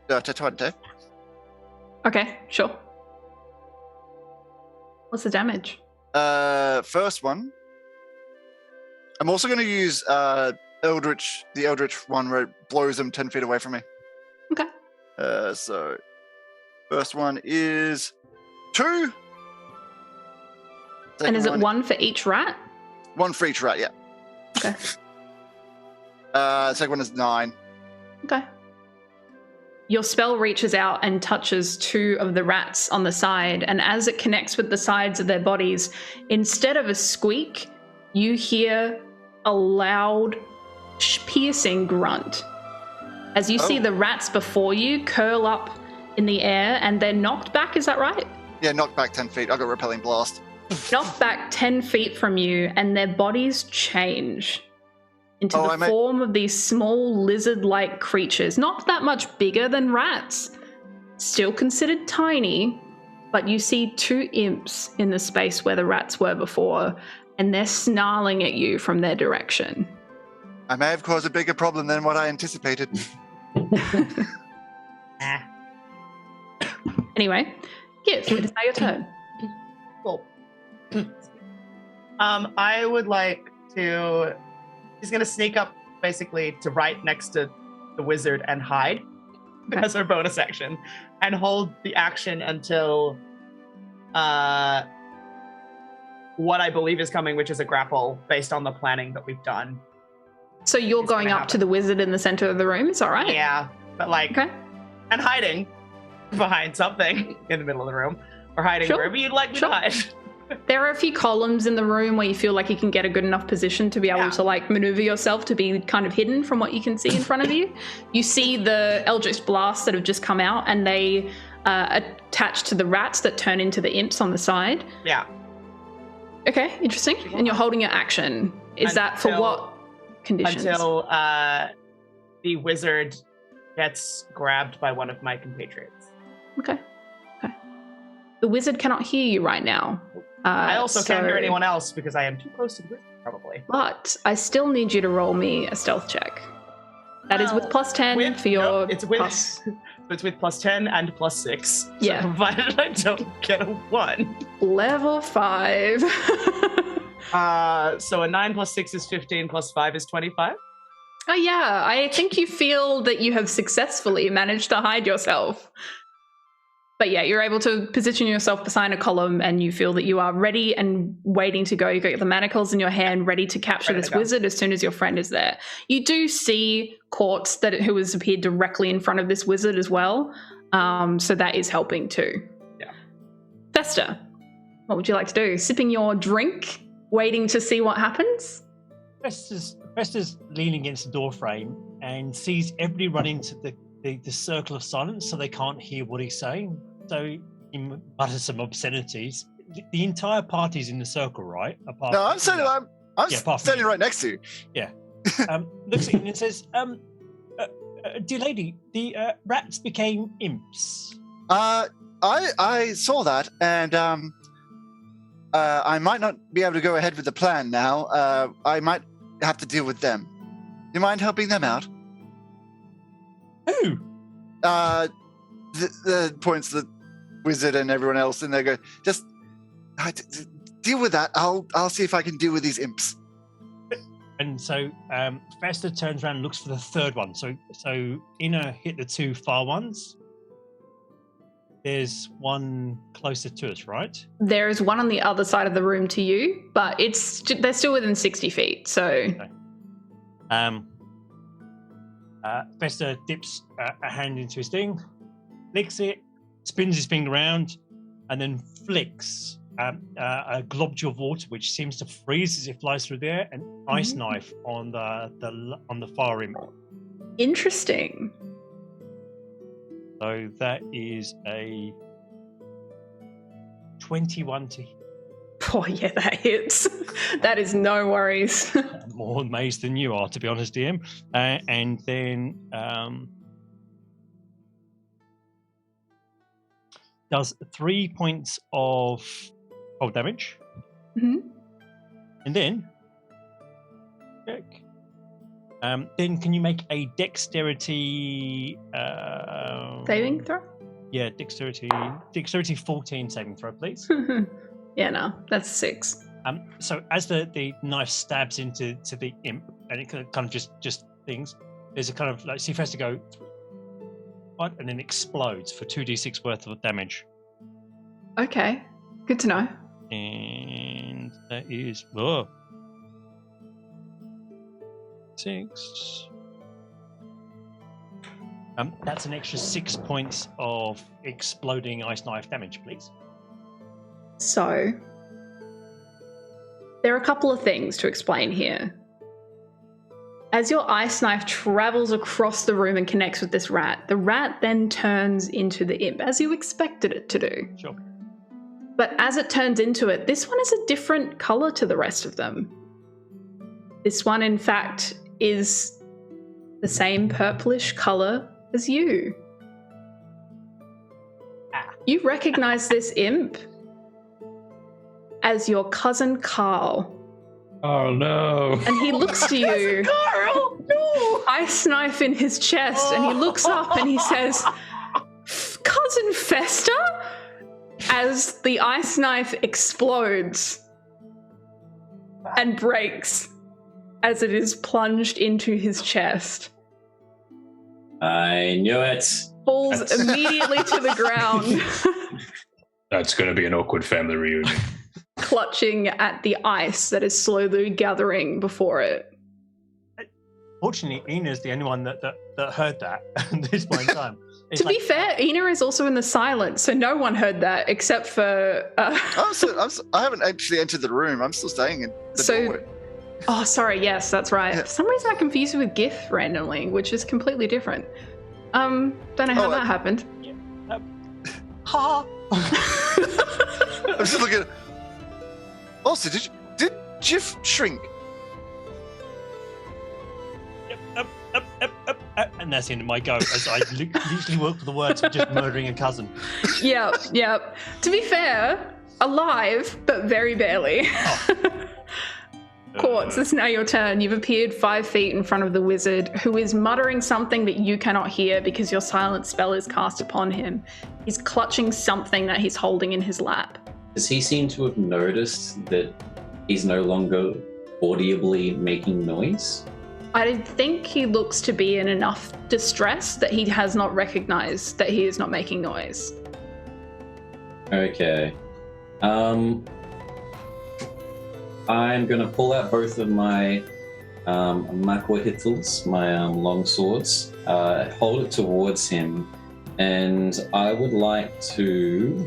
H: 20.
B: Okay, sure. What's the damage?
H: First one. I'm also going to use the Eldritch one where it blows them 10 feet away from me.
B: Okay.
H: So, first one is 2.
B: And is it 1 for each rat?
H: 1 for each rat, yeah.
B: Okay.
H: Second one is 9.
B: Okay. your spell reaches out and touches 2 of the rats on the side, and as it connects with the sides of their bodies, instead of a squeak, you hear a loud, piercing grunt. As you see the rats before you curl up in the air, and they're knocked back, is that right?
H: Yeah, knocked back 10 feet. I got Repelling Blast.
B: Knocked back 10 feet from you, and their bodies change into the form of these small lizard-like creatures, not that much bigger than rats, still considered tiny, but you see 2 imps in the space where the rats were before, and they're snarling at you from their direction.
H: I may have caused a bigger problem than what I anticipated.
B: Anyway, Give, it is now your turn.
E: Cool. I would like to... He's going to sneak up basically to right next to the wizard and hide as our bonus action, and hold the action until what I believe is coming, which is a grapple based on the planning that we've done.
B: So you're going up to the wizard in the center of the room, is that right?
E: Yeah, but and hiding behind something in the middle of the room, or hiding wherever you'd like me to hide.
B: There are a few columns in the room where you feel like you can get a good enough position to be able to maneuver yourself to be kind of hidden from what you can see in front of you. You see the Eldritch Blasts that have just come out, and they attach to the rats that turn into the imps on the side.
E: Yeah.
B: Okay, interesting. And you're holding your action. Is that for what conditions?
E: Until the wizard gets grabbed by one of my compatriots.
B: Okay. The wizard cannot hear you right now.
E: I also can't hear anyone else because I am too close to the wizard, probably.
B: But I still need you to roll me a stealth check. That is with +10 for your...
E: No, it's with +10 and +6. So provided I don't get a 1.
B: Level 5.
E: So a 9 + 6 is 15 + 5 is 25?
B: Oh yeah, I think you feel that you have successfully managed to hide yourself. But yeah, you're able to position yourself behind a column, and you feel that you are ready and waiting to go. You got the manacles in your hand, ready to capture this wizard as soon as your friend is there. You do see Quartz who has appeared directly in front of this wizard as well. So that is helping too.
E: Yeah.
B: Fester, what would you like to do? Sipping your drink, waiting to see what happens?
F: Fester's leaning against the door frame and sees everybody run into the circle of silence, so they can't hear what he's saying. So he mutters some obscenities. The entire party's in the circle, right?
H: I'm standing right next to you.
F: Yeah. Looks at you and says, dear lady, the rats became imps.
H: I saw that, and I might not be able to go ahead with the plan now. I might have to deal with them. Do you mind helping them out?
F: Who?
H: The points the wizard and everyone else, and they go, just deal with that. I'll see if I can deal with these imps.
F: And so Fester turns around and looks for the third one. So Inna hit the 2 far ones. There's one closer to us, right?
B: There is one on the other side of the room to you, but they're still within 60 feet. So.
F: Okay. Fester dips a hand into his thing, licks it, spins his finger around, and then flicks a globule of water, which seems to freeze as it flies through there, an ice knife on the far rim.
B: Interesting.
F: So that is a 21 to hit.
B: Oh yeah, that hits. That is no worries.
F: I'm more amazed than you are, to be honest, DM. And then does 3 points of cold damage.
B: Mm-hmm.
F: And then check. Then can you make a dexterity
B: saving throw?
F: Yeah, dexterity 14 saving throw, please.
B: Yeah, no, that's 6.
F: So as the knife stabs into the imp, and it kind of just things, there's a kind of like, see if it has to go, what, and then explodes for 2d6 worth of damage.
B: Okay, good to know.
F: And that is 6. That's an extra 6 points of exploding ice knife damage, please.
B: So, there are a couple of things to explain here. As your ice knife travels across the room and connects with this rat, the rat then turns into the imp, as you expected it to do.
F: Sure.
B: But as it turns into it, this one is a different colour to the rest of them. This one, in fact, is the same purplish colour as you. You recognise this imp as your cousin Carl.
I: Oh no.
B: And he looks to you,
E: Carl, no!
B: ice knife in his chest, and he looks up and he says, Cousin Fester? As the ice knife explodes and breaks as it is plunged into his chest.
G: I knew it.
B: Falls immediately to the ground,
I: That's going to be an awkward family reunion.
B: clutching at the ice that is slowly gathering before it.
F: Fortunately, Ina's the only one that heard that at this point in time. It's
B: To be fair, Ina is also in the silence, so no one heard that except for...
H: I haven't actually entered the room. I'm still staying in the doorway.
B: Oh, sorry, yes, that's right.
H: Yeah.
B: For some reason I confused you with GIF randomly, which is completely different. Don't know how that happened.
F: Ha!
H: I'm just looking at... Also, did GIF shrink?
F: And that's the end of my go, as I usually work for the words of just murdering a cousin.
B: Yep. To be fair, alive, but very barely. Quartz, it's now your turn. You've appeared 5 feet in front of the wizard, who is muttering something that you cannot hear because your silent spell is cast upon him. He's clutching something that he's holding in his lap.
G: Does he seem to have noticed that he's no longer audibly making noise?
B: I think he looks to be in enough distress that he has not recognized that he is not making noise.
G: Okay. I'm going to pull out both of my Makwa my long swords, hold it towards him, and I would like to...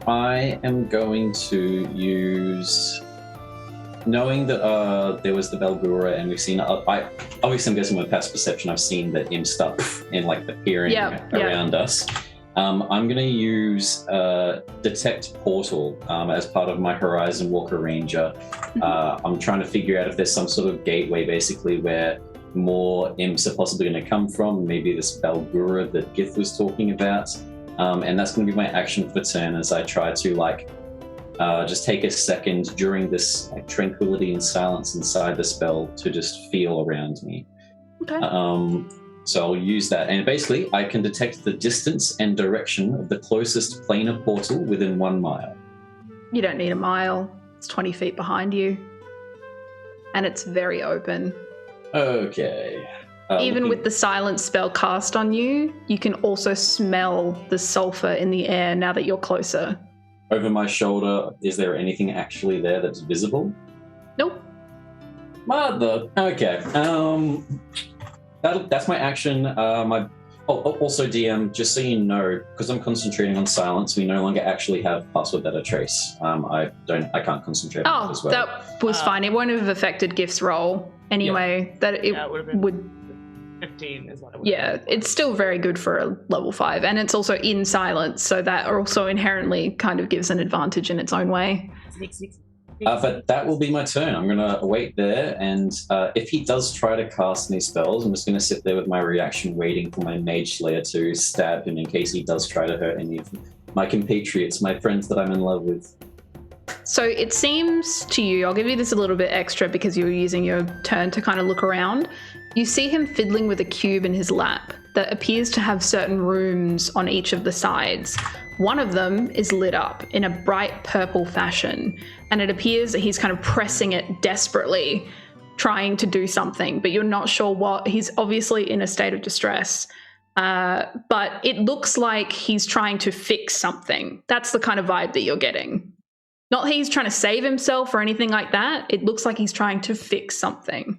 G: I am going to use... Knowing that there was the Belgura and we've seen... obviously, I'm guessing with past perception, I've seen the imp stuff in like appearing around us. I'm going to use Detect Portal as part of my Horizon Walker Ranger. I'm trying to figure out if there's some sort of gateway, basically, where more imps are possibly going to come from. Maybe this Belgura that Gith was talking about. And that's going to be my action for turn as I try to just take a second during this tranquility and silence inside the spell to just feel around me.
B: Okay.
G: So I'll use that, and basically I can detect the distance and direction of the closest planar portal within 1 mile.
B: You don't need a mile. It's 20 feet behind you. And it's very open.
G: Okay.
B: Even with the silence spell cast on you, you can also smell the sulfur in the air now that you're closer.
G: Over my shoulder, is there anything actually there that's visible?
B: Nope.
G: Mother. Okay. That's my action. Also, DM, just so you know, because I'm concentrating on silence, we no longer actually have password data trace. I can't concentrate on it as well.
B: That was fine. It won't have affected Gift's roll anyway.
E: Yeah.
B: That it
E: would have been
B: would.
E: 15 is what it would
B: Yeah, it's still very good for a level 5, and it's also in silence, so that also inherently kind of gives an advantage in its own way.
G: But that will be my turn. I'm going to wait there, and if he does try to cast any spells, I'm just going to sit there with my reaction, waiting for my Mage Slayer to stab him in case he does try to hurt any of my compatriots, my friends that I'm in love with.
B: So it seems to you, I'll give you this a little bit extra because you were using your turn to kind of look around. You see him fiddling with a cube in his lap that appears to have certain rooms on each of the sides. One of them is lit up in a bright purple fashion, and it appears that he's kind of pressing it desperately, trying to do something, but you're not sure what. He's obviously in a state of distress, but it looks like he's trying to fix something. That's the kind of vibe that you're getting. Not that he's trying to save himself or anything like that. It looks like he's trying to fix something.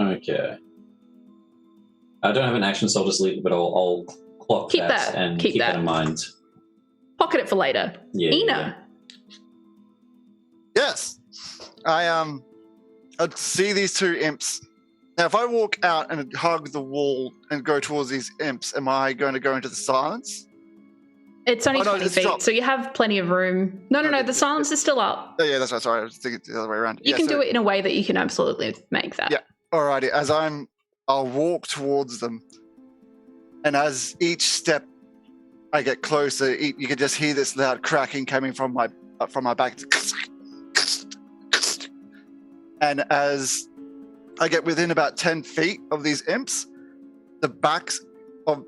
G: Okay. I don't have an action, so I'll just leave it, but I'll clock
B: Keep
G: that
B: that.
G: and
B: Keep
G: keep that
B: that.
G: in mind.
B: Pocket it for later.
G: Yeah.
B: Ina.
H: Yes. I see these two imps. Now, if I walk out and hug the wall and go towards these imps, am I going to go into the silence?
B: It's only
H: Oh, no,
B: 20
H: it's
B: feet,
H: dropped.
B: so you have plenty of room. No,
H: Okay,
B: the silence is still up.
H: Oh, yeah, that's right. Sorry, I was thinking the other way around.
B: You can do it in a way that you can absolutely make that.
H: Yeah. Alrighty, I'll walk towards them, and as each step I get closer, you can just hear this loud cracking coming from my back. And as I get within about 10 feet of these imps, the backs of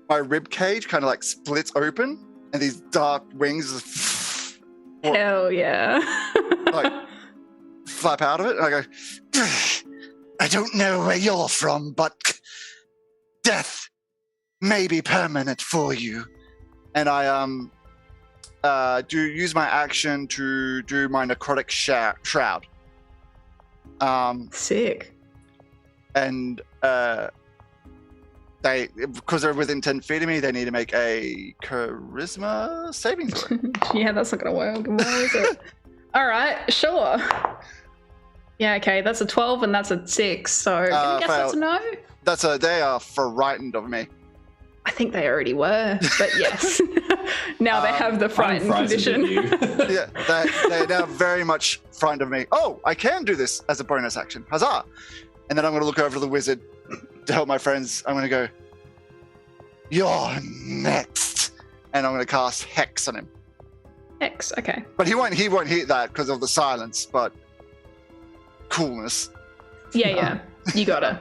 H: my rib cage kind of like splits open, and these dark wings
B: Hell yeah.
H: like flap out of it, and I go, I don't know where you're from, but death may be permanent for you. And I do use my action to do my necrotic shroud.
B: Sick.
H: And they, because they're within 10 feet of me, they need to make a charisma saving throw.
B: Yeah, that's not going to work. Why is it? All right, sure. Yeah, okay, that's a 12 and that's a 6, so I guess that's a no?
H: They are frightened of me.
B: I think they already were, but yes. Now they have the frightened condition.
H: Yeah, they're now very much frightened of me. Oh, I can do this as a bonus action. Huzzah! And then I'm going to look over to the wizard to help my friends. I'm going to go, you're next. And I'm going to cast Hex on him.
B: Hex, okay.
H: But he won't hit that because of the silence, but coolness.
B: Yeah, you got it.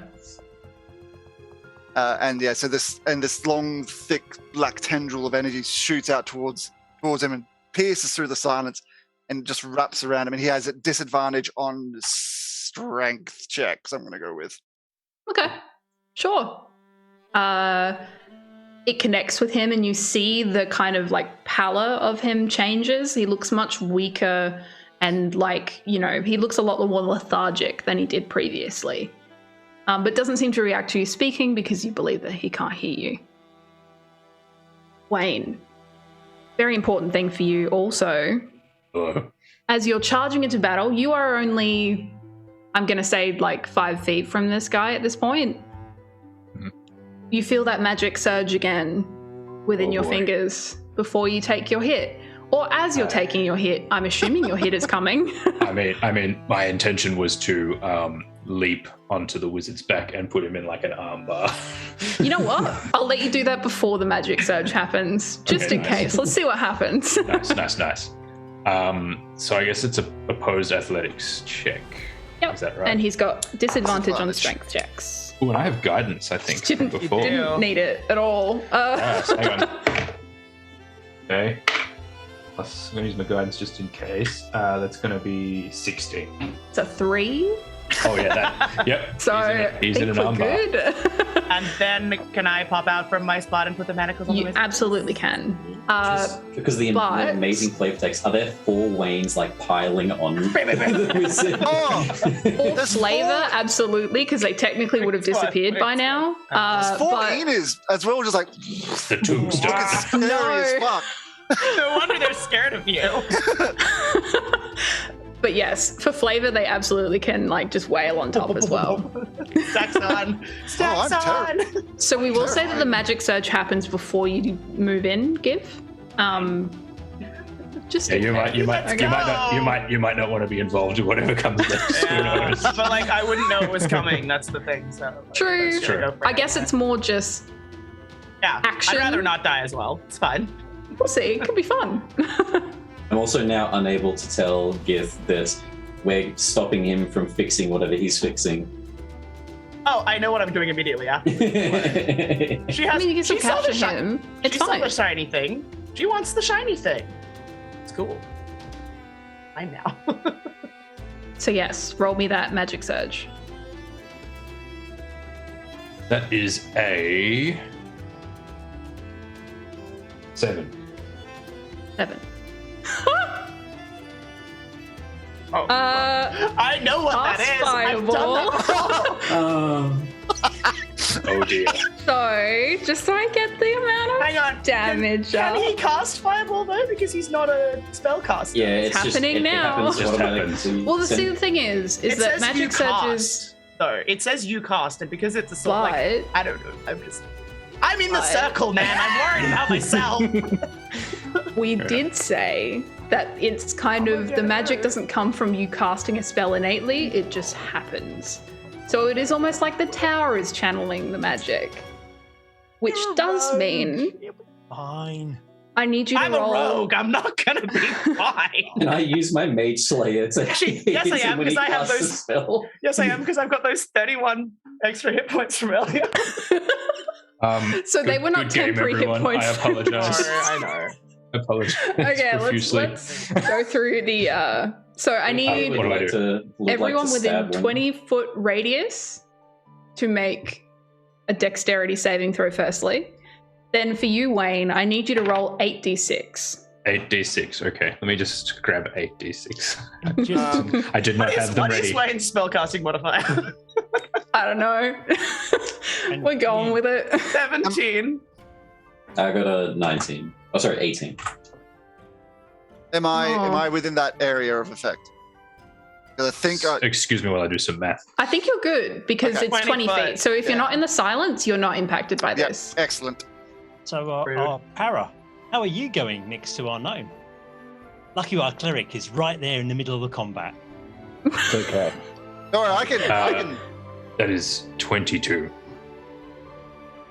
H: And yeah, so this long, thick, black tendril of energy shoots out towards him and pierces through the silence and just wraps around him. And he has a disadvantage on strength checks. I'm going to go with.
B: Okay, sure. It connects with him, and you see the kind of like pallor of him changes. He looks much weaker, and like, you know, he looks a lot more lethargic than he did previously. But doesn't seem to react to you speaking because you believe that he can't hear you. Wayne, very important thing for you also. As you're charging into battle, you are only, I'm going to say, like 5 feet from this guy at this point. You feel that magic surge again within your fingers before you take your hit. Or as you're taking your hit. I'm assuming your hit is coming.
I: I mean, my intention was to leap onto the wizard's back and put him in like an armbar.
B: You know what? I'll let you do that before the magic surge happens, just in case. Let's see what happens.
I: Nice. So I guess it's a opposed athletics check.
B: Yep.
I: Is that right?
B: And he's got disadvantage on strength checks.
I: Oh, and I have guidance, I think, from before.
B: Didn't need it at all.
I: Hang on. Okay. Plus, I'm going to use my guidance just in case. That's going to be 16.
B: It's a 3.
I: Oh, yeah, that. Yep.
B: So
I: he's in an armbar.
B: good.
E: And then can I pop out from my spot and put the manacles on the
B: You
E: wizard?
B: absolutely can.
G: Because of the amazing flavor text, are there 4 Waynes like piling on the wizard?
B: Or flavor, absolutely, because they technically would have disappeared by now.
H: There's 4 Enas as well, just like
I: the tombstone.
H: Scary as fuck.
E: No wonder they're scared of you.
B: But yes, for flavor, they absolutely can like just wail on top as well.
E: Stacks on. Stacks on.
B: So we will say that the magic surge happens before you move in, Give. Just
I: Yeah, you might not want to be involved in whatever comes next. Who knows?
E: But like, I wouldn't know it was coming. That's the thing. So
B: True.
E: let's go for
B: I
E: it.
B: guess it's more just action.
E: I'd rather not die as well. It's fine.
B: We'll see. It could be fun.
G: I'm also now unable to tell Gith that we're stopping him from fixing whatever he's fixing.
E: Oh, I know what I'm doing immediately after. She has.
B: I mean, you can still
E: she saw the
B: capture him. It's
E: she saw
B: fine.
E: the shiny thing. She wants the shiny thing. It's cool. I'm now.
B: So yes, roll me that magic surge.
I: That is a 7.
B: 7.
E: Oh, I know what that is. I've done that before.
I: Oh dear.
B: So, just so I get the amount of
E: Hang on.
B: damage
E: Can
B: up.
E: he cast Fireball though? Because he's not a spellcaster.
G: Yeah, it's
B: happening now.
G: It
I: Just
G: automatically.
B: Well, see, the thing is
E: It
B: that
E: says
B: magic
E: you
B: surges.
E: cast. No, it says you cast, and because it's a sort of like,
B: But
E: I don't know. I'm in the circle, man. I'm worried about myself.
B: we did say that it's kind of the magic doesn't come from you casting a spell innately, it just happens. So it is almost like the tower is channeling the magic. Which does mean
F: Fine.
B: I need you to
E: I'm
B: roll.
E: a rogue. I'm not gonna be fine.
G: Can I use my Mage Slayer to
E: Actually, yes, I am,
G: when he
E: because I have
G: casts a
E: those-
G: spell?
E: Yes, I am, because I've got those 31 extra hit points from earlier.
B: So they were not
I: good game,
B: temporary hit
I: everyone.
B: points.
I: I apologize.
E: I know.
I: I apologize.
B: Okay,
I: profusely.
B: let's go through the so I need
G: would
I: What do I
G: like
I: do?
B: everyone within
G: stab
B: 20-foot radius to make a dexterity saving throw firstly. Then for you, Wayne, I need you to roll 8d6.
I: 8d6. Okay, let me just grab 8d6.
F: Just,
I: I did not have them
E: What is
I: ready.
E: Wayne's spellcasting modifier?
B: I don't know.
F: And
B: We're going
F: you-
B: with it.
E: 17.
G: I got a 19. Oh, sorry, 18.
H: Am I within that area of effect? Because I think
I: Excuse me while I do some math.
B: I think you're good because
H: Okay.
B: it's 20
E: 20
B: feet. So if you're
H: yeah.
B: not in the silence, you're not impacted by
H: yeah,
B: this.
H: excellent.
F: So,
E: Rude.
F: Para, how are you going next to our gnome? Lucky our cleric is right there in the middle of the combat.
C: It's okay.
H: All right, I can.
I: That is 22.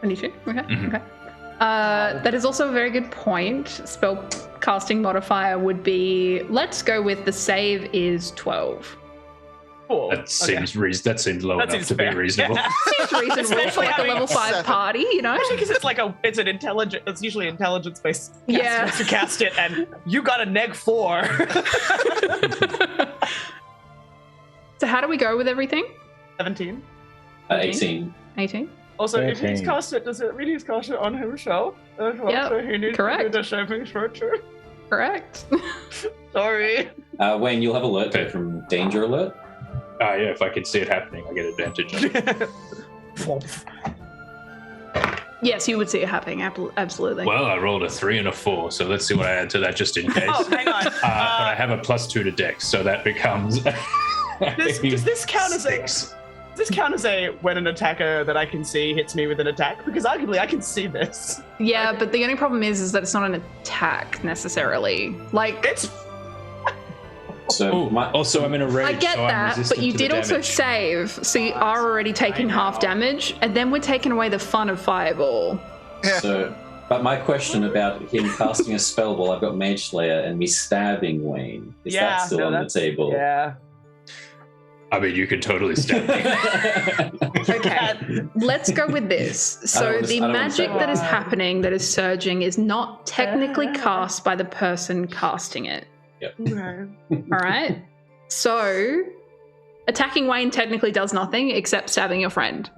B: 22? Okay.
I: Mhm.
B: Okay. That is also a very good point. Spell casting modifier would be, let's go with the save is 12.
E: Cool.
I: That seems that seems low
E: That
I: enough
E: seems
I: to be
E: fair.
I: reasonable.
E: Yeah.
B: Seems reasonable for
E: Especially
B: like a
E: having
B: level 5
H: 7.
B: party, you know?
E: Especially because it's an intelligent. It's usually intelligence based.
B: Yeah.
E: To cast it, and you got a neg 4.
B: So how do we go with everything?
E: 17.
G: 18.
B: 18?
E: Also, if he's
C: 13.
E: cast it, does it mean he's cast it on himself as well?
B: Yep,
E: So he needs
B: correct.
E: to do the saving structure.
B: Correct.
E: Sorry.
G: Wayne, you'll have alert though from danger alert.
I: Yeah, if I can see it happening, I get advantage on it.
B: Yes, you would see it happening. Absolutely.
I: Well, I rolled a 3 and a 4, so let's see what I add to that just in case.
E: Oh, hang on.
I: But I have a +2 to Dex, so that becomes.
E: Does this count as a? Does this count as a when an attacker that I can see hits me with an attack? Because arguably I can see this.
B: Yeah, but the only problem is that it's not an attack necessarily. Like,
E: It's
G: So
I: Also, I'm in a rage.
B: I get
I: so I'm
B: that, but
I: resistant
B: you
I: to the
B: did also
I: damage.
B: save, so you are already taking half damage, and then we're taking away the fun of Fireball.
G: So, but my question about him casting a spell while I've got Mage Slayer and me stabbing Wayne, is that still on the table?
E: Yeah.
I: I mean, you can totally stab me.
B: Okay, let's go with this. So the magic that is happening, that is surging, is not technically cast by the person casting it.
E: Okay.
B: All right. So attacking Wayne technically does nothing except stabbing your friend.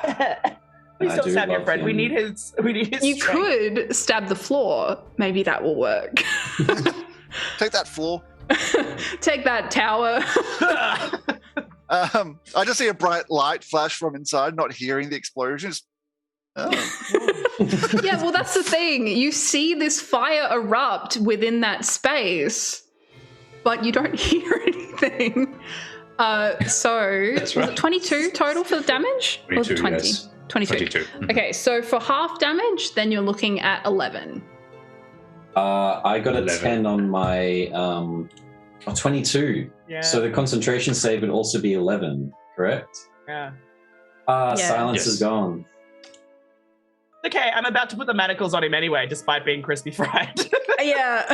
E: Please
G: I
E: don't
G: do
E: stab your
G: love
E: friend. We
G: him.
E: need his. We need his.
B: You
E: strength.
B: could stab the floor. Maybe that will work.
H: Take that floor.
B: Take that tower.
H: I just see a bright light flash from inside, not hearing the explosions. Oh.
B: Yeah, well, that's the thing. You see this fire erupt within that space, but you don't hear anything. So,
I: That's
B: was
I: right.
B: it 22 total for the damage? Or was it
I: 22,
B: 20?
I: yes.
B: 22.
I: 22.
B: Okay, so for half damage, then you're looking at 11.
G: I got a
I: 11.
G: 10 on my 22.
E: Yeah.
G: So the concentration save would also be 11, correct?
E: Yeah.
B: Yeah.
G: Silence is gone.
E: Okay, I'm about to put the manacles on him anyway, despite being crispy fried.
B: Yeah.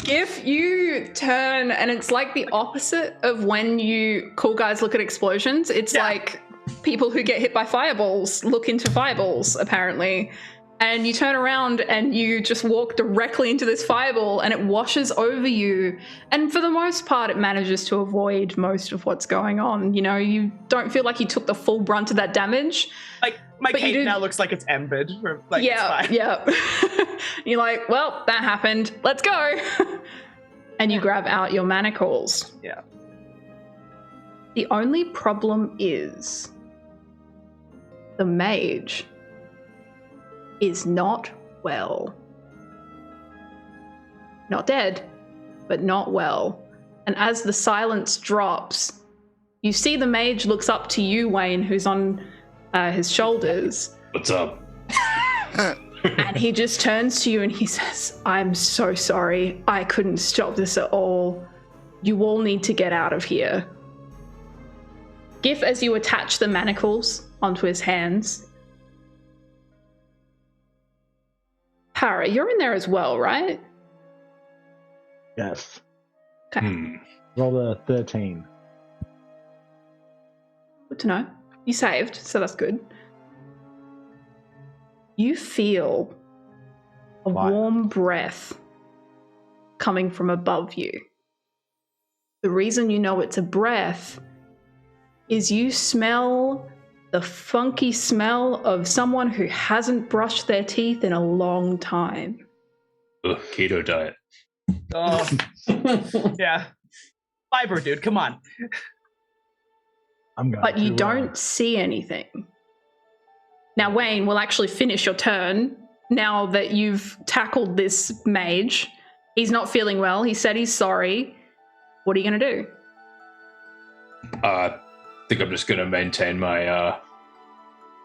B: If you turn, and it's like the opposite of when you cool guys look at explosions, it's
E: Yeah.
B: like people who get hit by fireballs look into fireballs, apparently. And you turn around and you just walk directly into this fireball and it washes over you. And for the most part, it manages to avoid most of what's going on. You know, you don't feel like you took the full brunt of that damage.
E: Like my
B: But you
E: cape
B: do-
E: now looks like it's embered. Like,
B: Yeah,
E: it's fine.
B: yeah. You're like, well, that happened. Let's go. And you grab out your manacles.
E: Yeah.
B: The only problem is the mage is not well. Not dead, but not well. And as the silence drops, you see the mage looks up to you, Wayne, who's on his shoulders.
I: What's up?
B: And he just turns to you and he says, I'm so sorry. I couldn't stop this at all. You all need to get out of here. Gif, as you attach the manacles onto his hands. Para, you're in there as well, right?
C: Yes.
B: Okay.
C: Roll a 13.
B: Good to know. You saved, so that's good. You feel a warm breath coming from above you. The reason you know it's a breath is you smell the funky smell of someone who hasn't brushed their teeth in a long time.
I: Ugh, keto diet.
E: Oh, yeah. Fiber, dude, come on.
B: But you don't see anything. Now, Wayne will actually finish your turn now that you've tackled this mage. He's not feeling well. He said he's sorry. What are you going to do?
I: I think I'm just going to maintain my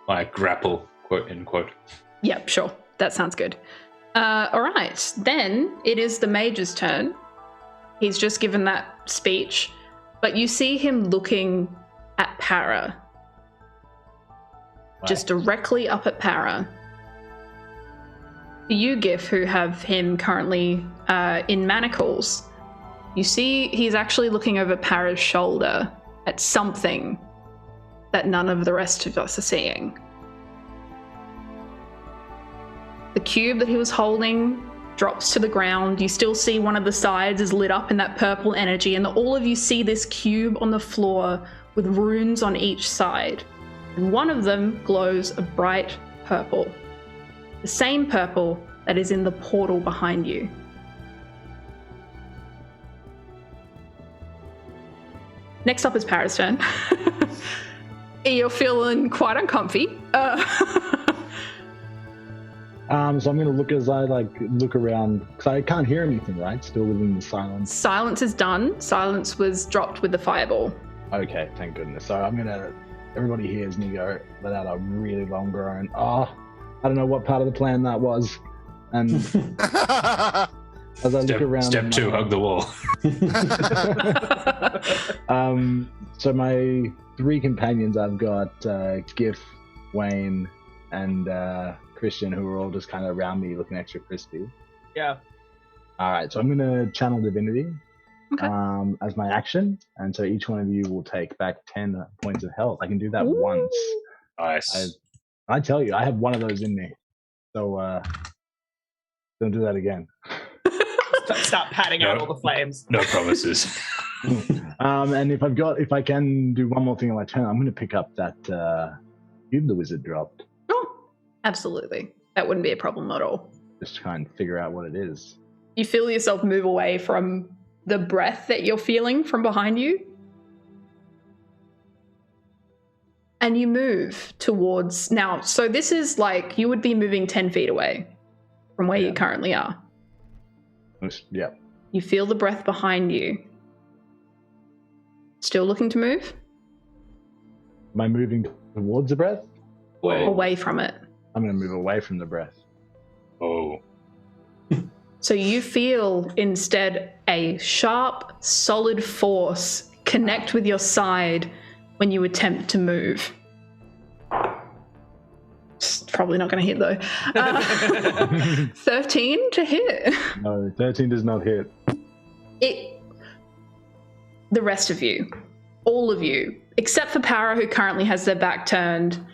I: my grapple, quote unquote.
B: Yep, sure. That sounds good. All right. Then it is the mage's turn. He's just given that speech, but you see him looking at Para. Just directly up at Para. You, Gif, who have him currently in manacles, you see he's actually looking over Para's shoulder at something that none of the rest of us are seeing. The cube that he was holding drops to the ground. You still see one of the sides is lit up in that purple energy, and all of you see this cube on the floor with runes on each side. And one of them glows a bright purple. The same purple that is in the portal behind you. Next up is Para's turn. You're feeling quite uncomfy.
C: So I'm going to look as I look around, because I can't hear anything, right? Still within the silence.
B: Silence is done. Silence was dropped with the fireball.
C: Okay, thank goodness. So I'm going to, everybody hears me go, let out a really long groan. Oh, I don't know what part of the plan that was. And as I look around.
I: Step 2, hug the wall.
C: So my 3 companions, I've got Gif, Wayne, and Christian, who are all just kind of around me looking extra crispy.
E: Yeah.
C: All right, so I'm going to channel divinity as my action, and so each one of you will take back 10 points of health. I can do that once.
I: Nice.
C: I tell you, I have one of those in me, so don't do that again.
E: Stop patting out all the flames.
I: No promises.
C: And if I can do one more thing on my turn, I'm going to pick up that cube the wizard dropped.
B: Absolutely. That wouldn't be a problem at all.
C: Just try and figure out what it is.
B: You feel yourself move away from the breath that you're feeling from behind you. And you move towards... Now, so this is like you would be moving 10 feet away from where you currently are.
C: Yeah.
B: You feel the breath behind you. Still looking to move?
C: Am I moving towards the breath?
B: Away from it.
C: I'm going to move away from the breath.
I: Oh.
B: So you feel instead a sharp, solid force connect with your side when you attempt to move. It's probably not going to hit though. 13 to hit.
C: No, 13 does not hit.
B: The rest of you, all of you, except for Para, who currently has their back turned,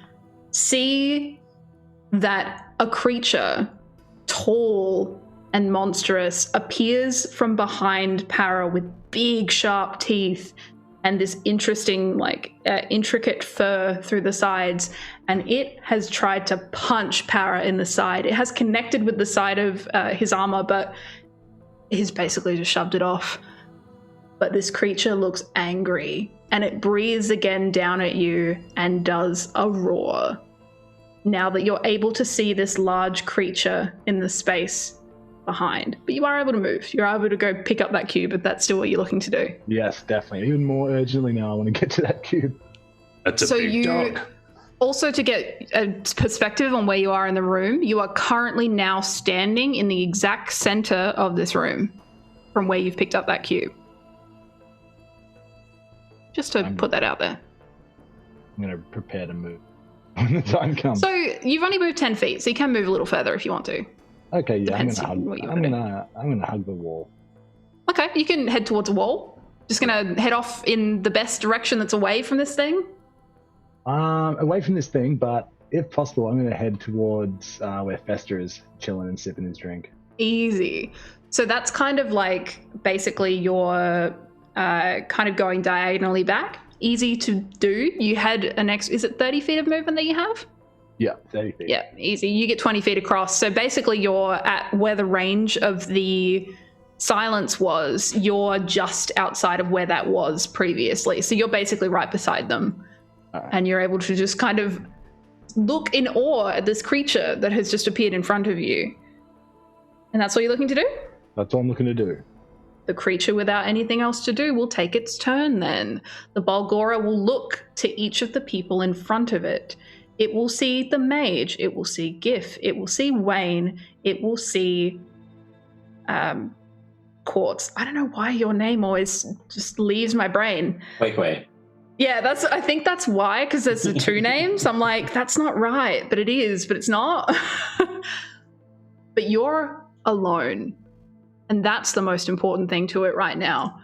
B: see that a creature, tall and monstrous, appears from behind Para with big, sharp teeth and this interesting, intricate fur through the sides, and it has tried to punch Para in the side. It has connected with the side of his armor, but he's basically just shoved it off. But this creature looks angry, and it breathes again down at you and does a roar. Now that you're able to see this large creature in the space behind, but you are able to move. You're able to go pick up that cube if that's still what you're looking to do.
C: Yes, definitely. Even more urgently now, I want to get to that cube.
I: That's a big dog.
B: Also, to get a perspective on where you are in the room, you are currently now standing in the exact center of this room from where you've picked up that cube. Just to put that out there.
C: I'm going to prepare to move when the time comes.
B: So you've only moved 10 feet, so you can move a little further if you want to.
C: Okay, yeah, I'm
B: Depends
C: going to hug the wall.
B: Okay, you can head towards a wall. Just going to head off in the best direction that's away from this thing.
C: Away from this thing, but if possible, I'm going to head towards where Fester is chilling and sipping his drink.
B: Easy. So that's kind of like basically your kind of going diagonally back. Easy to do. You had is it 30 feet of movement that you have?
C: Yeah, 30 feet.
B: Yeah, easy. You get 20 feet across. So basically you're at where the range of the silence was. You're just outside of where that was previously. So you're basically right beside them.
C: Right.
B: And you're able to just kind of look in awe at this creature that has just appeared in front of you. And that's what you're looking to do?
C: That's all I'm looking to do.
B: The creature without anything else to do will take its turn then. The Balgora will look to each of the people in front of it. It will see the mage. It will see Gif. It will see Wayne. It will see Quartz. I don't know why your name always just leaves my brain.
G: Wait.
B: Yeah, I think that's why, because there's the two names. I'm like, that's not right, but it is, but it's not. But you're alone. And that's the most important thing to it right now.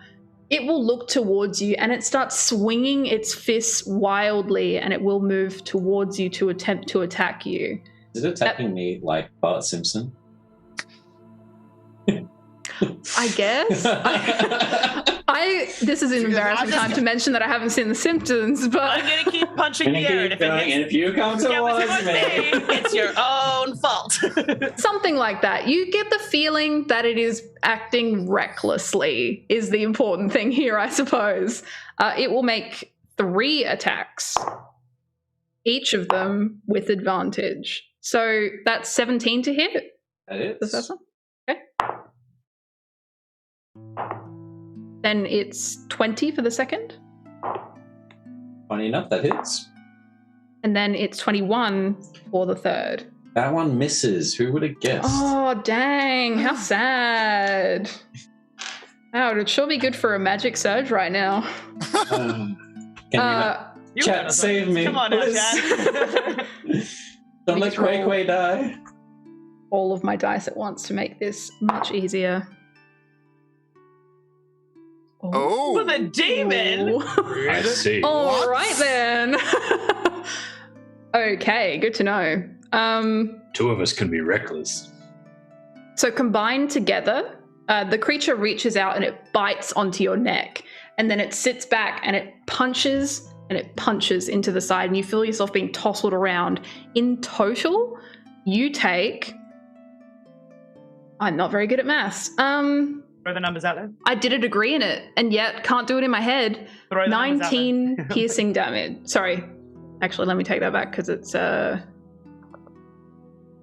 B: It will look towards you and it starts swinging its fists wildly and it will move towards you to attempt to attack you.
G: Is it attacking me like Bart Simpson?
B: I guess. This is an embarrassing time to mention that I haven't seen The Simpsons, but
E: I'm gonna keep punching the air, and
G: if you come towards me,
E: it's your own fault.
B: Something like that. You get the feeling that it is acting recklessly is the important thing here, I suppose. It will make 3 attacks, each of them with advantage. So that's 17 to hit.
G: That is.
B: The first one? Okay. Then it's 20 for the second.
G: Funny enough, that hits.
B: And then it's 21 for the third.
G: That one misses. Who would have guessed?
B: Oh, dang. How sad. Wow, it would sure be good for a magic surge right now.
G: Can you chat, save me.
E: Come on now, chat.
G: Don't let Quay die.
B: All of my dice at once to make this much easier.
H: Oh,
E: with a demon.
I: I see.
B: All right then. Okay, good to know.
I: 2 of us can be reckless.
B: So combined together, the creature reaches out and it bites onto your neck, and then it sits back and it punches into the side, and you feel yourself being tousled around. In total, you take... I'm not very good at maths.
E: Throw the numbers out there.
B: I did a degree in it, and yet can't do it in my head. 19 piercing damage. Sorry. Actually, let me take that back, because it's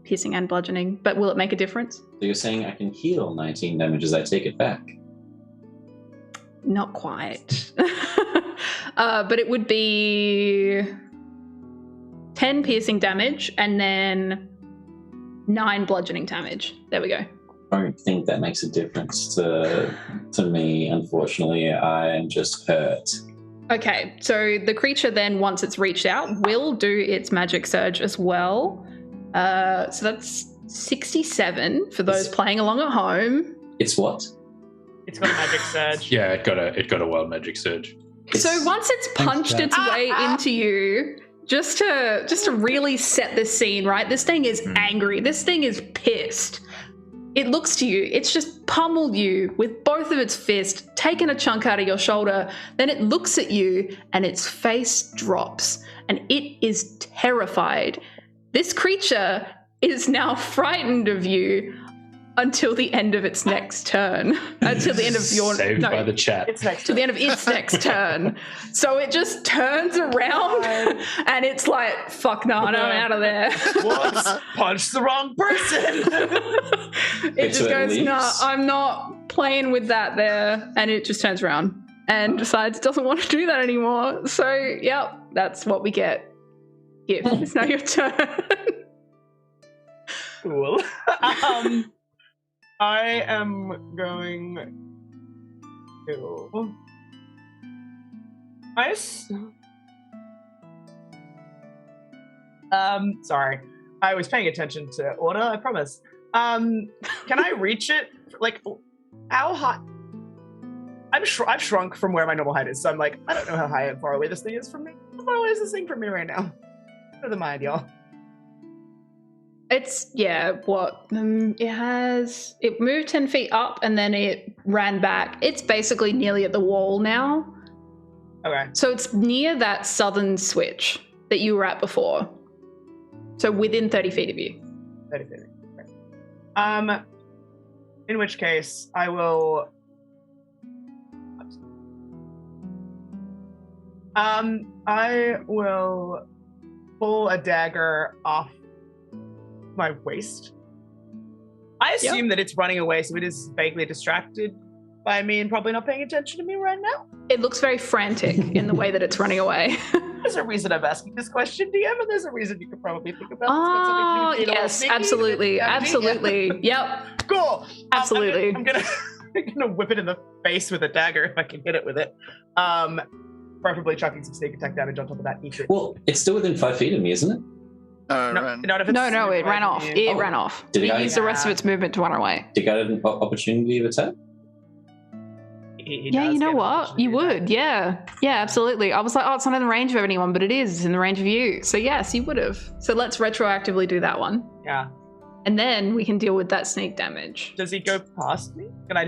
B: piercing and bludgeoning. But will it make a difference?
G: So you're saying I can heal 19 damage as I take it back?
B: Not quite. But it would be 10 piercing damage, and then 9 bludgeoning damage. There we go.
G: I don't think that makes a difference to me, unfortunately. I am just hurt.
B: Okay, so the creature then, once it's reached out, will do its magic surge as well. So that's 67 for those playing along at home.
G: It's what?
E: It's got a magic surge.
I: Yeah, it got a wild magic surge.
B: So once it's punched its way into you, just to really set this scene, right? This thing is angry. This thing is pissed. It looks to you, it's just pummeled you with both of its fists, taken a chunk out of your shoulder, then it looks at you and its face drops and it is terrified. This creature is now frightened of you until the end of its next turn. Until the end of your
I: Saved by the chat.
E: It's next
B: to the end of its next turn. So it just turns around and it's like, fuck no, I'm out of there.
E: Whoops, punched the wrong person.
B: It just goes, no, I'm not playing with that there. And it just turns around and decides it doesn't want to do that anymore. So, yep, that's what we get. Gift, it's now your turn.
E: Cool. I am going to. Sorry. I was paying attention to order, I promise. Can I reach it? Like, how high? I've shrunk from where my normal height is, so I'm like, I don't know how high and far away this thing is from me. How far away is this thing from me right now? What are the mind, y'all?
B: It's, it moved 10 feet up and then it ran back. It's basically nearly at the wall now.
E: Okay.
B: So it's near that southern switch that you were at before. So within 30 feet of you.
E: 30 feet. Okay. In which case, I will... I will pull a dagger off my waist. I assume that it's running away, so it is vaguely distracted by me and probably not paying attention to me right now.
B: It looks very frantic in the way that it's running away.
E: There's a reason I'm asking this question, DM, and there's a reason you could probably think about.
B: Oh, yes, absolutely, absolutely. Yep.
E: Cool.
B: Absolutely.
E: I'm gonna whip it in the face with a dagger if I can hit it with it. Preferably chucking some sneak attack damage on top of that.
G: Well, it's still within 5 feet of me, isn't it?
B: No, it ran off. It ran off.
G: Did
B: it used the rest of its movement to run away.
G: Did it get an opportunity of attack?
B: Yeah, you know what? You would, yeah. Yeah, absolutely. I was like, oh, it's not in the range of anyone, but it is. It's in the range of you. So yes, you would have. So let's retroactively do that one.
E: Yeah.
B: And then we can deal with that sneak damage.
E: Does he go past me? Can I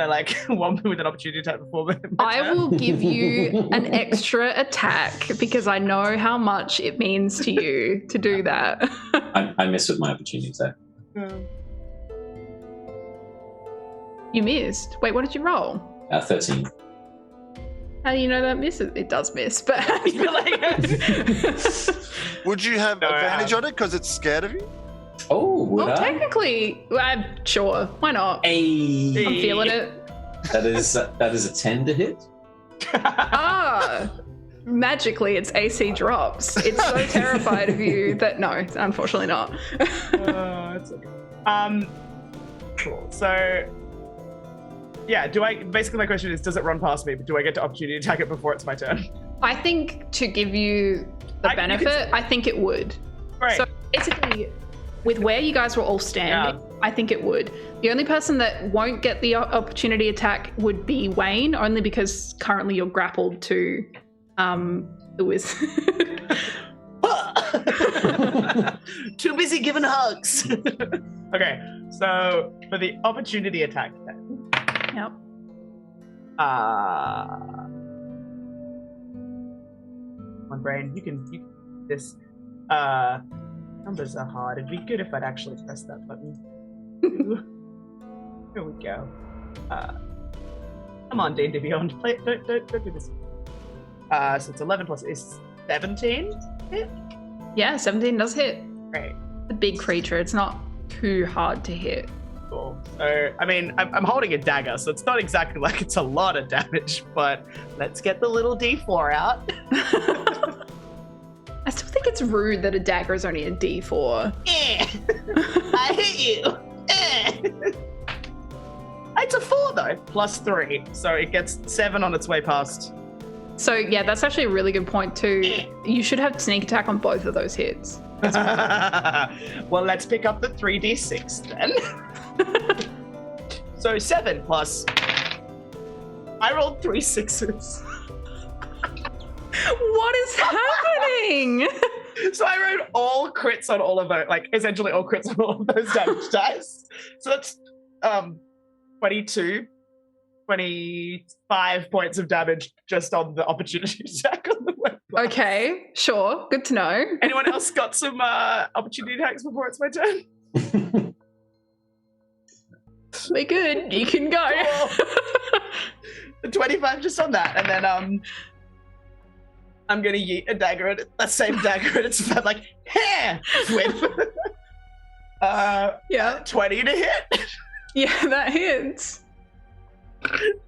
E: like whomp him with an opportunity attack before my
B: I
E: turn?
B: will give you an extra attack because I know how much it means to you to do that.
G: I miss with my opportunity attack.
B: You missed. Wait, what did you roll?
G: 13.
B: How do you know that misses? It does miss, but
H: Would you have advantage on it because it's scared of you?
G: Oh, would I?
B: Technically, sure. Why not?
G: Hey.
B: I'm feeling it.
G: That is a 10 to hit.
B: Magically, its AC drops. It's so terrified of you that no, it's unfortunately not.
E: It's okay. Cool. So, yeah. Basically, my question is, does it run past me? But do I get to opportunity attack it before it's my turn?
B: I think to give you the benefit, I think it would.
E: Right.
B: So basically, with where you guys were all standing, I think it would. The only person that won't get the opportunity attack would be Wayne, only because currently you're grappled to the wizard.
E: Too busy giving hugs. Okay, so for the opportunity attack then.
B: Yep.
E: My brain, you can this. Numbers are hard. It'd be good if I'd actually press that button. Here we go. Come on, D&D Beyond. Don't do this. So it's 11 plus is 17 hit?
B: Yeah, 17 does hit.
E: Great.
B: It's a big creature. It's not too hard to hit.
E: Cool. So, I mean, I'm holding a dagger, so it's not exactly like it's a lot of damage, but let's get the little D4 out.
B: I still think it's rude that a dagger is only a D4.
E: I hit you. It's a 4 though, plus 3, so it gets 7 on its way past.
B: So yeah, that's actually a really good point too. You should have sneak attack on both of those hits.
E: Well, let's pick up the 3d6 then. So 7 plus. I rolled 3 6s.
B: What is happening?
E: So I rolled all crits on all of those, like essentially all crits on all of those damage dice. So that's 22, 25 points of damage just on the opportunity attack on the web.
B: Okay, sure. Good to know.
E: Anyone else got some opportunity attacks before it's my turn?
B: We're good. You can go.
E: The 25 just on that, and then I'm gonna yeet a dagger at it, that same dagger at its head, like, hair whip.
B: Yeah.
E: 20 to hit.
B: Yeah, that hits.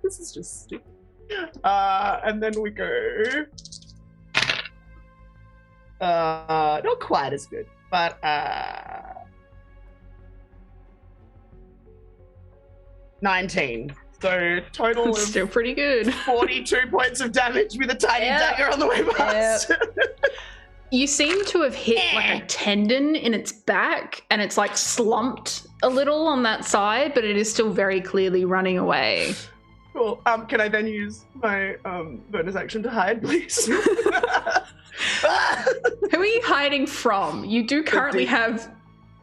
E: This is just stupid. And then we go. Not quite as good, but 19. So total of
B: Still pretty good.
E: 42 points of damage with a tiny dagger on the way past.
B: You seem to have hit like a tendon in its back, and it's like slumped a little on that side, but it is still very clearly running away.
E: Cool. Can I then use my bonus action to hide, please?
B: Who are you hiding from? You do currently have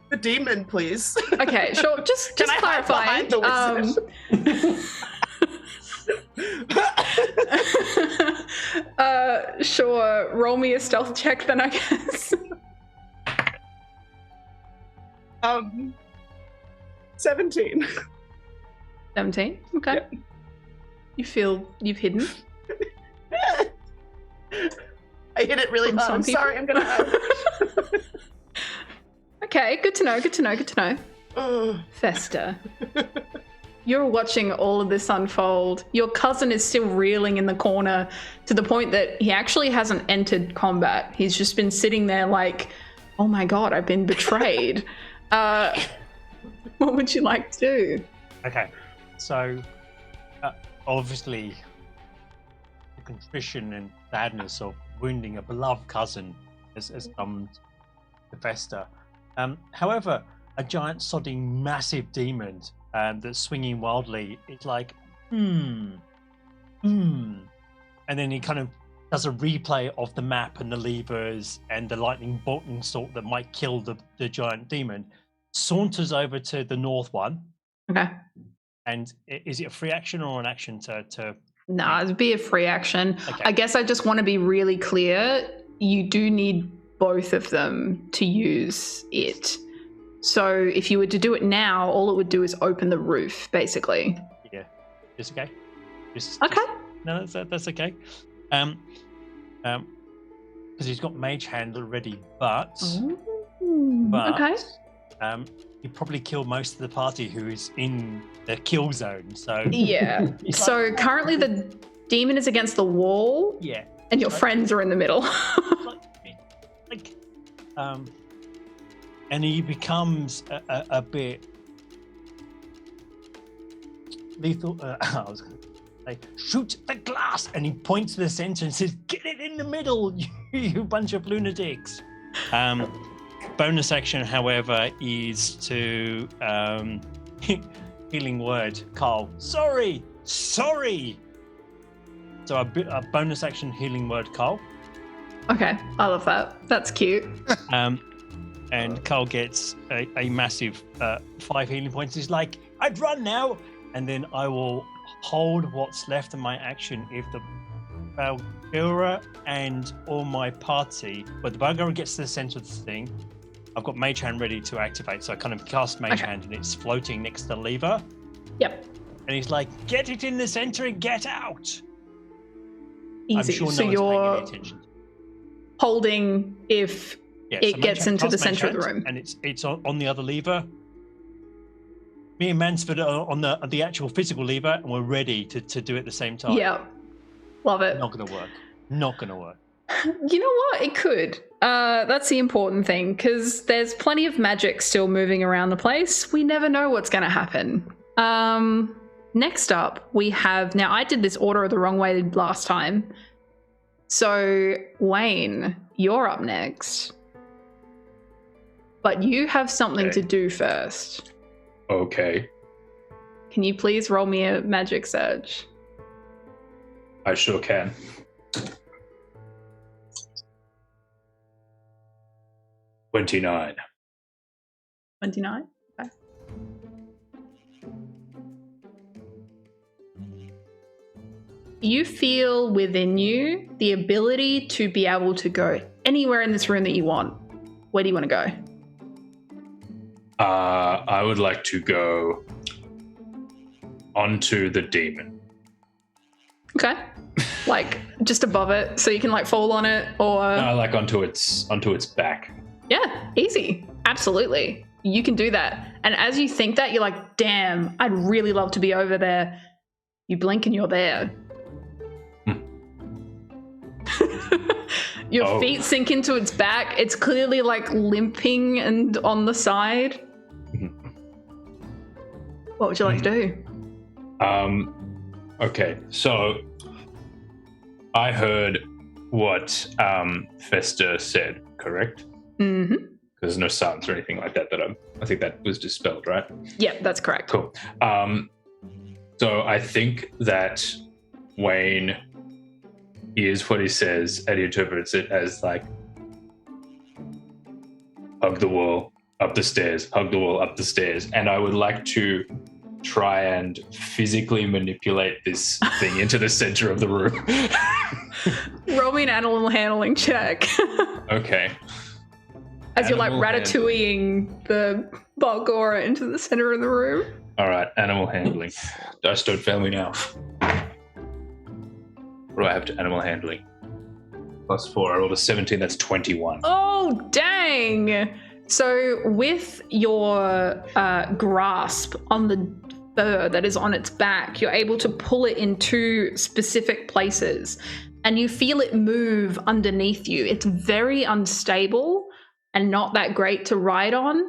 E: the demon, please.
B: Okay, sure. Just clarifying. Sure. Roll me a stealth check then, I guess.
E: 17.
B: 17. Okay.
E: Yep.
B: You feel you've hidden.
E: I hit it really hard. I'm sorry, I'm gonna hide.
B: Okay, good to know, good to know, good to know. Fester. You're watching all of this unfold. Your cousin is still reeling in the corner to the point that he actually hasn't entered combat. He's just been sitting there like, oh my god, I've been betrayed. What would you like to do?
F: Okay, so obviously the contrition and sadness of wounding a beloved cousin has come to fester. However, a giant sodding massive demon that's swinging wildly, it's like, and then he kind of does a replay of the map and the levers and the lightning bolting sort that might kill the giant demon, saunters over to the north one.
B: Okay.
F: And is it a free action or an action to...
B: Nah, it'd be a free action.
F: Okay.
B: I guess I just want to be really clear. You do need both of them to use it. So if you were to do it now, all it would do is open the roof, basically.
F: Yeah. It's okay.
B: Okay.
F: No, that's okay. Because he's got Mage Hand already, but
B: okay.
F: He probably killed most of the party who is in the kill zone. So
B: yeah. So currently the demon is against the wall.
F: Yeah.
B: And your friends are in the middle.
F: And he becomes a bit lethal. I was going to say, shoot the glass, and he points to the center and says, "Get it in the middle, you bunch of lunatics." Bonus action, however, is to healing word, Carl. Sorry. So a bonus action healing word, Carl.
B: Okay, I love that. That's cute.
F: And Carl gets a massive 5 healing points. He's like, I'd run now, and then I will hold what's left of my action if the Balgura and all my party, but the Balgura gets to the center of the thing. I've got Mage Hand ready to activate, so I kind of cast Mage Hand, and it's floating next to the lever.
B: Yep.
F: And he's like, get it in the center and get out.
B: Easy.
F: I'm sure
B: so
F: no
B: you're
F: one's paying any attention.
B: Holding if it gets into the center of the room.
F: And it's on the other lever. Me and Mansford are on the actual physical lever, and we're ready to do it at the same time.
B: Yeah. Love it.
F: Not going to work.
B: You know what? It could. That's the important thing, because there's plenty of magic still moving around the place. We never know what's going to happen. Next up, we have... Now, I did this order the wrong way last time. So, Wayne, you're up next. But you have something to do first.
I: Okay.
B: Can you please roll me a magic surge?
I: I sure can. 29.
B: 29? Okay. You feel within you the ability to be able to go anywhere in this room that you want. Where do you want to go?
I: I would like to go onto the demon.
B: Okay. Like just above it, so you can like fall on it, or
I: Like onto its back.
B: yeah, easy. Absolutely. You can do that. And as you think that, you're like, damn, I'd really love to be over there. You blink and you're there. Your feet sink into its back. It's clearly like limping and on the side. What would you like to do?
I: Okay, so I heard what Fester said, correct?
B: Mm-hmm.
I: There's no sounds or anything like that I think that was dispelled, right?
B: Yeah, that's correct.
I: Cool. So I think that Wayne hears what he says and he interprets it as like, hug the wall, up the stairs, hug the wall, up the stairs. And I would like to try and physically manipulate this thing into the center of the room.
B: Roll me an animal handling check.
I: Okay.
B: As you're like
I: Animal
B: ratatouilleing the Balgora into the center of the room.
I: All right, animal handling. Dice don't fail me now. What do I have to animal handling? +4. I rolled a 17. That's 21.
B: Oh, dang. So with your grasp on the fur that is on its back, you're able to pull it in two specific places and you feel it move underneath you. It's very unstable and not that great to ride on,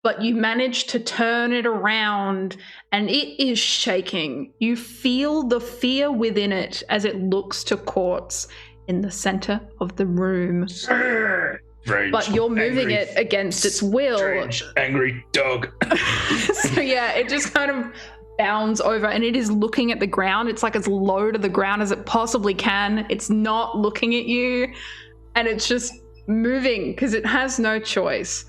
B: but you manage to turn it around and it is shaking. You feel the fear within it as it looks to Quartz in the center of the room.
I: Rage,
B: but you're moving
I: angry,
B: it against its will.
I: Strange, angry dog.
B: So yeah, it just kind of bounds over and it is looking at the ground. It's like as low to the ground as it possibly can. It's not looking at you and it's just moving because it has no choice.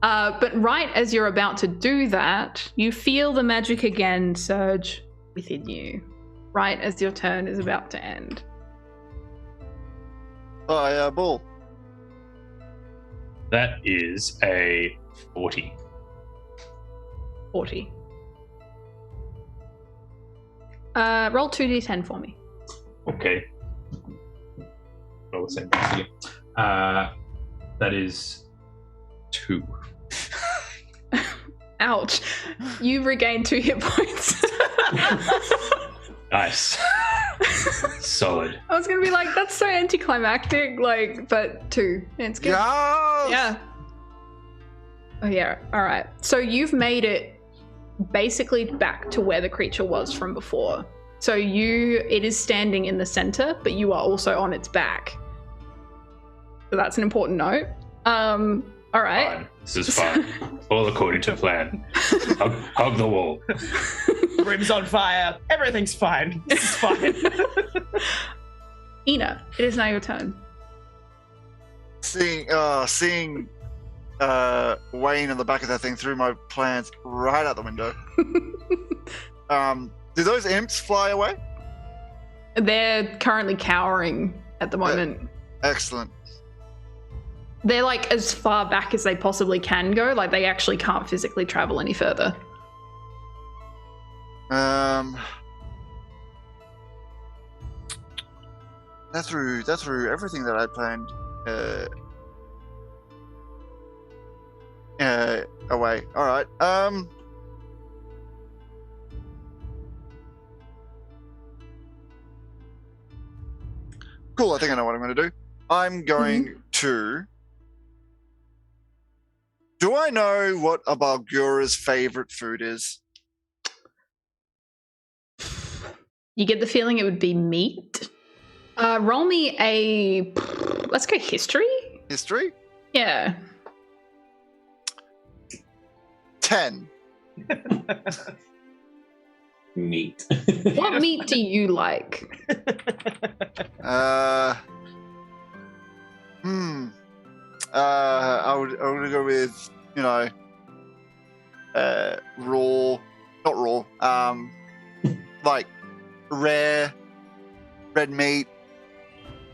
B: But right as you're about to do that, you feel the magic again surge within you, right as your turn is about to end.
H: Bull.
I: That is a 40.
B: 40. Roll 2d10 for me.
I: Okay. Roll the same dice again. That is 2.
B: Ouch. You regain 2 hit points.
I: Nice. Solid.
B: I was gonna be like, that's so anticlimactic, like, but 2. It's good.
H: Yes!
B: Yeah. Oh yeah, alright. So you've made it basically back to where the creature was from before. So it is standing in the center, but you are also on its back. So that's an important note. Alright.
I: Fine. This is fine. All according to plan. Hug the wall.
E: The room's on fire. Everything's fine. This is fine.
B: Ina, it is now your turn.
H: Seeing Wayne in the back of that thing threw my plans right out the window. Do those imps fly away?
B: They're currently cowering at the moment.
H: Excellent.
B: They're like as far back as they possibly can go. Like they actually can't physically travel any further.
H: That threw everything that I planned away. All right. Cool. I think I know what I'm going to do. I'm going to. Do I know what a Balgura's favorite food is?
B: You get the feeling it would be meat. Roll me a. Let's go history.
H: History?
B: Yeah.
H: 10.
G: Meat.
B: What meat do you like?
H: I would go with, raw, not raw, like rare red meat.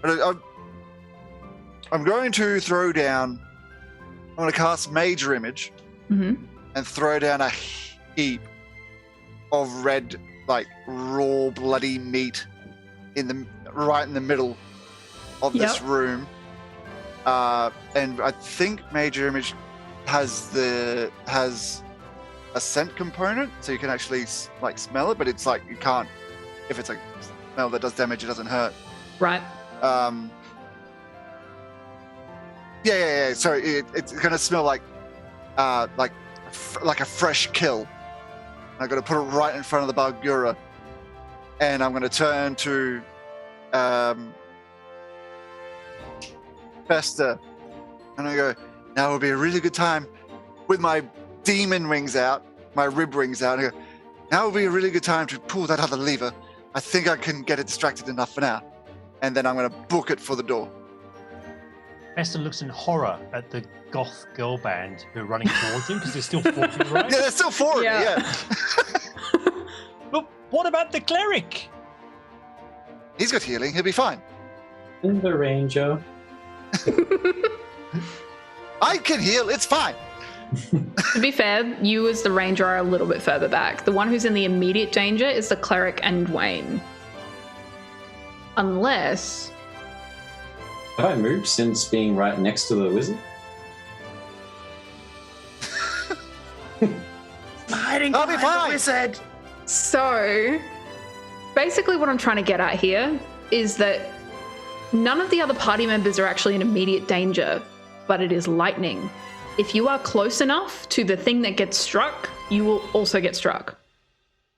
H: I'm going to throw down, I'm going to cast Major Image and throw down a heap of red like raw bloody meat right in the middle of this room. And I think Major Image has a scent component, so you can actually like smell it, but it's like you can't. If it's a smell that does damage, it doesn't hurt.
B: Right.
H: Yeah. So it's gonna smell like a fresh kill. I'm gonna put it right in front of the Bargura, and I'm gonna turn to Fester, and I go, now would be a really good time with my demon wings out, my rib wings out. And I go, now would be a really good time to pull that other lever. I think I can get it distracted enough for now. And then I'm going to book it for the door.
F: Esther looks in horror at the goth girl band who are running towards him because there's still 4 of you, right?
H: Yeah, there's still 4 of me, yeah.
F: But what about the cleric?
H: He's got healing. He'll be fine.
G: And the ranger.
H: I can heal. It's fine.
B: To be fair, you as the ranger are a little bit further back. The one who's in the immediate danger is the cleric and Wayne. Unless...
G: Have I moved since being right next to the wizard?
E: Hiding
H: I'll be
E: behind
H: fine.
E: the wizard.
B: So, basically what I'm trying to get at here is that none of the other party members are actually in immediate danger, but it is lightning. If you are close enough to the thing that gets struck, you will also get struck.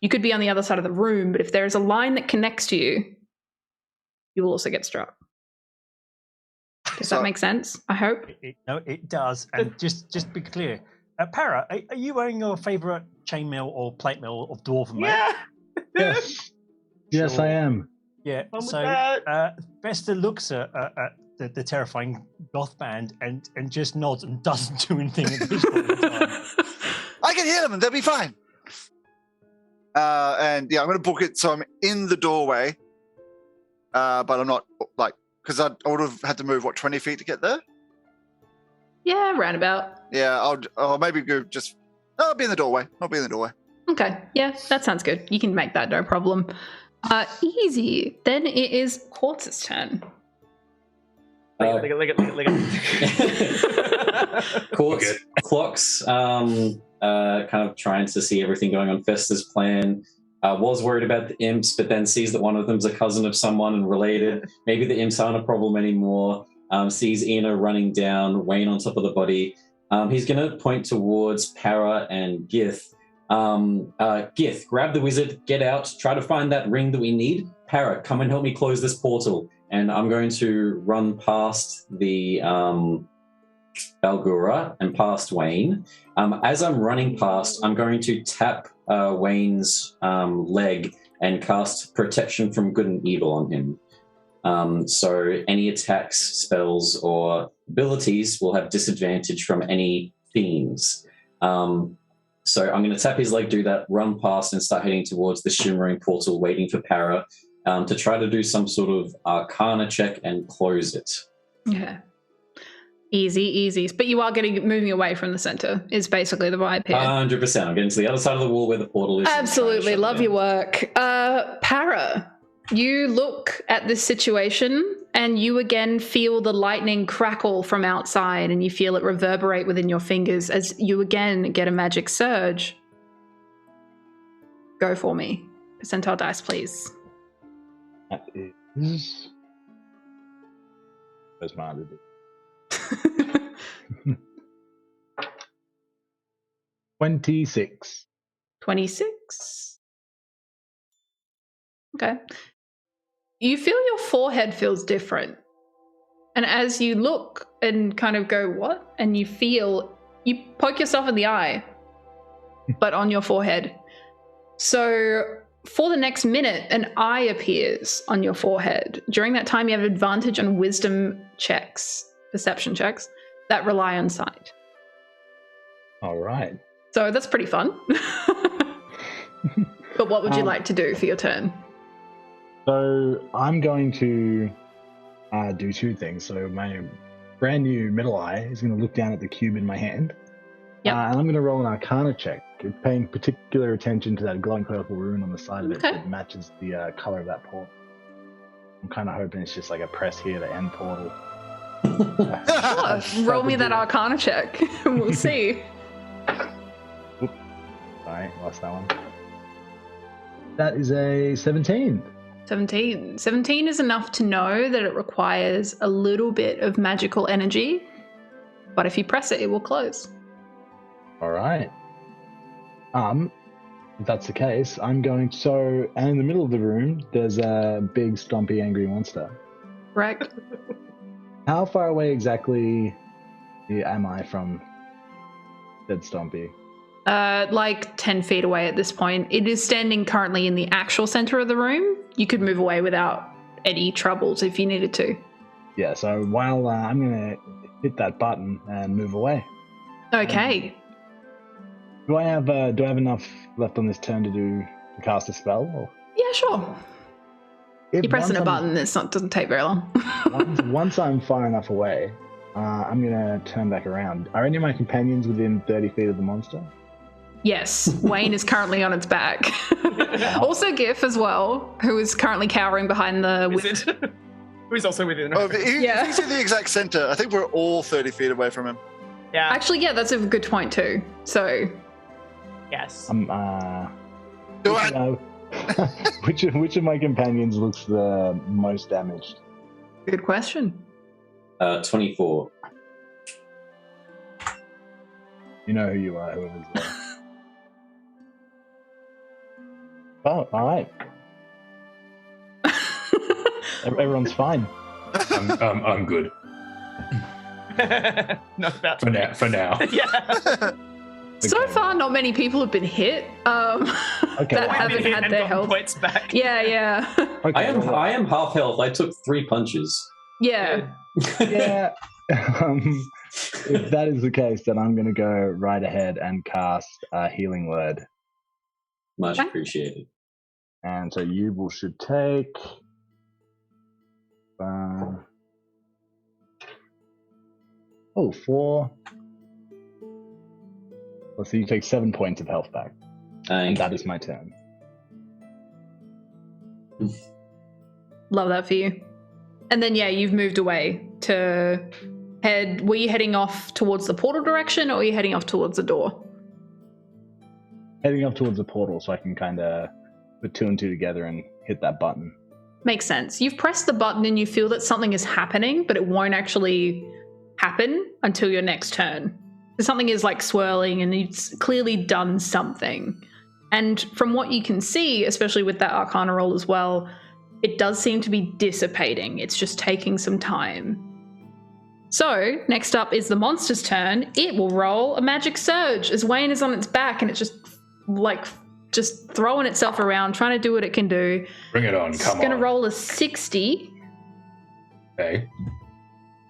B: You could be on the other side of the room, but if there is a line that connects to you, you will also get struck. Does that make sense? I hope.
F: No, it does. And just be clear, Para, are you wearing your favourite chainmail or plate mail of dwarven, mate?
E: Yeah.
C: Yes. Yes, I am.
F: Yeah.
E: Oh my
F: So
E: God.
F: Vesta looks at the terrifying goth band and just nods and doesn't do anything at this point in time.
H: I can heal them and they'll be fine. And yeah, I'm going to book it so I'm in the doorway. But I'm not, like, because I would have had to move, 20 feet to get there?
B: Yeah, roundabout.
H: Yeah, I'll maybe go I'll be in the doorway.
B: Okay, yeah, that sounds good. You can make that, no problem. Easy. Then it is Quartz's turn.
E: Look at.
G: Quartz clocks, kind of trying to see everything going on. Festa's plan. Was worried about the imps, but then sees that one of them's a cousin of someone and related. Maybe the imps aren't a problem anymore. Sees Ina running down, Wayne on top of the body. He's going to point towards Para and Gith. Gith, grab the wizard, get out, try to find that ring that we need. Para, come and help me close this portal. And I'm going to run past the Balgura and past Wayne. As I'm running past, I'm going to tap Wayne's leg and cast Protection from Good and Evil on him. So any attacks, spells, or abilities will have disadvantage from any themes. So I'm going to tap his leg, do that, run past, and start heading towards the shimmering portal, waiting for Para to try to do some sort of Arcana check and close it.
B: Yeah. Easy. But you are moving away from the center, is basically the vibe here.
G: 100%. I'm getting to the other side of the wall where the portal is.
B: Absolutely. Love your work. Para, you look at this situation and you again feel the lightning crackle from outside and you feel it reverberate within your fingers as you again get a magic surge. Go for me. Percentile dice, please.
C: That is... Where's my other? 26.
B: 26. Okay. You feel your forehead feels different. And as you look and kind of go, what? And you poke yourself in the eye, but on your forehead. So for the next minute, an eye appears on your forehead. During that time, you have advantage on wisdom checks, perception checks, that rely on sight.
C: All right.
B: So that's pretty fun. But what would you like to do for your turn?
C: So I'm going to do two things. So my brand new middle eye is going to look down at the cube in my hand.
B: Yep.
C: And I'm going to roll an Arcana check paying particular attention to that glowing purple rune on the side of it.
B: Okay.
C: It matches the color of that portal. I'm kind of hoping it's just like a press here to end portal.
B: Sure. Roll me that Arcana check. We'll see.
C: Oops. Sorry, lost that one. That is a 17.
B: 17. 17 is enough to know that it requires a little bit of magical energy, but if you press it, it will close.
C: All right. If that's the case, I'm going to... So, and in the middle of the room, there's a big, stompy, angry monster.
B: Correct.
C: How far away exactly am I from Dead Stompy?
B: Like 10 feet away at this point. It is standing currently in the actual center of the room. You could move away without any troubles if you needed to.
C: Yeah, so while I'm going to hit that button and move away.
B: Okay.
C: Do I have enough left on this turn to cast a spell? Or?
B: Yeah, sure. You're pressing a button. Doesn't take very long.
C: once I'm far enough away, I'm going to turn back around. Are any of my companions within 30 feet of the monster?
B: Yes, Wayne is currently on its back. Also Gif as well, who is currently cowering behind the...
E: Who's also within.
H: Oh, he's in the exact center. I think we're all 30 feet away from him.
E: Yeah.
B: Actually, yeah, that's a good point too. So...
E: Yes.
H: Do it!
C: Which of my companions looks the most damaged?
B: Good question.
G: 24.
C: You know who you are, whoever's there. Oh, all right. Everyone's fine.
I: I'm good
E: Not about
I: for now.
E: Yeah.
B: So far, not many people have been hit that haven't had their health
E: points back.
B: Yeah.
C: Okay,
G: I am half health. I took 3 punches.
B: Yeah.
C: Yeah. If that is the case, then I'm going to go right ahead and cast Healing Word.
G: Much appreciated.
C: And so you should take... 4. So you take 7 points of health back. And that is my turn.
B: Love that for you. And then, yeah, you've moved away to head... Were you heading off towards the portal direction, or were you heading off towards the door?
C: Heading up towards the portal so I can kind of put 2 and 2 together and hit that button.
B: Makes sense. You've pressed the button and you feel that something is happening, but it won't actually happen until your next turn. Something is like swirling and it's clearly done something. And from what you can see, especially with that Arcana roll as well, it does seem to be dissipating. It's just taking some time. So next up is the monster's turn. It will roll a magic surge as Wayne is on its back and it's just throwing itself around, trying to do what it can do.
I: Bring it on, come on.
B: It's going to roll a 60.
I: Okay.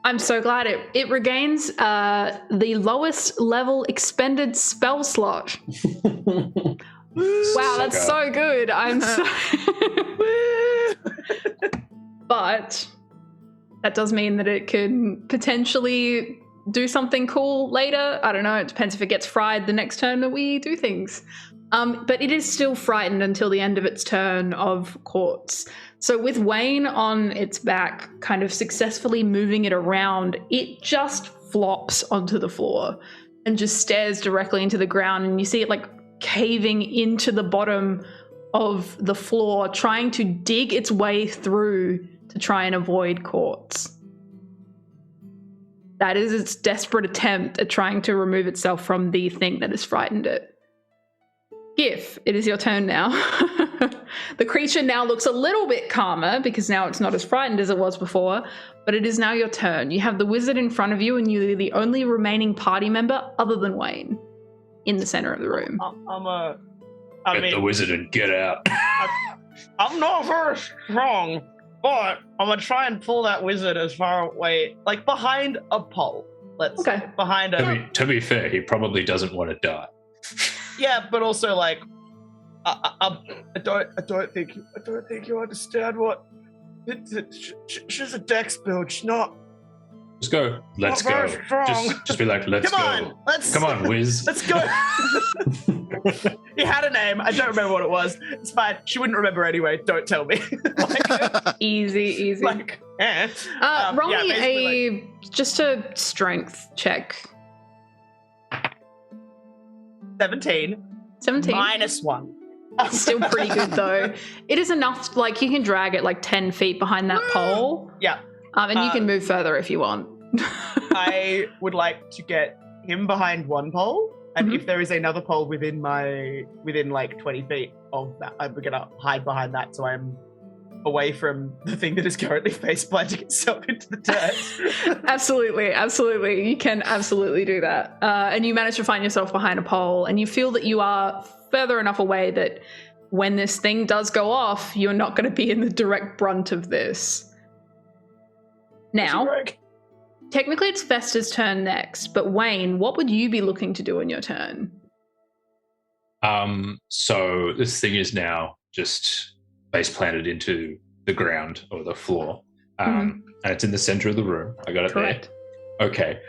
B: I'm so glad it regains the lowest level expended spell slot. Wow, that's so good. I'm so... But that does mean that it can potentially do something cool later. I don't know. It depends if it gets fried the next turn that we do things. But it is still frightened until the end of its turn of quartz. So with Wayne on its back, kind of successfully moving it around, it just flops onto the floor and just stares directly into the ground. And you see it like caving into the bottom of the floor, trying to dig its way through to try and avoid quartz. That is its desperate attempt at trying to remove itself from the thing that has frightened it. Gif, it is your turn now. The creature now looks a little bit calmer because now it's not as frightened as it was before, but it is now your turn. You have the wizard in front of you and you're the only remaining party member other than Wayne in the center of the room.
I: Get the wizard and get out.
E: I'm not very strong, but I'm going to try and pull that wizard as far away, like behind a pole. Let's say, behind a...
I: To be fair, he probably doesn't want to die.
E: Yeah, but also like, I don't think you understand what. She's a dex build. She's not.
I: Just go. Let's go. Just be like, let's
E: Come
I: go.
E: on,
I: Come on, Wiz.
E: Let's go. He had a name. I don't remember what it was. It's fine. She wouldn't remember anyway. Don't tell me.
B: Easy.
E: Roll
B: me just a strength check.
E: 17.
B: 17.
E: -1.
B: Still pretty good though. It is enough, like you can drag it like 10 feet behind that pole.
E: Yeah.
B: And you can move further if you want.
E: I would like to get him behind one pole, and if there is another pole within like 20 feet of that, I'm gonna hide behind that so I'm away from the thing that is currently face planting itself into the dirt.
B: Absolutely. You can absolutely do that. And you manage to find yourself behind a pole, and you feel that you are further enough away that when this thing does go off, you're not going to be in the direct brunt of this. Now, technically it's Fester's turn next, but Wayne, what would you be looking to do on your turn?
I: So this thing is now just base planted into the ground or the floor. And it's in the center of the room. I got it
B: Correct.
I: there. Okay.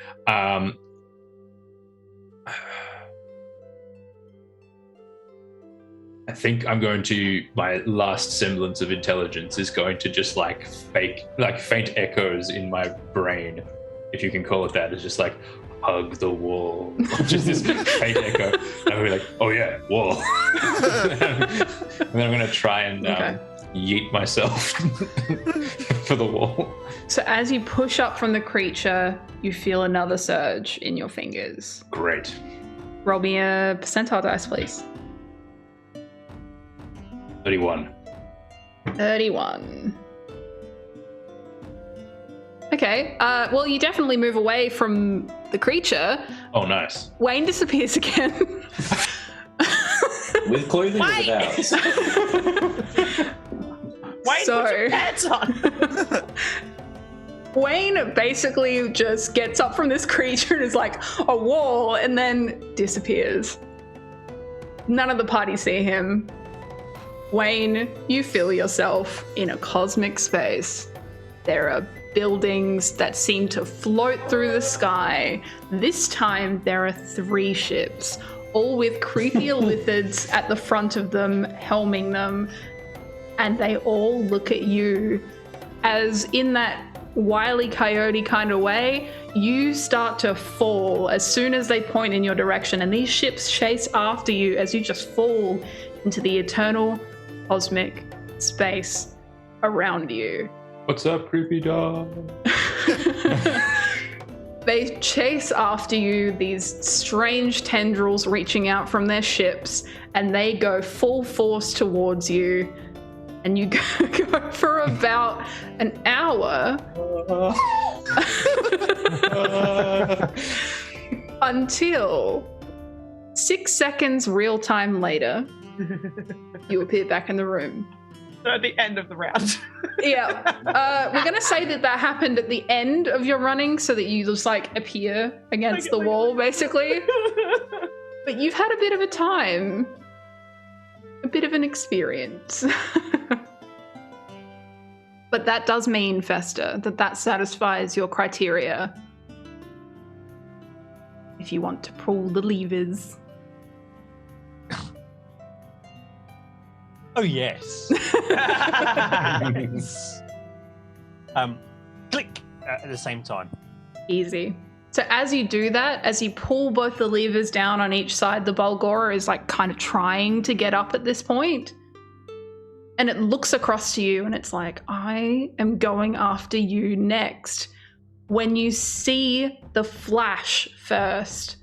I: I think I'm going to, my last semblance of intelligence is going to just like faint echoes in my brain, if you can call it that. It's just like, hug the wall. Just this faint echo. And I'll be like, oh yeah, wall. And then I'm going to try and yeet myself for the wall.
B: So as you push up from the creature, you feel another surge in your fingers.
I: Great.
B: Roll me a percentile dice, please.
I: 31.
B: Okay, well, you definitely move away from the creature.
I: Oh, nice.
B: Wayne disappears again.
G: With clothing or without?
E: Wayne, put your pants on.
B: Wayne basically just gets up from this creature and is like, a wall, and then disappears. None of the party see him. Wayne, you feel yourself in a cosmic space. There are buildings that seem to float through the sky. This time there are 3 ships, all with creepy lithids at the front of them, helming them, and they all look at you as, in that Wile E. Coyote kind of way, you start to fall as soon as they point in your direction, and these ships chase after you as you just fall into the eternal cosmic space around you.
I: What's up, creepy dog?
B: They chase after you, these strange tendrils reaching out from their ships, and they go full force towards you. And you go for about an hour until 6 seconds real time later, you appear back in the room.
E: At the end of the round.
B: Yeah. We're going to say that happened at the end of your running so that you just like appear against the wall, basically. But you've had a bit of a time. A bit of an experience. But that does mean, Fester, that satisfies your criteria. If you want to pull the levers.
F: Oh, yes. Click at the same time.
B: Easy. So as you do that, as you pull both the levers down on each side, the Bulgora is like kind of trying to get up at this point. And it looks across to you and it's like, I am going after you next. When you see the flash first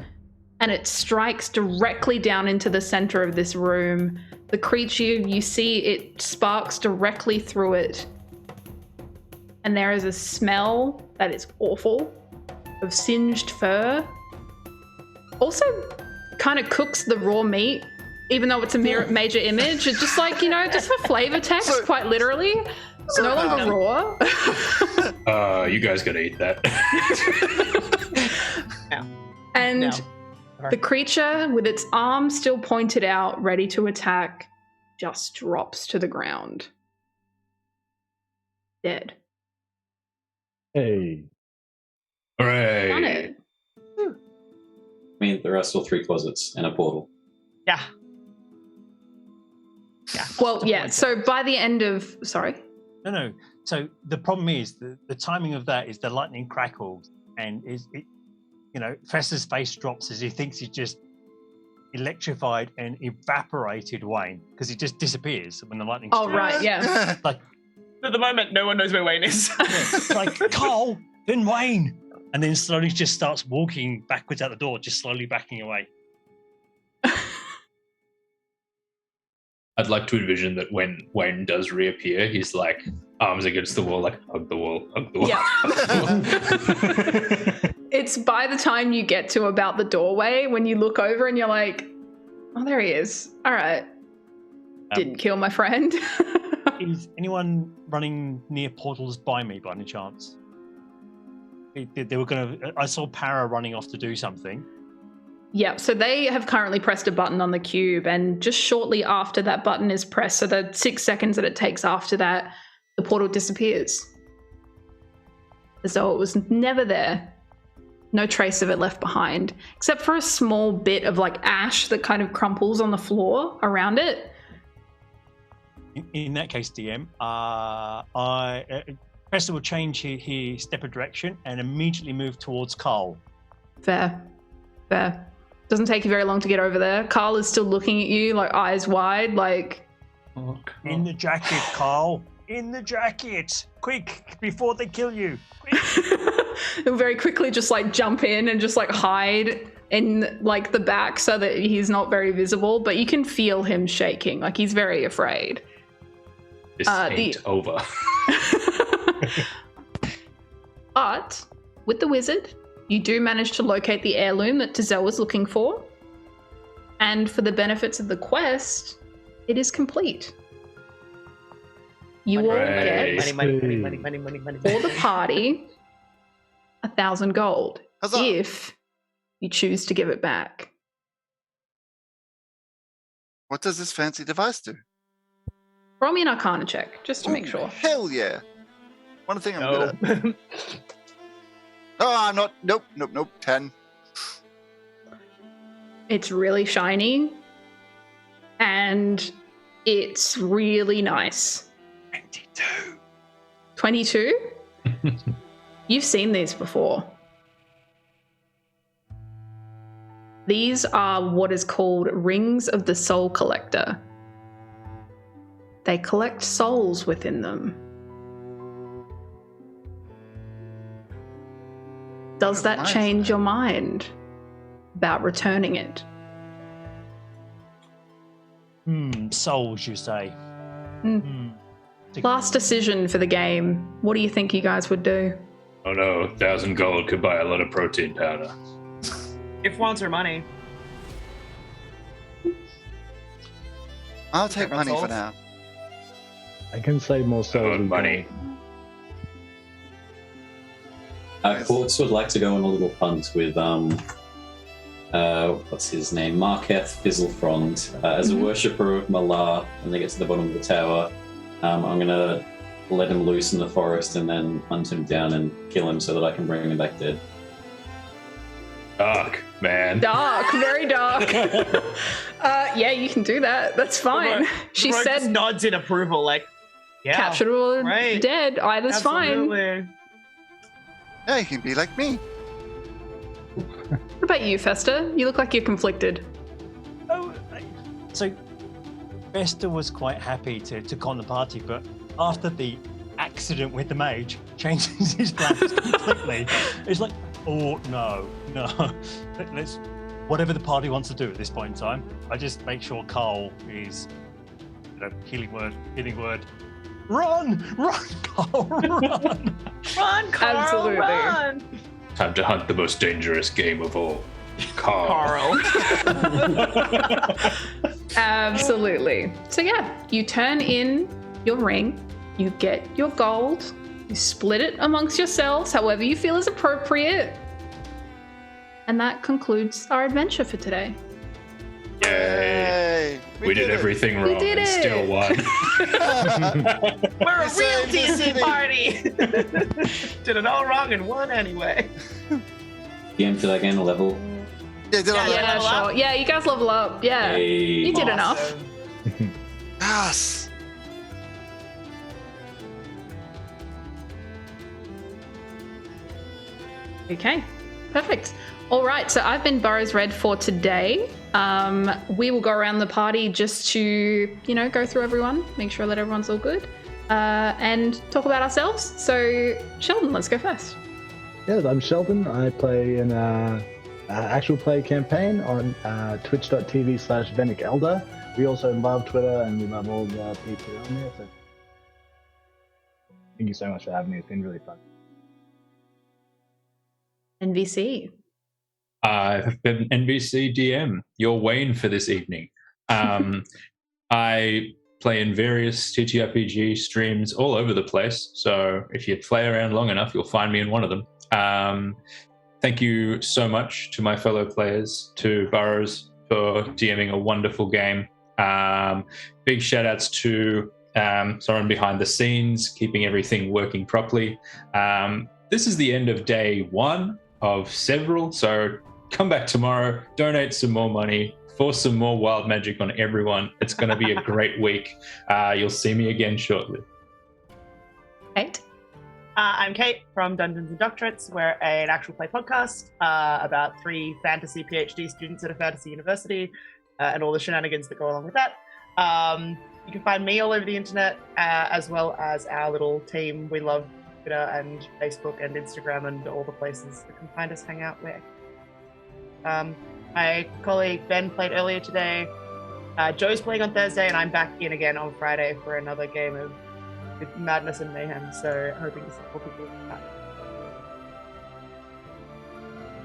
B: and it strikes directly down into the center of this room, the creature, you see it sparks directly through it. And there is a smell that is awful of singed fur. Also kind of cooks the raw meat, even though it's a major image. It's just like, just for flavor text, quite literally. It's no longer raw.
I: You guys gotta eat that.
B: And the creature, with its arm still pointed out, ready to attack, just drops to the ground. Dead.
C: Hey.
I: Hooray.
B: Done it.
G: I mean, the rest are 3 closets and a portal.
E: Yeah. Yeah.
B: Well, yeah. So by the end of, sorry.
F: No. So the problem is the timing of that is the lightning crackles, and Fester's face drops as he thinks he's just electrified and evaporated Wayne, because he just disappears when the lightning strikes.
B: Oh, right, yeah.
F: Like,
E: at the moment, no one knows where Wayne is.
F: it's like, Carl, then Wayne. And then slowly just starts walking backwards out the door, just slowly backing away.
I: I'd like to envision that when Wayne does reappear, he's like arms against the wall, like hug the wall, hug the wall.
B: Yeah. It's by the time you get to about the doorway when you look over and you're like, oh, there he is. All right. Didn't kill my friend.
F: Is anyone running near portals by me by any chance? They were going to. I saw Para running off to do something.
B: Yeah, so they have currently pressed a button on the cube, and just shortly after that button is pressed, so the 6 seconds that it takes after that, the portal disappears. As though it was never there. No trace of it left behind, except for a small bit of like ash that kind of crumples on the floor around it.
F: In that case, DM, Preston will change his step of direction and immediately move towards Carl.
B: Fair. Doesn't take you very long to get over there. Carl is still looking at you, like eyes wide, like...
I: Oh,
F: in the jacket, Carl. In the jacket. Quick, before they kill you. Quick.
B: He'll very quickly just like jump in and just like hide in like the back so that he's not very visible, but you can feel him shaking, like he's very afraid.
I: This ain't over.
B: But with the wizard, you do manage to locate the heirloom that Tazelle was looking for. And for the benefits of the quest, it is complete. You will get
E: Money.
B: for the party 1,000 gold.
H: Huzzah.
B: If you choose to give it back.
H: What does this fancy device do?
B: Roll me an Arcana check, just to make
H: Ooh,
B: sure.
H: Hell yeah. One thing I'm good at. Oh, I'm not. Nope. 10.
B: It's really shiny. And it's really nice. 22? You've seen these before. These are what is called Rings of the Soul Collector. They collect souls within them. Does that change your mind about returning it?
F: Souls, you say?
B: Last decision for the game. What do you think you guys would do?
I: Oh no, 1,000 gold could buy a lot of protein powder.
E: If wants her money.
H: I'll take money for
E: souls?
H: now.
C: I can save more souls with
I: money.
G: Quartz would like to go on a little punt with what's his name? Marketh Fizzlefrond. As a worshipper of Malar, when they get to the bottom of the tower, I'm gonna let him loose in the forest and then hunt him down and kill him so that I can bring him back dead.
I: Dark, man.
B: Dark, very dark. Yeah, you can do that. That's fine. She
E: Rogue
B: said
E: just nods in approval, like, yeah.
B: captured or
E: right.
B: dead. Either's fine.
E: Absolutely.
H: Yeah, you can be like me.
B: What about you, Fester? You look like you're conflicted.
F: So Fester was quite happy to con the party, but after the accident with the mage changes his plans completely. It's like, oh no. Let's whatever the party wants to do at this point in time. I just make sure Carl is, healing word. Run, Carl, run!
E: Run, Carl,
B: Absolutely.
E: run!
I: Time to hunt the most dangerous game of all. Carl.
B: Absolutely. So yeah, you turn in your ring, you get your gold, you split it amongst yourselves however you feel is appropriate. And that concludes our adventure for today.
I: Yay! We did everything
B: We
I: wrong
B: did
I: and
B: it.
I: still won.
E: We're a real
H: Saved the
E: D&D
H: city.
E: party! Did it all wrong and won anyway.
G: DM for that game, level.
H: Yeah, did I?
B: Yeah, sure. Yeah, you guys level up. Yeah,
G: Hey.
B: you did enough.
E: Awesome.
H: Yes.
B: Okay, perfect. All right, so I've been BurrowsRed for today. We will go around the party just to, go through everyone, make sure that everyone's all good, and talk about ourselves. So, Sheldon, let's go first.
C: Yes, I'm Sheldon. I play an actual play campaign on twitch.tv/VenicElder. We also love Twitter and we love all the people on there. So thank you so much for having me. It's been really fun.
B: NVC.
I: I've been NVCDM, your Wayne for this evening. I play in various TTRPG streams all over the place, so if you play around long enough, you'll find me in one of them. Thank you so much to my fellow players, to Burrows for DMing a wonderful game. Big shout outs to someone behind the scenes, keeping everything working properly. This is the end of day 1 of several, so come back tomorrow, donate some more money, force some more wild magic on everyone. It's going to be a great week. You'll see me again shortly.
B: Kate.
E: I'm Kate from Dungeons and Doctorates. We're an actual play podcast about 3 fantasy PhD students at a fantasy university and all the shenanigans that go along with that. You can find me all over the internet, as well as our little team. We love Twitter and Facebook and Instagram and all the places you can find us, hang out with. My colleague Ben played earlier today. Joe's playing on Thursday, and I'm back in again on Friday for another game of madness and mayhem. So hoping to support people with that.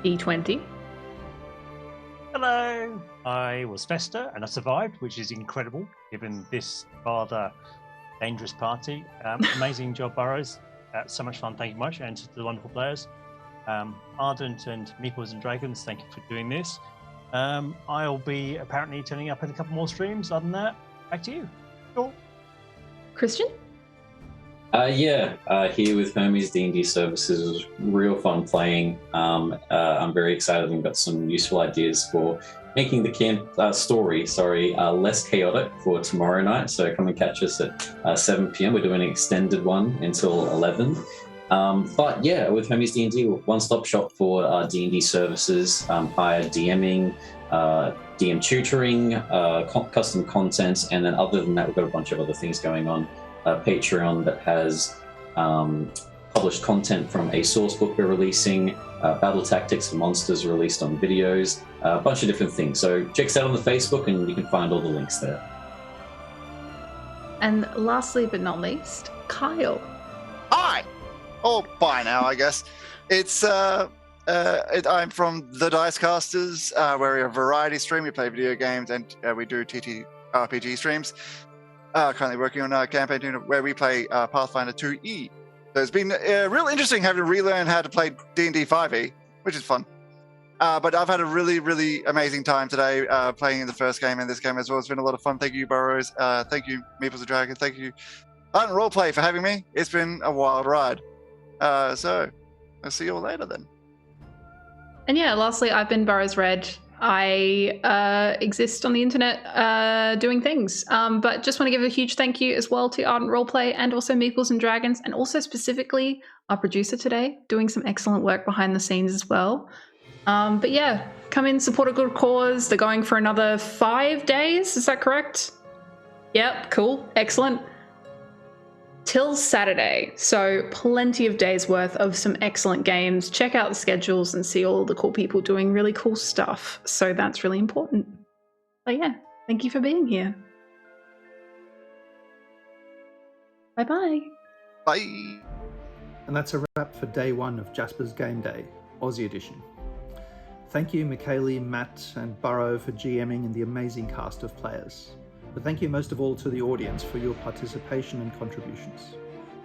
B: DeeTwenty.
F: Hello. I was Fester and I survived, which is incredible given this rather dangerous party. Amazing job, Burrows. So much fun. Thank you much, and to the wonderful players. Ardent and Meeples and Dragons, thank you for doing this. I'll be apparently turning up at a couple more streams. Other than that, back to you. Cool.
B: Christian?
G: Here with Hermes D&D Services. It was real fun playing. I'm very excited and got some useful ideas for making the camp story less chaotic for tomorrow night. So come and catch us at 7 p.m. We're doing an extended one until 11. But yeah, with Hermes D&D, one-stop shop for D&D services, higher DMing, DM tutoring, custom content, and then other than that, we've got a bunch of other things going on. Patreon that has published content from a source book we're releasing, battle tactics for monsters released on videos, a bunch of different things. So check us out on the Facebook and you can find all the links there.
B: And lastly but not least, Kyle.
H: Hi. Oh, bye now, I guess. It's I'm from the Dicecasters. We're a variety stream. We play video games and we do TTRPG streams. Currently working on a campaign where we play Pathfinder 2E. So it's been real interesting having to relearn how to play D&D 5e, which is fun. But I've had a really, really amazing time today playing in the first game and this game as well. It's been a lot of fun. Thank you, Burrows. Thank you, Meeples and Dragon. Thank you, Ardent Roleplay, for having me. It's been a wild ride. So I'll see you all later then.
B: And yeah, lastly, I've been BurrowsRed. I exist on the internet doing things. But just want to give a huge thank you as well to Ardent Roleplay and also Meeples and Dragons, and also specifically our producer today, doing some excellent work behind the scenes as well. But yeah, come in, support a good cause. They're going for another 5 days. Is that correct? Yep, cool. Excellent. Till Saturday. So plenty of days worth of some excellent games. Check out the schedules and see all the cool people doing really cool stuff. So that's really important. But yeah, thank you for being here. Bye-bye.
H: Bye.
J: And that's a wrap for day 1 of Jasper's Game Day, Aussie Edition. Thank you, Michaeli, Matt, and Burrow for GMing and the amazing cast of players. But thank you most of all to the audience for your participation and contributions.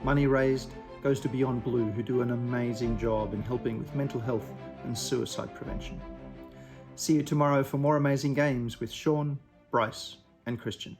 J: Money raised goes to Beyond Blue, who do an amazing job in helping with mental health and suicide prevention. See you tomorrow for more amazing games with Sean, Bryce, and Christian.